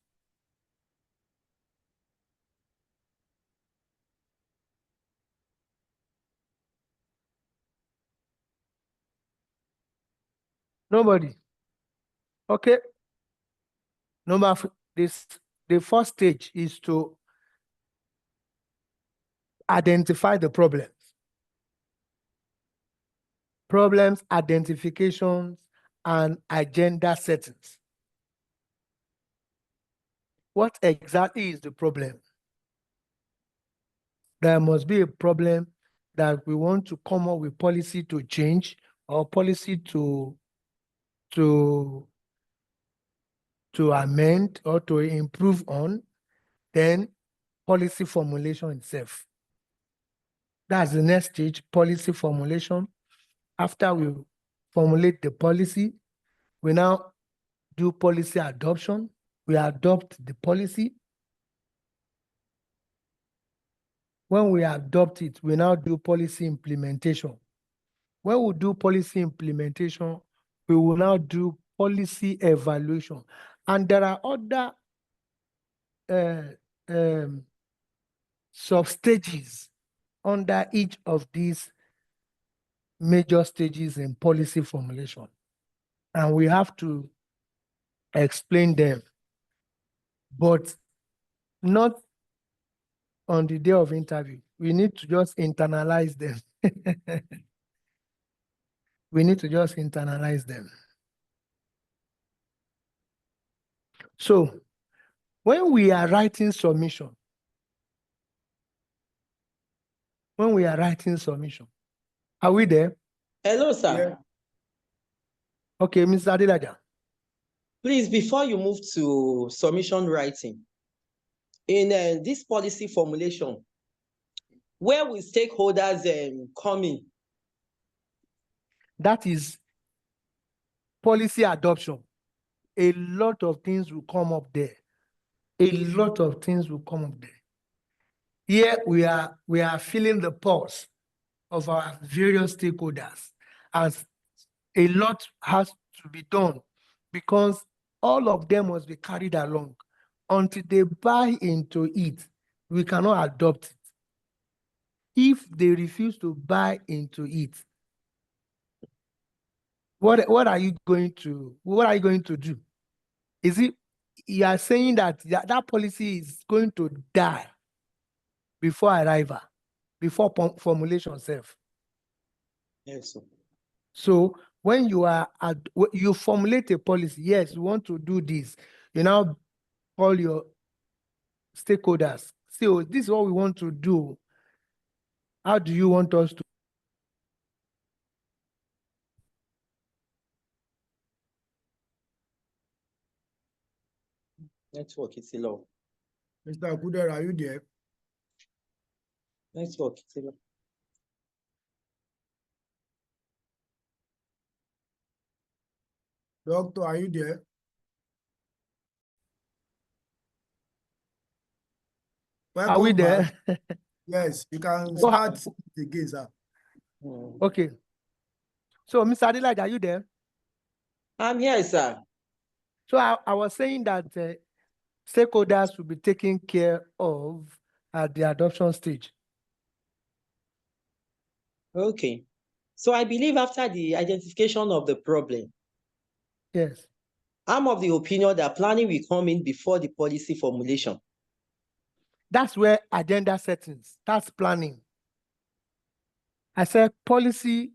Nobody. Okay. The first stage is to identify the problems. Problems, identifications, and agenda settings. What exactly is the problem? There must be a problem that we want to come up with policy to change or policy to amend or to improve on, then policy formulation itself. That's the next stage, policy formulation. After we formulate the policy, we now do policy adoption. We adopt the policy. When we adopt it, we now do policy implementation. When we do policy implementation, we will now do policy evaluation. And there are other sub-stages under each of these major stages in policy formulation. And we have to explain them, but not on the day of interview. We need to just internalize them. We need to just internalize them. So when we are writing submission, are we there? Hello, sir. Yeah. Okay, Mr. Adelaja. Please, before you move to submission writing, in this policy formulation, where will stakeholders come in? That is policy adoption. A lot of things will come up there. A lot of things will come up there. Here we are feeling the pulse of our various stakeholders, as a lot has to be done because all of them must be carried along. Until they buy into it, we cannot adopt it. If they refuse to buy into it, what are you going to do? Is it you are saying that that policy is going to die before arrival, before formulation itself? Yes, sir. So when you formulate a policy, yes, you want to do this, you now call your stakeholders. So this is what we want to do. How do you want us to? Network is low. Mr. Okudero, are you there? Network is low. Doctor, are you there? Are we there? Yes, you can start again, sir. Okay. So, Mr. Adelaide, are you there? I'm here, sir. So I was saying that stakeholders will be taken care of at the adoption stage. Okay. So I believe after the identification of the problem, yes, I'm of the opinion that planning will come in before the policy formulation. That's where agenda settings, that's planning. I said policy,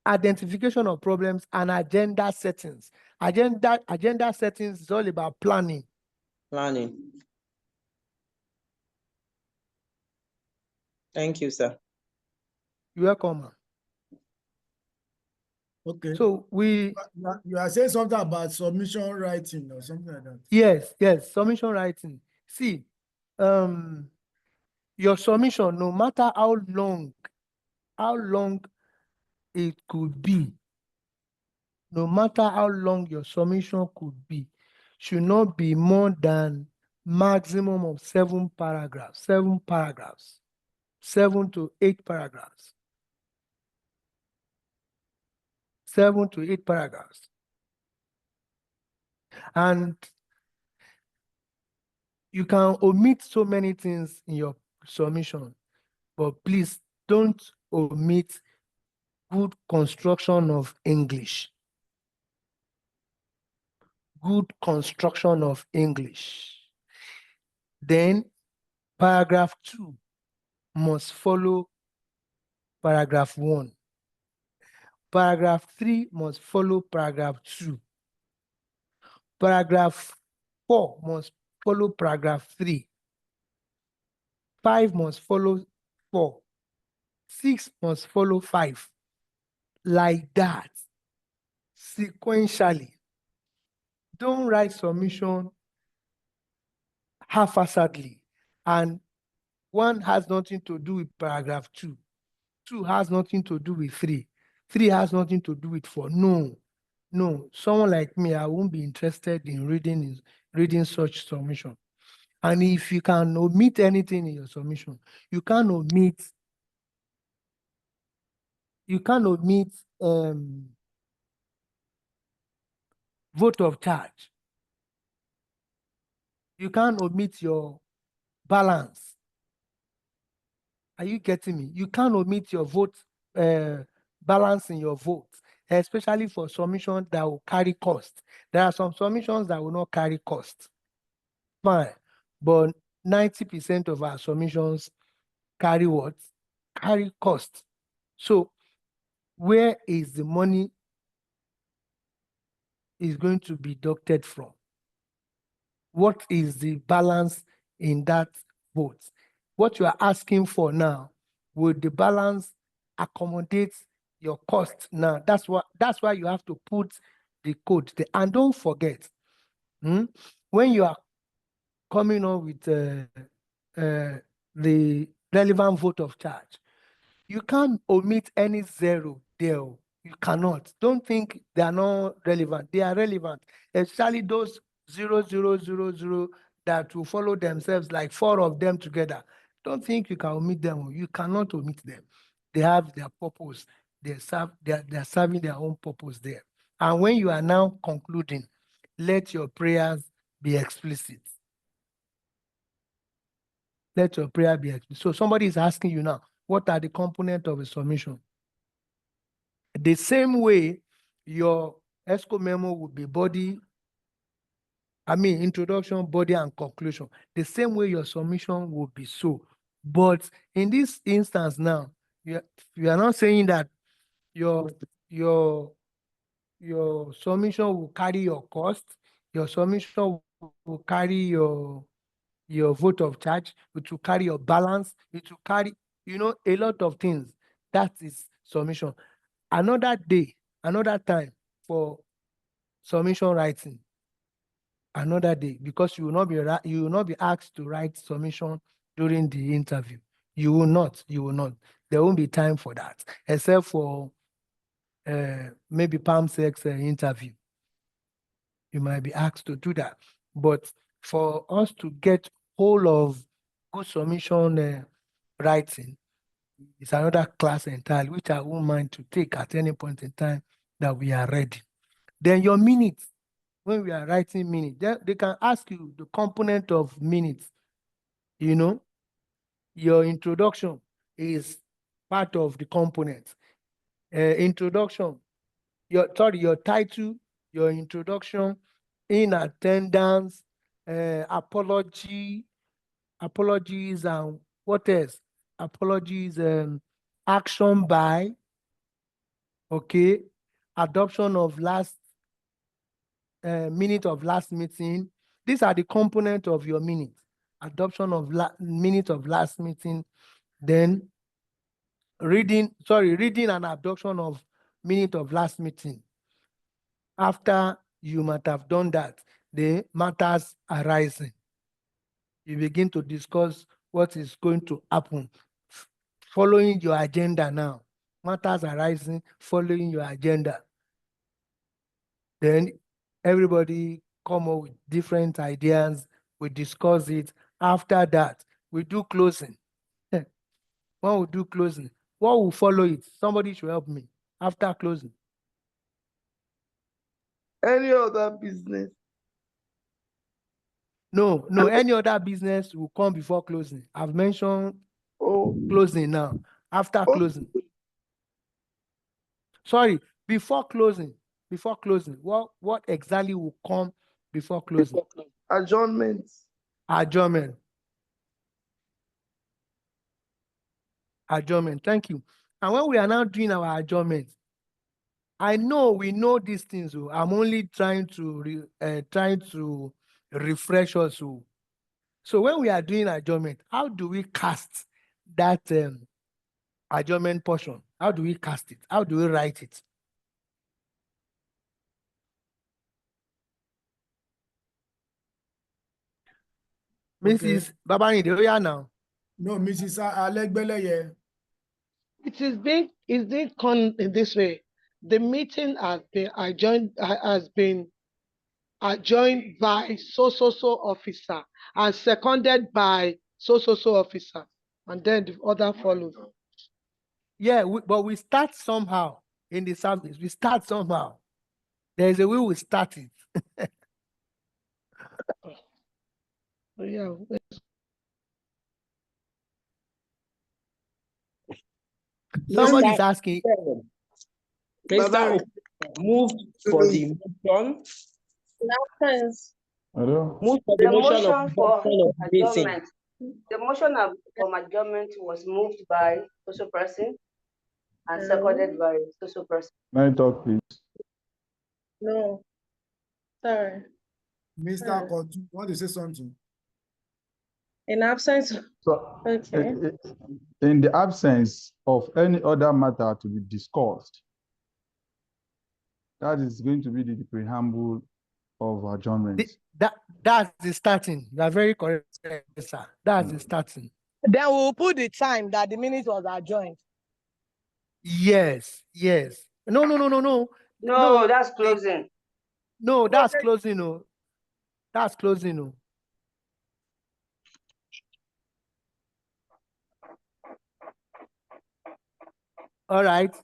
identification of problems, and agenda settings. Agenda settings is all about planning. Planning. Thank you, sir. You're welcome, ma'am. Okay. So you are saying something about submission writing or something like that. Yes, submission writing. See, your submission, no matter how long it could be, no matter how long your submission could be, should not be more than maximum of 7 paragraphs, 7 to 8 paragraphs. 7 to 8 paragraphs. And you can omit so many things in your submission, but please don't omit good construction of English. Good construction of English. Then paragraph 2 must follow paragraph 1. Paragraph 3 must follow paragraph 2. Paragraph 4 must follow paragraph 3. 5 must follow 4. 6 must follow 5. Like that, sequentially. Don't write submission haphazardly. And 1 has nothing to do with paragraph 2. 2 has nothing to do with 3. 3 has nothing to do with 4. No. Someone like me, I won't be interested in reading such submission. And if you can omit anything in your submission, you can omit vote of charge. You can't omit your balance. Are you getting me? You can't omit your vote, balance in your vote, especially for submissions that will carry cost. There are some submissions that will not carry cost. Fine. But 90% of our submissions carry what? Carry cost. So where is the money is going to be deducted from? What is the balance in that vote? What you are asking for now, will the balance accommodate your cost now? That's why you have to put the code there. And don't forget, when you are coming on with the relevant vote of charge, you can't omit any zero there. You cannot. Don't think they are not relevant. They are relevant, especially those 0000 that will follow themselves, like 4 of them together. Don't think you can omit them. You cannot omit them. They have their purpose. They're serving their own purpose there. And when you are now concluding, let your prayers be explicit. Let your prayer be explicit. So somebody is asking you now, what are the components of a submission? The same way your ESCO memo will be introduction, body, and conclusion. The same way your submission will be so. But in this instance now, you are not saying that your submission will carry your cost, your submission will carry your vote of charge, it will carry your balance, it will carry, a lot of things. That is submission. Another day, another time for submission writing. Another day, because you will not be asked to write submission during the interview. You will not. There won't be time for that, except for maybe PALM-6 interview. You might be asked to do that. But for us to get hold of good submission writing, it's another class entirely, which I won't mind to take at any point in time that we are ready. Then your minutes, when we are writing minutes, they can ask you the component of minutes. Your introduction is part of the component. Introduction, your title, your introduction, in attendance, apologies, and what else? Apologies, action by, okay, adoption of last minute of last meeting. These are the components of your minute. Adoption of minute of last meeting, Then reading an abduction of minute of last meeting. After you might have done that, the matters arising. You begin to discuss what is going to happen following your agenda now. Matters arising following your agenda. Then everybody come up with different ideas. We discuss it. After that, we do closing. When we do closing, what will follow it? Somebody should help me. After closing. Any other business? No, any other business will come before closing. I've mentioned closing now. After closing. Sorry, before closing. What exactly will come before closing? Adjournment. Adjournment. Thank you. And when we are now doing our adjournment, we know these things. I'm only trying to refresh us. So when we are doing adjournment, how do we cast that adjournment portion? How do we cast it? How do we write it? Mrs. Babanide, oh yeah now. No, Mrs. Alegbeleye. It is being con in this way. The meeting has been adjoined by so officer and seconded by so officer, and then the other follows. Yeah, but we start somehow in the service. We start somehow. There is a way we start it. Yeah. Somebody is asking. Mr. moved for the motion. Moved for the motion of adjournment. The motion from adjournment was moved by social person and seconded by social person. May I talk, please? No. Sorry. Mr. Kotu, want to say something? In absence. So, Okay. in the absence of any other matter to be discussed, that is going to be the preamble of adjournment. That's the starting. You are very correct, sir. That's the starting. Then we'll put the time that the minute was adjourned. Yes. No. No, that's closing. No, that's closing. No. That's closing. No. All right.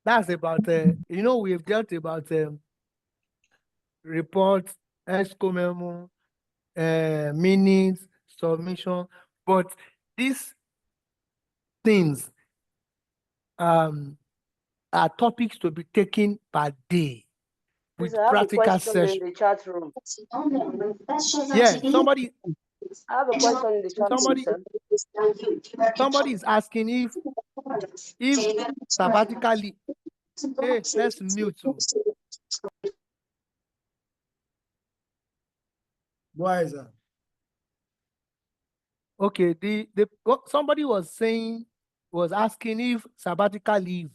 That's about, we've dealt about report, ESCO memo, minutes, submission, but these things are topics to be taken per day with practical session. In the chat room. Yeah, somebody. I have a question in the chat room. Somebody is asking if sabbatically. Hey, let's mute. Why is that? Okay, somebody was asking if sabbatical leave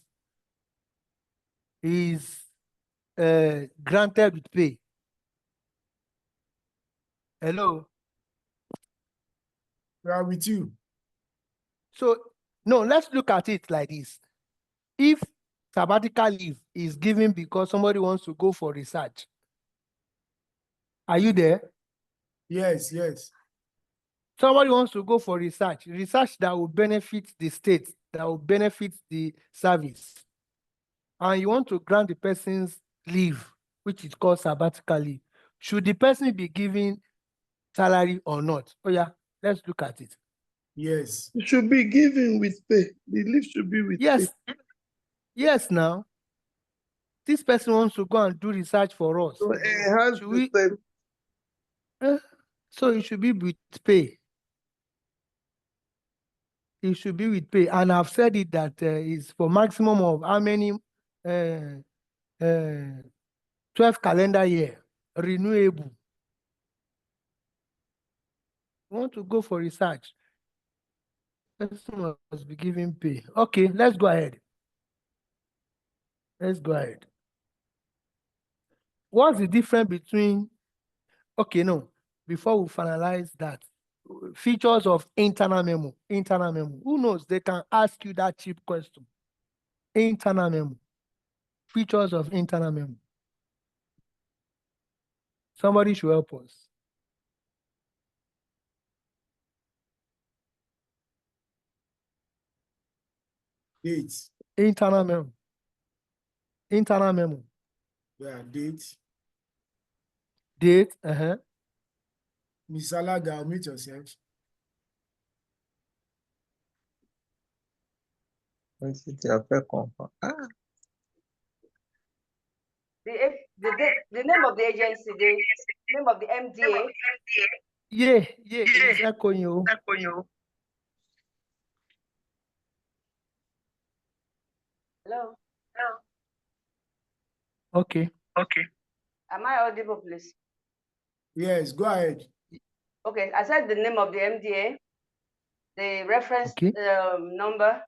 is granted with pay. Hello. We are with you. So no, let's look at it like this. If sabbatical leave is given because somebody wants to go for research, are you there? Yes. Somebody wants to go for research that will benefit the state, that will benefit the service. And you want to grant the person's leave, which is called sabbatical leave. Should the person be given salary or not? Oh yeah, let's look at it. Yes. It should be given with pay. The leave should be with pay. Yes, now. This person wants to go and do research for us. So enhance the so it should be with pay. It should be with pay. And I've said it that it's for maximum of how many 12 calendar year, renewable. You want to go for research. Person must be given pay. Okay, let's go ahead. Let's go ahead. What's the difference between, okay, no, before we finalize that, features of internal memo, internal memo. Who knows? They can ask you that cheap question. Internal memo, features of internal memo. Somebody should help us. Dates. Internal memo. Internal memo. Yeah, dates. Date. Ms. Alaga, unmute yourself. The name of the agency, the name of the MDA. Yeah, it's echoing you. Hello. Okay. Am I audible, please? Yes, go ahead. Okay, I said the name of the MDA, the reference number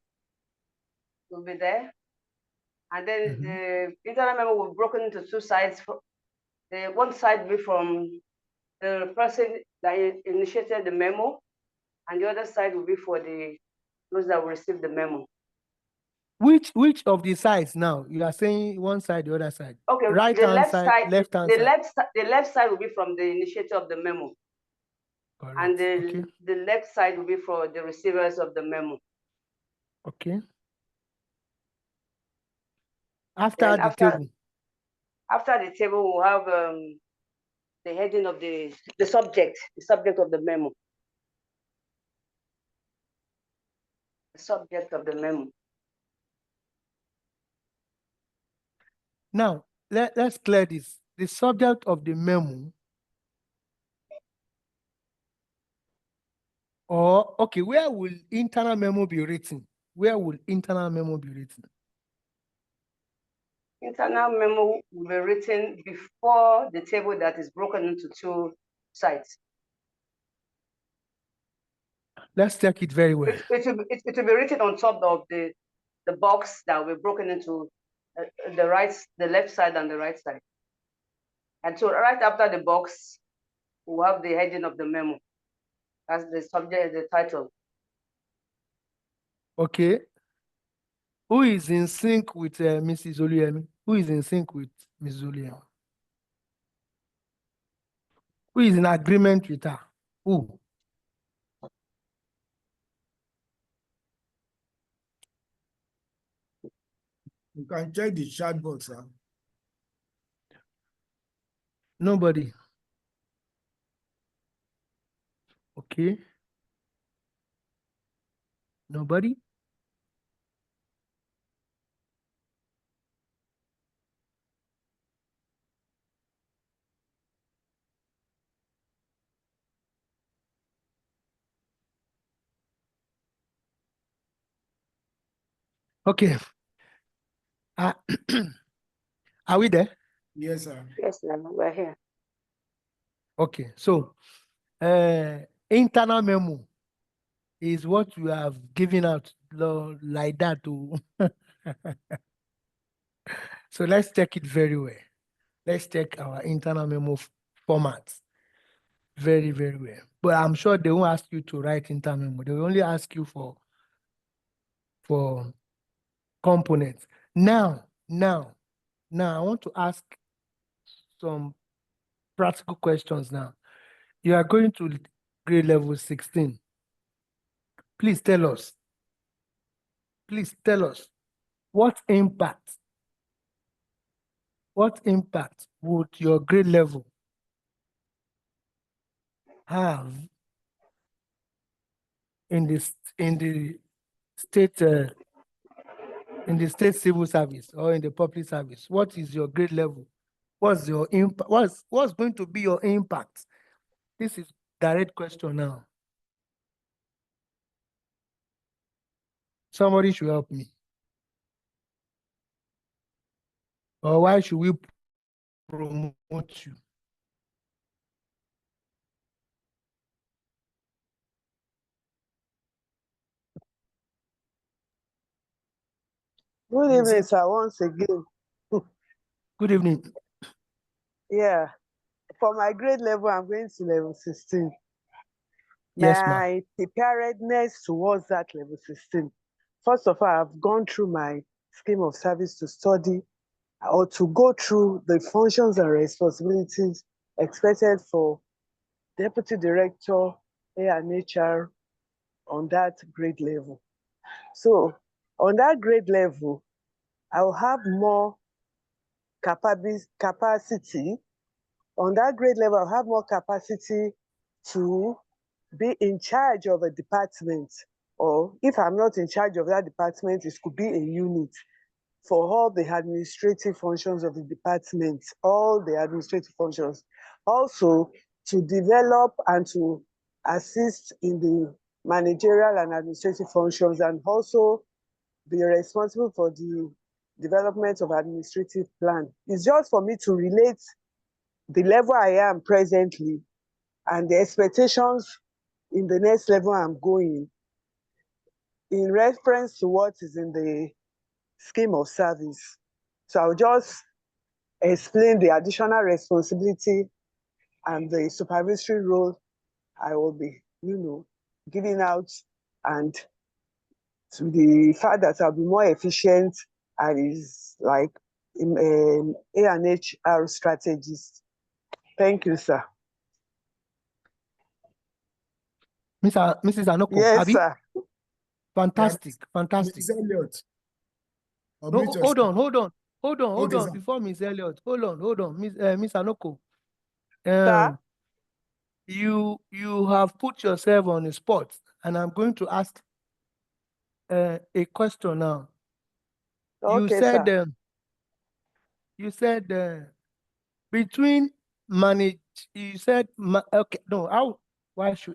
will be there, and then the internal memo will be broken into two sides. The one side will be from the person that initiated the memo, and the other side will be for those that will receive the memo. Which of the sides now? You are saying one side, the other side. Okay, Right the hand left side, left hand side. The left side will be from the initiator of the memo. Correct. And the left side will be for the receivers of the memo. Okay. After the table. After the table, we'll have the heading of the subject of the memo. The subject of the memo. Now, let's clear this. The subject of the memo, or, okay, where will internal memo be written? Where will internal memo be written? Internal memo will be written before the table that is broken into two sides. Let's check it very well. It will be written on top of the box that will be broken into the left side and the right side. And so right after the box, we'll have the heading of the memo. That's the subject, the title. Okay. Who is in sync with Mrs. Oluyemi? Who is in sync with Mrs. Oluyemi? Who is in agreement with her? Who? You can check the chat box, sir. Nobody. Okay. Nobody? Okay. Are we there? Yes, sir. Yes, sir. We're here. Okay. So, internal memo is what you have given out like that. So let's check it very well. Let's check our internal memo format very, very well. But I'm sure they won't ask you to write internal memo. They will only ask you for components. Now, I want to ask some practical questions now. You are going to grade level 16. Please tell us what impact would your grade level have in the state civil service or in the public service? What is your grade level? What's your impact? What's going to be your impact? This is direct question now. Somebody should help me. Or why should we promote you? Good evening, sir, once again. Good evening. Yeah, for my grade level, I'm going to level 16. Yes, ma'am. My preparedness towards that level 16. First of all, I've gone through my scheme of service to study or to go through the functions and responsibilities expected for Deputy Director A&HR on that grade level. So on that grade level, I will have more capacity. On that grade level, I'll have more capacity to be in charge of a department, or if I'm not in charge of that department, it could be a unit for all the administrative functions of the department, all the administrative functions. Also, to develop and to assist in the managerial and administrative functions, and also be responsible for the development of administrative plan. It's just for me to relate the level I am presently and the expectations in the next level I'm going in reference to what is in the scheme of service. So I'll just explain the additional responsibility and the supervisory role I will be, giving out, and to the fact that I'll be more efficient and is like A&HR strategist. Thank you, sir. Mrs. Anoko, yes, Abi? sir. Fantastic, fantastic. Ms. Elliot. No, hold on, Okay, sir. before Miss Elliot. Hold on, Miss Anoko. Sir? You have put yourself on the spot, and I'm going to ask a question now. Okay, sir. You said between manage. You said okay. No,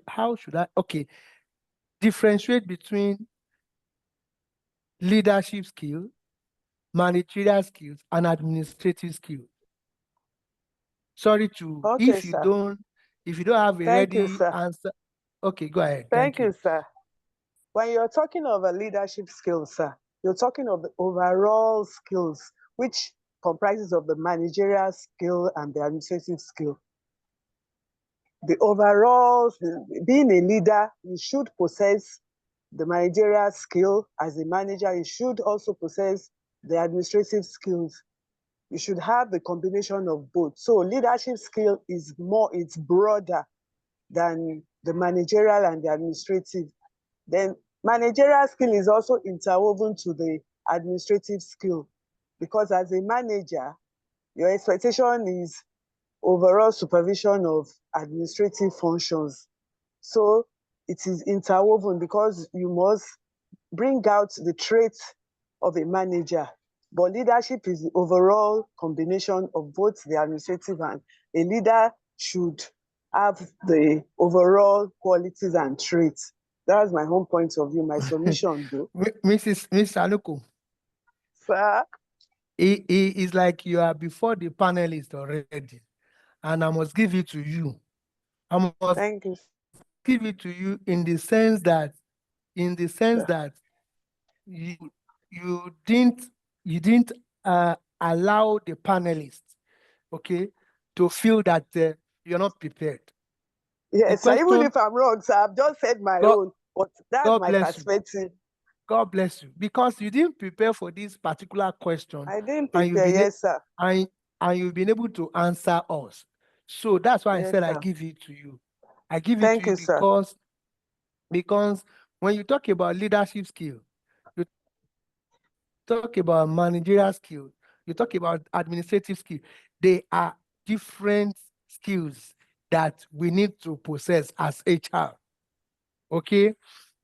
how should I? Okay, differentiate between leadership skills, managerial skills, and administrative skills. Sorry to Okay, if you sir. don't have a Thank you, ready sir. answer. Okay, go ahead. Thank you, sir. When you're talking of a leadership skills, sir, you're talking of the overall skills, which comprises of the managerial skill and the administrative skill. The overall, being a leader, you should possess the managerial skill. As a manager, you should also possess the administrative skills. You should have the combination of both. So leadership skill is it's broader than the managerial and the administrative. Then managerial skill is also interwoven to the administrative skill, because as a manager, your expectation is overall supervision of administrative functions. So it is interwoven because you must bring out the traits of a manager. But leadership is the overall combination of both the administrative, and a leader should have the overall qualities and traits. That's my own point of view, my submission though. Miss Anuko. Sir? It is like you are before the panelists already, and I must give it to you. I must Thank you. give it to you in the sense that you didn't allow the panelists, okay, to feel that you're not prepared. Yes, sir, even if I'm wrong, sir, I've just said my own, but that's God my bless perspective. God bless you, because you didn't prepare for this particular question. I didn't prepare, yes, sir. And you've been able to answer us. So that's why I said I sir. give it to you. I give it Thank to you you, because when you talk about leadership skill, you talk about managerial skill, you talk about administrative skill, they are different skills that we need to possess as HR. Okay?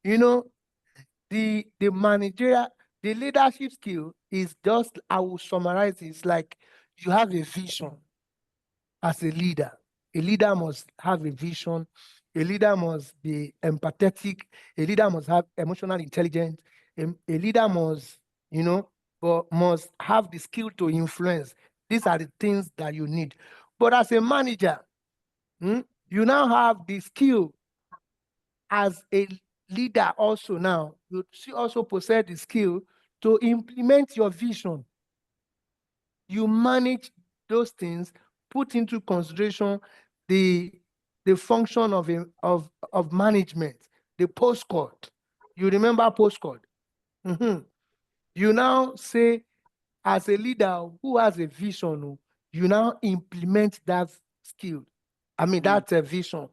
You know, the leadership skill is just, I will summarize it, it's like you have a vision as a leader. A leader must have a vision. A leader must be empathetic. A leader must have emotional intelligence. A leader must, must have the skill to influence. These are the things that you need. But as a manager, you now have the skill as a leader also now. You also possess the skill to implement your vision. You manage those things, put into consideration the function of management, the postcode. You remember postcode? You now say, as a leader who has a vision, you now implement that skill. I mean, that's a vision.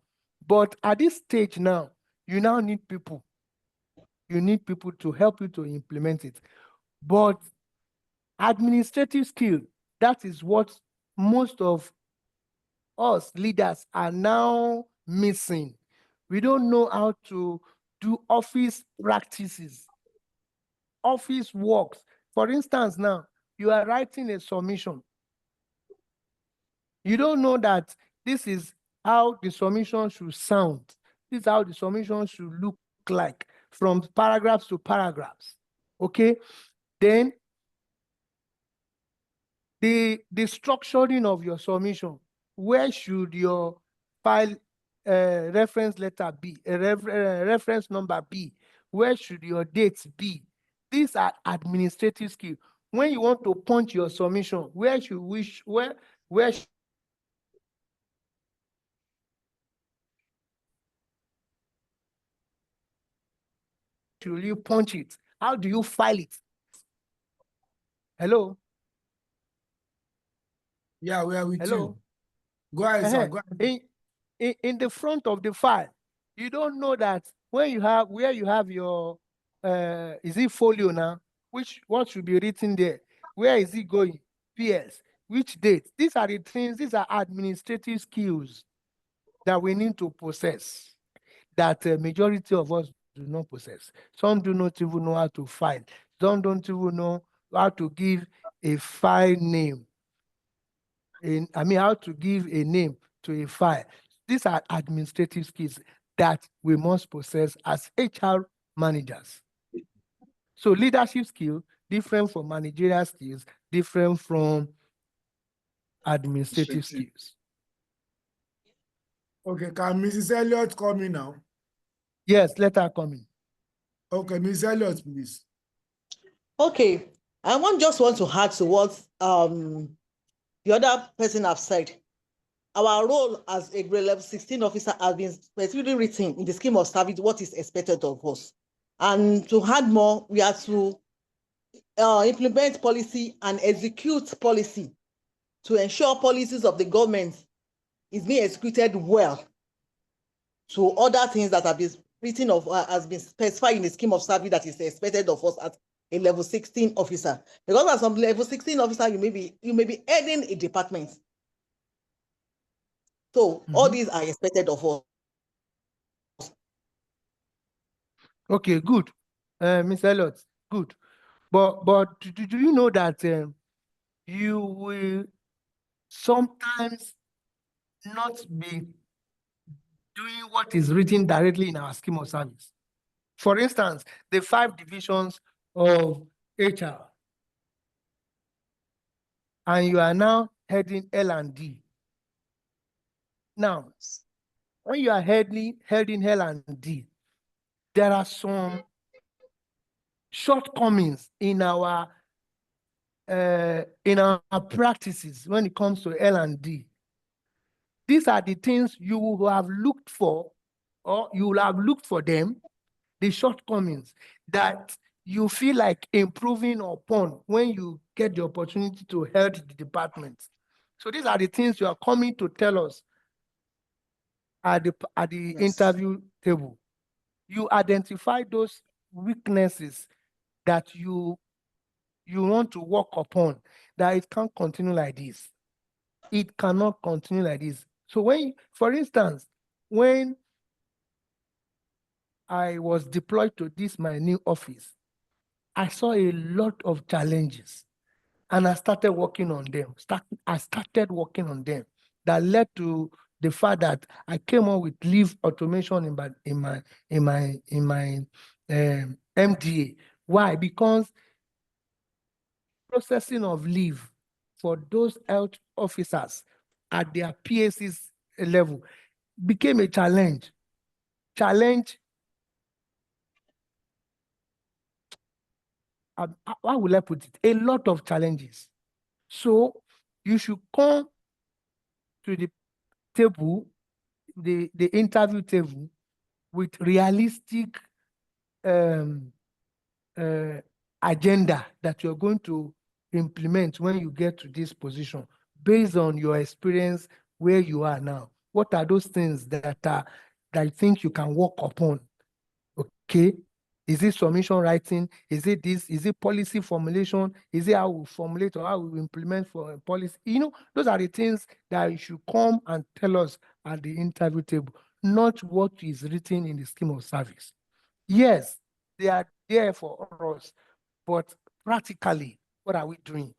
But at this stage now, you now need people. You need people to help you to implement it. But administrative skill, that is what most of us leaders are now missing. We don't know how to do office practices, office works. For instance, now you are writing a submission. You don't know that this is how the submission should sound. This is how the submission should look like from paragraphs to paragraphs. Okay? Then the structuring of your submission. Where should your file reference letter be? Reference number be? Where should your dates be? These are administrative skills. When you want to punch your submission, where should you punch it? How do you file it? Hello? Yeah, we are with Hello? you. Go ahead, sir. Go ahead. In the front of the file, you don't know that when you have where you have your is it folio now? What should be written there? Where is it going? PS, which date? These are the things, these are administrative skills that we need to possess, that majority of us do not possess. Some do not even know how to file. Some don't even know how to give a file name. How to give a name to a file. These are administrative skills that we must possess as HR managers. So leadership skill, different from managerial skills, different from administrative skills. Okay, can Mrs. Elliott come in now? Yes, let her come in. Okay, Mrs. Elliott, please. Okay, I just want to add to what the other person have said. Our role as a grade level 16 officer has been specifically written in the scheme of service what is expected of us. And to add more, we have to implement policy and execute policy to ensure policies of the government is being executed well to other things that have been written of has been specified in the scheme of service that is expected of us as a level 16 officer. Because as some level 16 officer, you may be heading a department. So all these are expected of us. Okay, good. Ms. Elliott, good. But do you know that you will sometimes not be doing what is written directly in our scheme of service? For instance, the 5 divisions of HR, and you are now heading L&D. Now, when you are heading L&D, there are some shortcomings in our practices when it comes to L&D. These are the things you will have looked for, or you will have looked for them, the shortcomings that you feel like improving upon when you get the opportunity to head the department. So these are the things you are coming to tell us at the interview table. You identify those weaknesses that you want to work upon, that it can't continue like this. It cannot continue like this. So when, for instance, when I was deployed to my new office, I saw a lot of challenges, and I started working on them. I started working on them that led to the fact that I came up with leave automation in my MDA. Why? Because processing of leave for those health officers at their PAC's level became a challenge. how will I put it? A lot of challenges. So you should come to the table, the interview table, with realistic agenda that you're going to implement when you get to this position based on your experience where you are now. What are those things that I think you can work upon? Okay. Is it submission writing? Is it this? Is it policy formulation? Is it how we formulate or how we implement for a policy? Those are the things that you should come and tell us at the interview table, not what is written in the scheme of service. Yes, they are there for us, but practically, what are we doing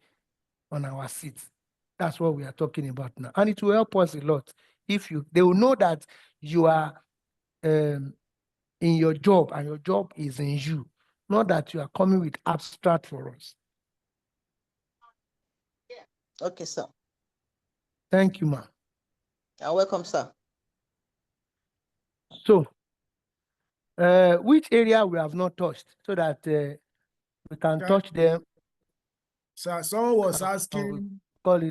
on our seats? That's what we are talking about now. And it will help us a lot. They will know that you are in your job and your job is in you, not that you are coming with abstract for us. Okay, sir. Thank you, ma'am. You're welcome, sir. So, which area we have not touched so that we can touch them? Sir, someone was asking what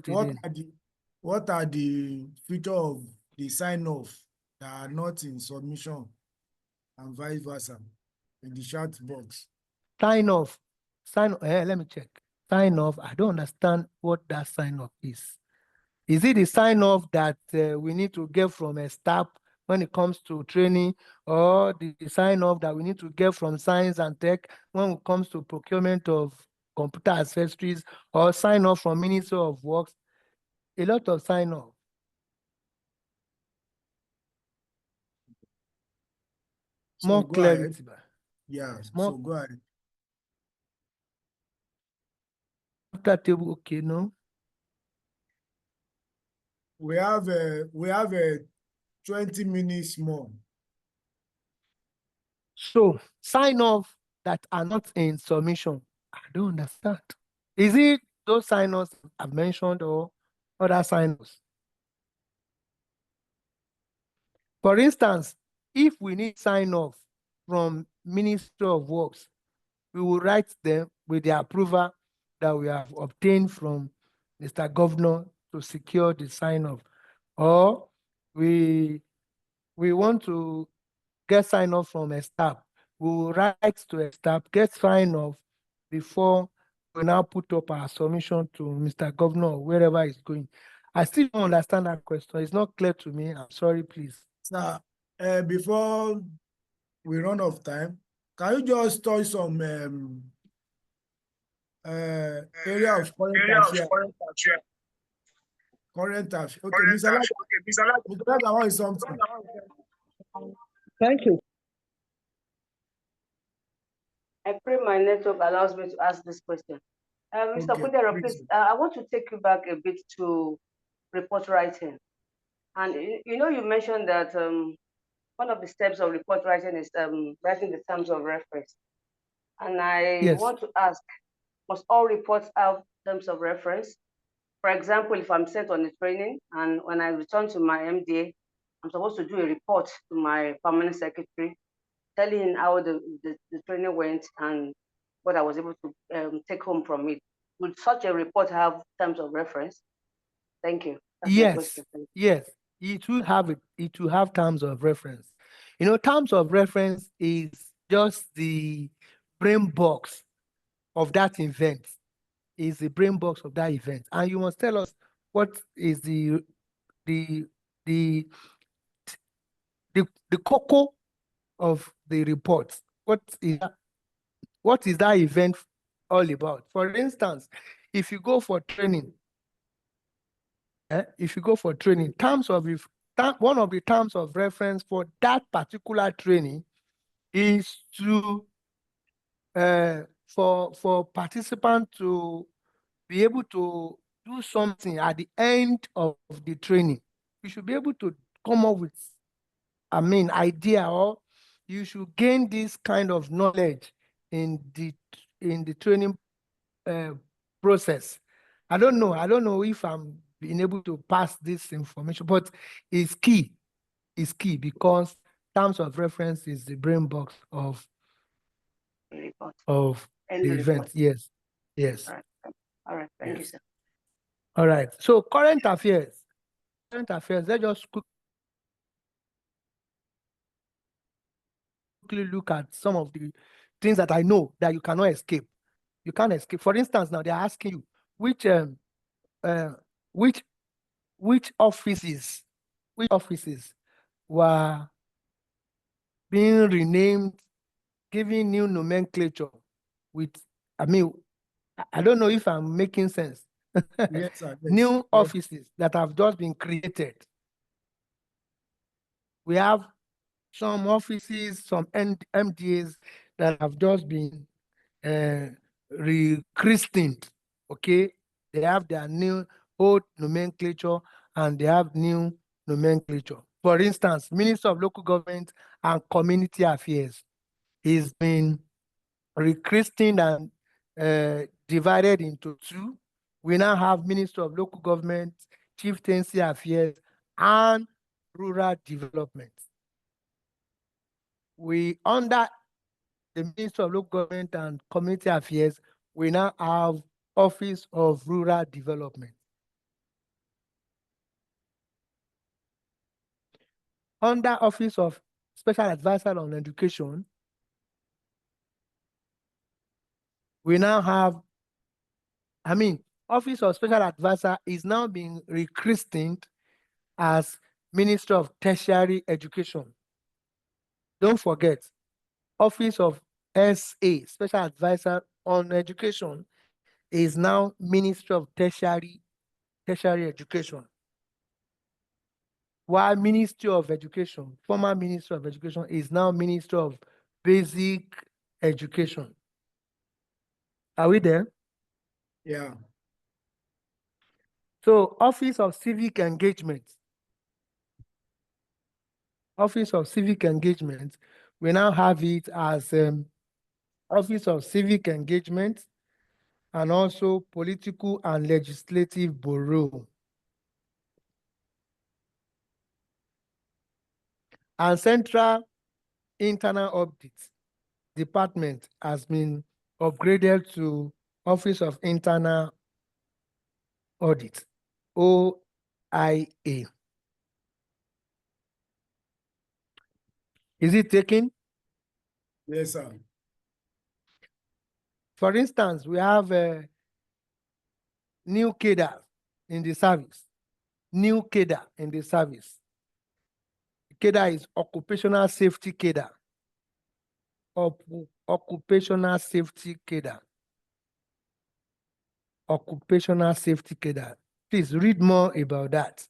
are the features of the sign-off that are not in submission and vice versa in the chat box. Sign-off. Let me check. Sign-off. I don't understand what that sign-off is. Is it the sign-off that we need to get from a staff when it comes to training, or the sign-off that we need to get from science and tech when it comes to procurement of computer accessories, or sign-off from Ministry of Works? A lot of sign-off. So more go clarity. ahead. Yeah, More so go ahead. after table, okay, no. We have a 20 minutes more. So sign off that are not in submission. I don't understand. Is it those sign-offs I've mentioned or other sign-offs? For instance, if we need sign-off from Ministry of Works, we will write them with the approval that we have obtained from Mr. Governor to secure the sign-off. Or we want to get sign-off from a staff. We will write to a staff, get sign-off before we now put up our submission to Mr. Governor or wherever it's going. I still don't understand that question. It's not clear to me. I'm sorry, please. Sir, before we run off time, can you just touch some area of current affairs? Current affairs. Okay, Mr. Laga wants something. Thank you. I pray my network allows me to ask this question. Mr. Okay, Okudero, please, I want to take you back a bit to report writing. And you mentioned that one of the steps of report writing is writing the terms of reference. And I want to ask, must all reports have terms of reference? For example, if I'm sent on a training and when I return to my MDA, I'm supposed to do a report to my permanent secretary, telling him how the training went and what I was able to take home from it. Would such a report have terms of reference? Thank you. Yes, yes, it will have it. It will have terms of reference. Terms of reference is just the brain box of that event. Is the brain box of that event, and you must tell us what is the cocoa of the report. What is that event all about? For instance, if you go for training, one of the terms of reference for that particular training is to for participants to be able to do something at the end of the training. You should be able to come up with, idea, or you should gain this kind of knowledge in the training process. I don't know if I'm being able to pass this information, but it's key. It's key because terms of reference is the brain box of end the the event. report. Yes. Yes. All right. Thank you, Yes. sir. All right. So current affairs. Current affairs. Let's just quickly look at some of the things that I know that you cannot escape. You can't escape. For instance, now they're asking you which offices were being renamed, giving new nomenclature with, I mean, I don't know if I'm making sense. Yes, sir. Yes. New Yes. offices that have just been created. We have some offices, some MDAs that have just been rechristened. Okay, they have their new old nomenclature and they have new nomenclature. For instance, Minister of Local Government and Community Affairs is been rechristened and divided into two. We now have Minister of Local Government, Chieftaincy Affairs, and Rural Development. We, under the Minister of Local Government and Community Affairs, we now have Office of Rural Development. Under Office of Special Advisor on Education, we now have, Office of Special Advisor is now being rechristened as Minister of Tertiary Education. Don't forget, Office of SA, Special Advisor on Education, is now Minister of Tertiary Education. While Ministry of Education, former Minister of Education, is now Minister of Basic Education. Are we there? Yeah. So, Office of Civic Engagement. Office of Civic Engagement, we now have it as Office of Civic Engagement and also Political and Legislative Bureau. And Central Internal Audit Department has been upgraded to Office of Internal Audit, OIA. Is it taken? Yes, sir. For instance, we have a new cadre in the service. New cadre in the service. Cadre is Occupational Safety Cadre. Occupational Safety Cadre. Occupational Safety Cadre. Please read more about that.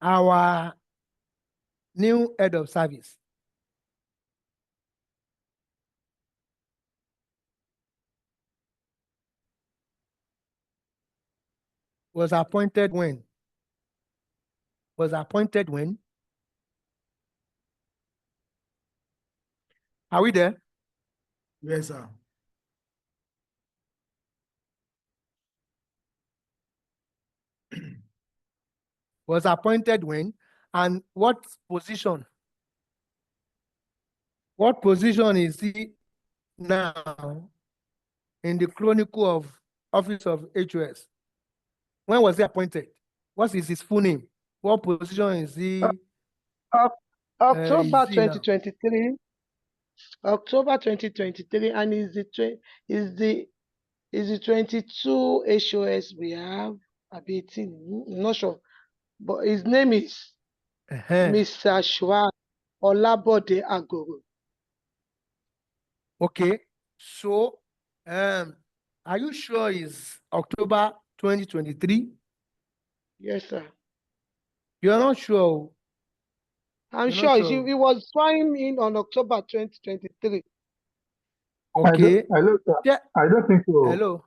Our new head of service was appointed when? Was appointed when? Are we there? Yes, sir. Was appointed when? And what position? What position is he now in the chronicle of Office of HOS? When was he appointed? What is his full name? What position is he? October Is he now? 2023. October 2023, and is the 22 HOS we have. I'm 18. I'm not sure, but his name is Mr. Shua Olabode Agoro. Okay, so are you sure it's October 2023? Yes, sir. You're not sure? I'm You're not sure sure? he was sworn in on October 2023. Okay. I don't think so. Hello.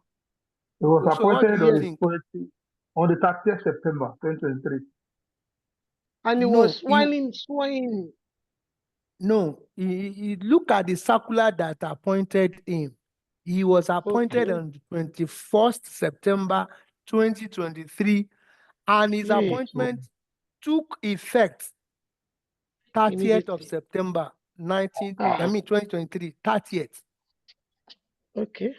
It was So what do appointed you on think? the 30th September 2023. And he was sworn in. No, he look at the circular that appointed him. He was appointed on the 21st September 2023, and his appointment took effect 30th of September 2023, 30th. Okay.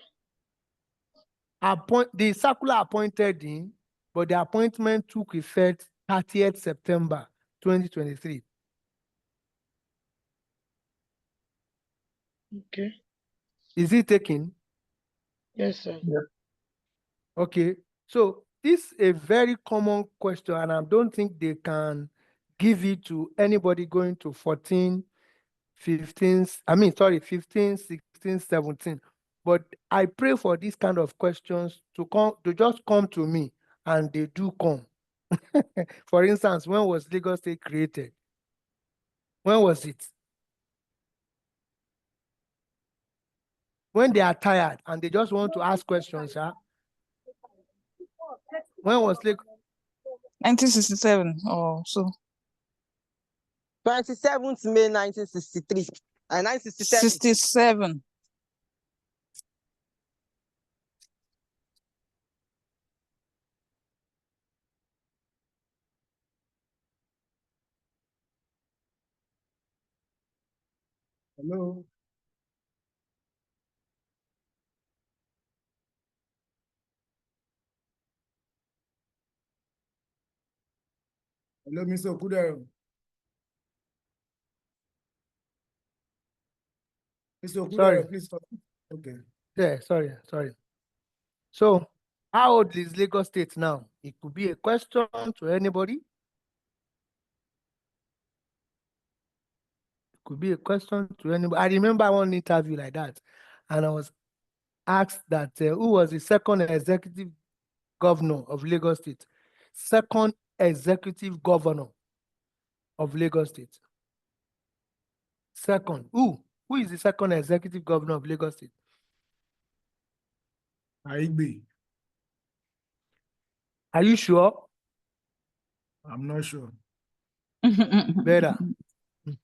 The circular appointed him, but the appointment took effect 30th September 2023. Okay. Is it taken? Yes, sir. Yes. Okay. So this is a very common question, and I don't think they can give it to anybody going to 14, 15, 15, 16, 17. But I pray for these kind of questions to just come to me, and they do come. For instance, when was Lagos State created? When was it? When they are tired and they just want to ask questions, when was Lagos? 1967 or so. 27th May 1963 and 1967. 67. Hello. Hello, Mr. Okudero. Mr. Okudero, Sorry. please talk. Okay. Yeah, sorry. So, how old is Lagos State now? It could be a question to anybody. It could be a question to anybody. I remember one interview like that, and I was asked that who was the second executive governor of Lagos State? Second executive governor of Lagos State. Second. Who is the second executive governor of Lagos State? Aigbe. Are you sure? I'm not sure. Better.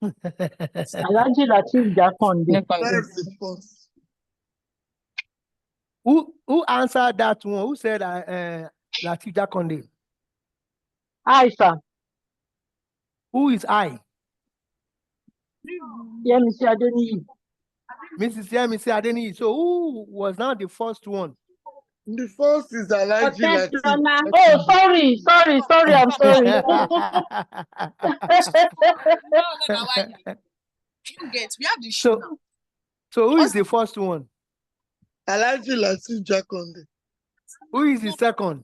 Alhaji Lateef Jakonde. That's the first. Who answered that one? Who said Lateef Jakonde? Hi, sir. Who is I? Yemisi Adeniyi. Mrs. Yemisi Adeniyi. So who was now the first one? The first is Alhaji Lateef. Oh, sorry, I'm sorry. So who is the first one? Alhaji Lateef Jakonde. Who is the second?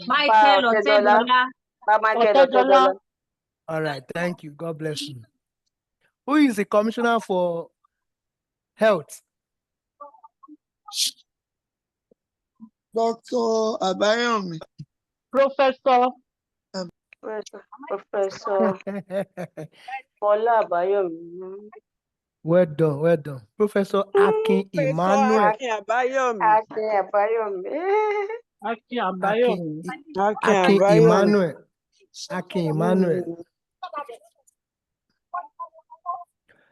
Michael Otedola. All right, thank you. God bless you. Who is the commissioner for health? Dr. Abayomi. Professor Paula Abayomi. Well done. Professor Akin Emmanuel. Akin Abayomi. Akin Emmanuel.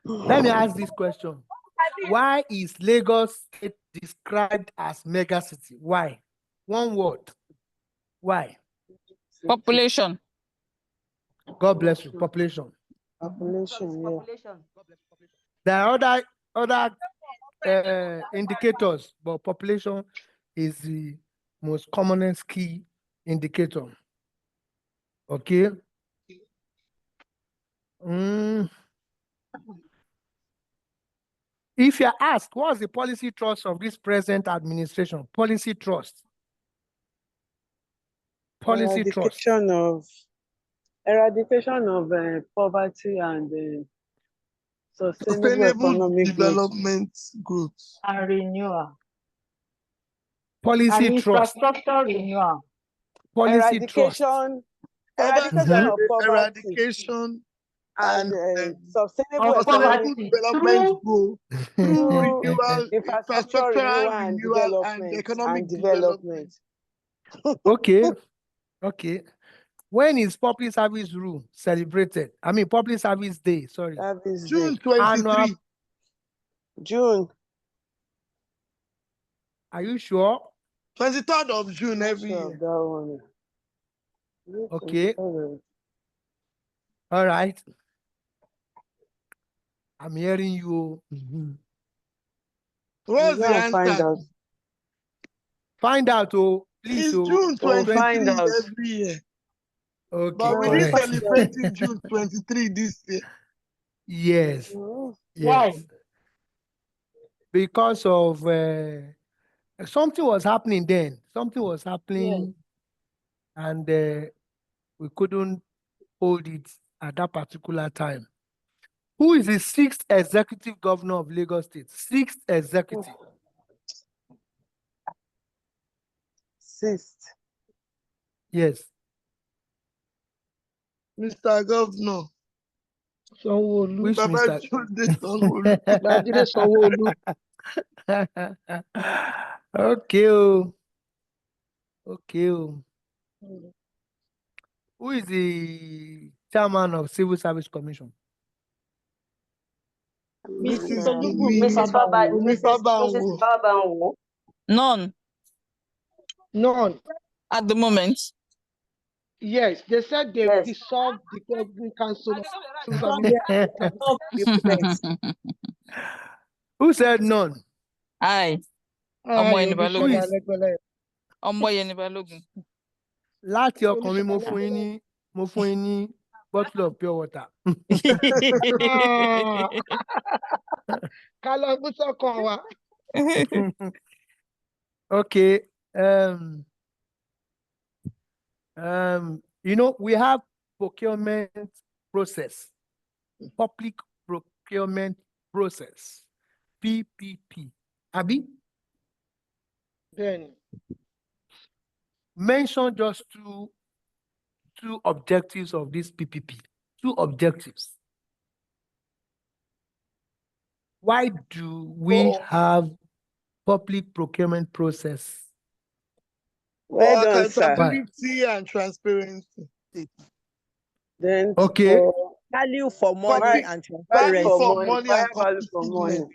Let me ask this question. Why is Lagos State described as megacity? Why? One word. Why? Population. God bless you. Population. Population. There are other indicators, but population is the most commonest key indicator. Okay. If you're asked, what's the policy thrust of this present administration? Policy thrust. Eradication of poverty and sustainable economic development growth and renewal. Policy and trust. Infrastructure renewal. Policy trust. Eradication of poverty. Eradication and sustainable development growth through renewal, infrastructure renewal and economic development. Okay. When is Public Service Rule celebrated? I mean, Public Service Day, sorry. June 23. June. Are you sure? 23rd of June every year. Okay. All right. I'm hearing you. What's the Find answer? out. Find out, oh, please. It's Oh, June We'll 23 find out. every year. Okay, But we didn't correct. celebrate in June 23 this year. Yes. Why? Yes. Because of something was happening then. Something was happening, and we couldn't hold it at that particular time. Who is the 6th executive governor of Lagos State? 6th executive. 6th. Yes. Mr. Governor. Sanwo-Olu. Which Baba Mr. Tunde Sanwo-Olu. Babajide Sanwo-Olu. Okay. Oh. Okay. Oh. Who is the chairman of Civil Service Commission? Mrs. Mrs. Fabanwo. Fabanwo. None None. at the moment. Yes, they said they Yes. dissolved the governing council of civil From service. the of implement. Who said none? Aye. Aye, Omoniyi Who Balogun. is Omoniyi Balogun. láti ọkàn mi mo fún yín ní bottle of pure water. Okay. You know, we have procurement process, public procurement process, PPP. Abi? Then mention just two objectives of this PPP. Two objectives. Why do we have public procurement process? For accountability and transparency. Then okay. For value for money and transparency. Value for money and value for money. competitiveness.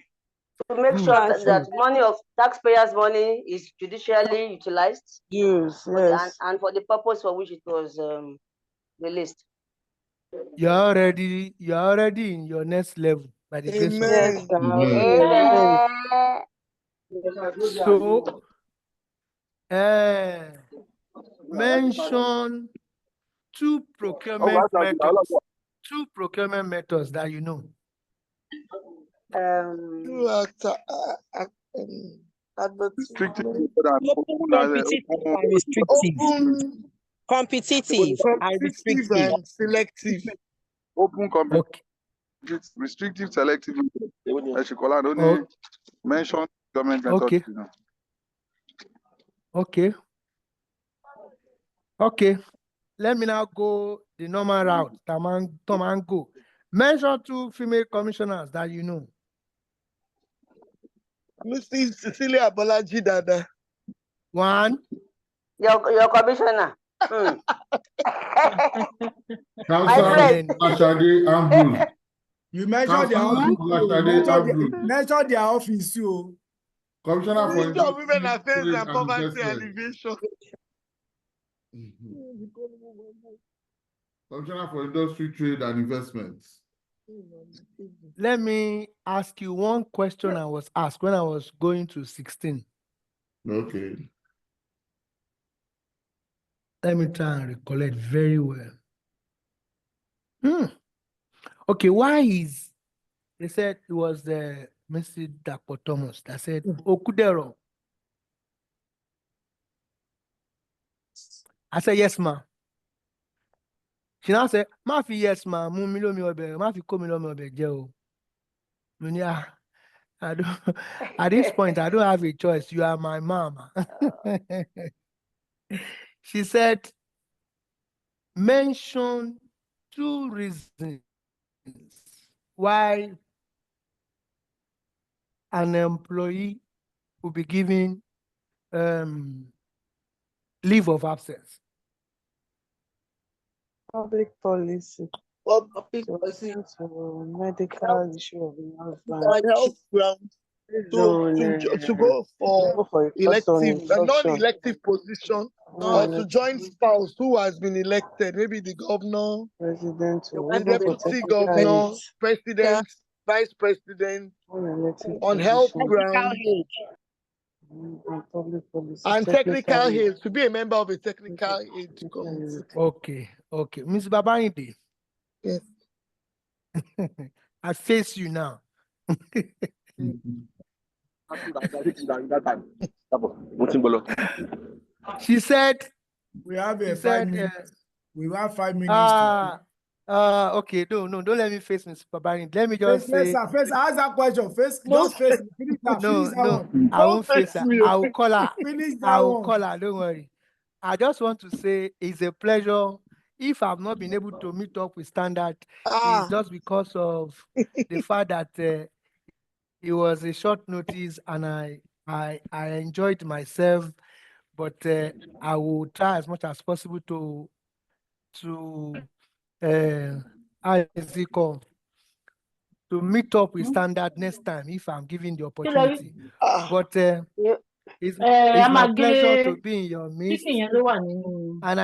To make sure that money of taxpayers' money is judicially utilized. Yes. And for the purpose for which it was released. You're already in your next level by the grace of God. So mention two procurement methods that you know. Competitive and restrictive. And selective. Open competitive, restrictive, selective. Mention government methods. Okay. You know. Okay. Let me now go the normal route. Tom and go. Mention two female commissioners that you know. Mrs. Cecilia Bolaji Dada. One. Your commissioner. You mentioned their office. Mention their office too. Commissioner for Minister of Women Affairs and Poverty Alleviation. Commissioner for Industry, Trade and Investments. Let me ask you one question I was asked when I was going to 16. Okay. Let me try and recollect very well. Okay, why is they said it was the Mr. Dapo Thomas that said Okudero. I said yes, ma'am. She now said, Mafi, yes, ma'am. Mafi I don't at this point I don't have a choice. You are my mama. She said, mention two reasons why an employee will be given leave of absence. Public policy. Public policy. Medical issue of the husband. Health grounds. to go for elective, a non-elective position, or to join spouse who has been elected, maybe the governor, the deputy governor, president, vice president, on health grounds, and technical aid, to be a member of a technical aid committee. Okay. Ms. Babainde. Yes. I face you now. She said. We have 5 minutes. We have 5 minutes. Okay. No, don't let me face Ms. Babainde. Let me just say. First, ask that question. Just face. Finish that one. I won't face her. I will call her. Finish that I will one. call her. Don't worry. I just want to say it's a pleasure. If I've not been able to meet up with standard, it's just because of the fact that it was a short notice and I enjoyed myself, but I will try as much as possible to how is it called? To meet up with standard next time if I'm given the opportunity. But it's my pleasure to be in your midst. And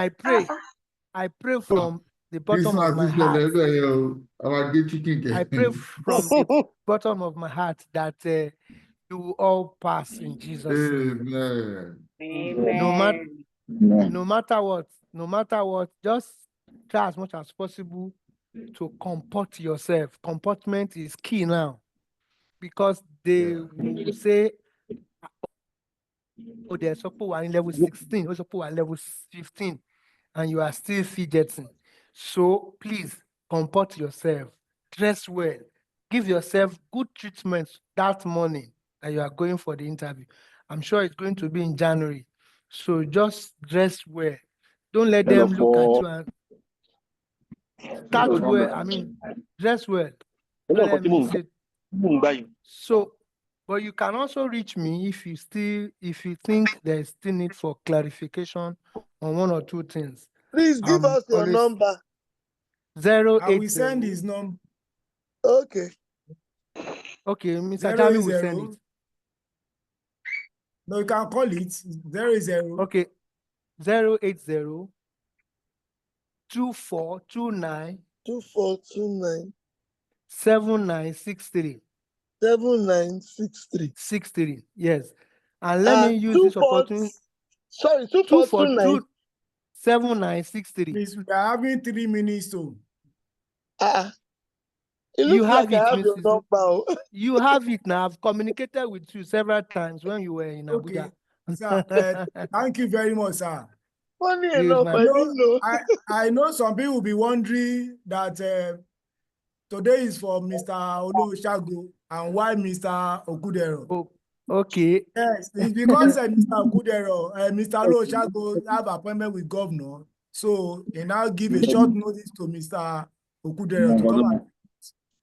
I pray from the bottom of my heart. I pray from the bottom of my heart that you will all pass in Jesus' name. Amen. No matter what, just try as much as possible to comport yourself. Comportment is key now, because they will say, oh, there's people who are in level 16, those people are level 15, and you are still fidgeting. So please comport yourself, dress well, give yourself good treatment that morning that you are going for the interview. I'm sure it's going to be in January. So just dress well. Don't let them look at you and start well. I mean, dress well. Don't let me say. So, but you can also reach me if you think there's still need for clarification on one or two things. Please give us your number. 080. I will send his number. Okay. Okay, Mr. Jami will send it. No, you can call it 00. Okay. 080 2429 7963. 63. Yes. And let me use this opportunity. Sorry, 2429 7963. Please, we are having 3 minutes to. It looks like I have your number. You have it now. I've communicated with you several times when you were in Abuja. Sir, thank you very much, sir. Funny enough, I didn't know. I know some people will be wondering that today is for Mr. Olusegun and why Mr. Okudero. Oh, okay. Yes, it's because Mr. Okudero, Mr. Olusegun have appointment with governor, so he now give a short notice to Mr. Okudero to come.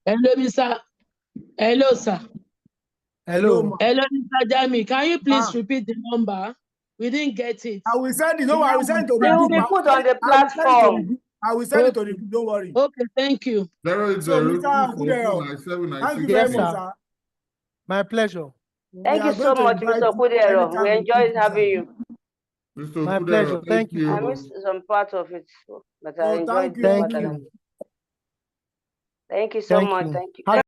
Hello, Mr. Hello, sir. Hello. Hello, Mr. Jami. Can you please repeat the number? We didn't get it. I will send it. No, I will send it to the group. It will be put on the platform. I will send it to the group. Don't worry. Okay, thank you. So, Mr. Okudero, thank you very much, sir. My pleasure. Thank you so much, Mr. Okudero. We enjoyed having you. My pleasure. Thank you. I missed some part of it, but I enjoyed Thank you. Thank you so much. Thank you.